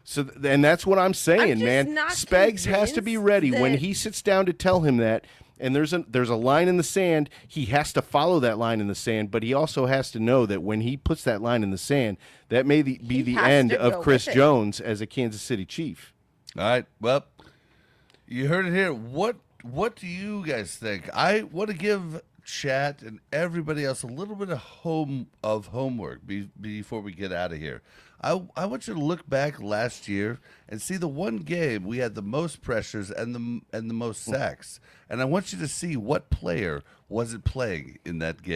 So, and that's what I'm saying, just man. not Spags has to be convinced ready when that- he sits down to tell him that. And there's a line in the sand. He has to follow that line in the sand, but he also has to know that when he puts that line in the sand, that may be He the has end to of go Chris with it. Jones as a Kansas City Chief. All right. Well, you heard it here. What do you guys think? I want to give chat and everybody else a little bit of homework before we get out of here. I want you to look back last year and see the one game we had the most pressures and the most sacks, and I want you to see what player wasn't playing in that game.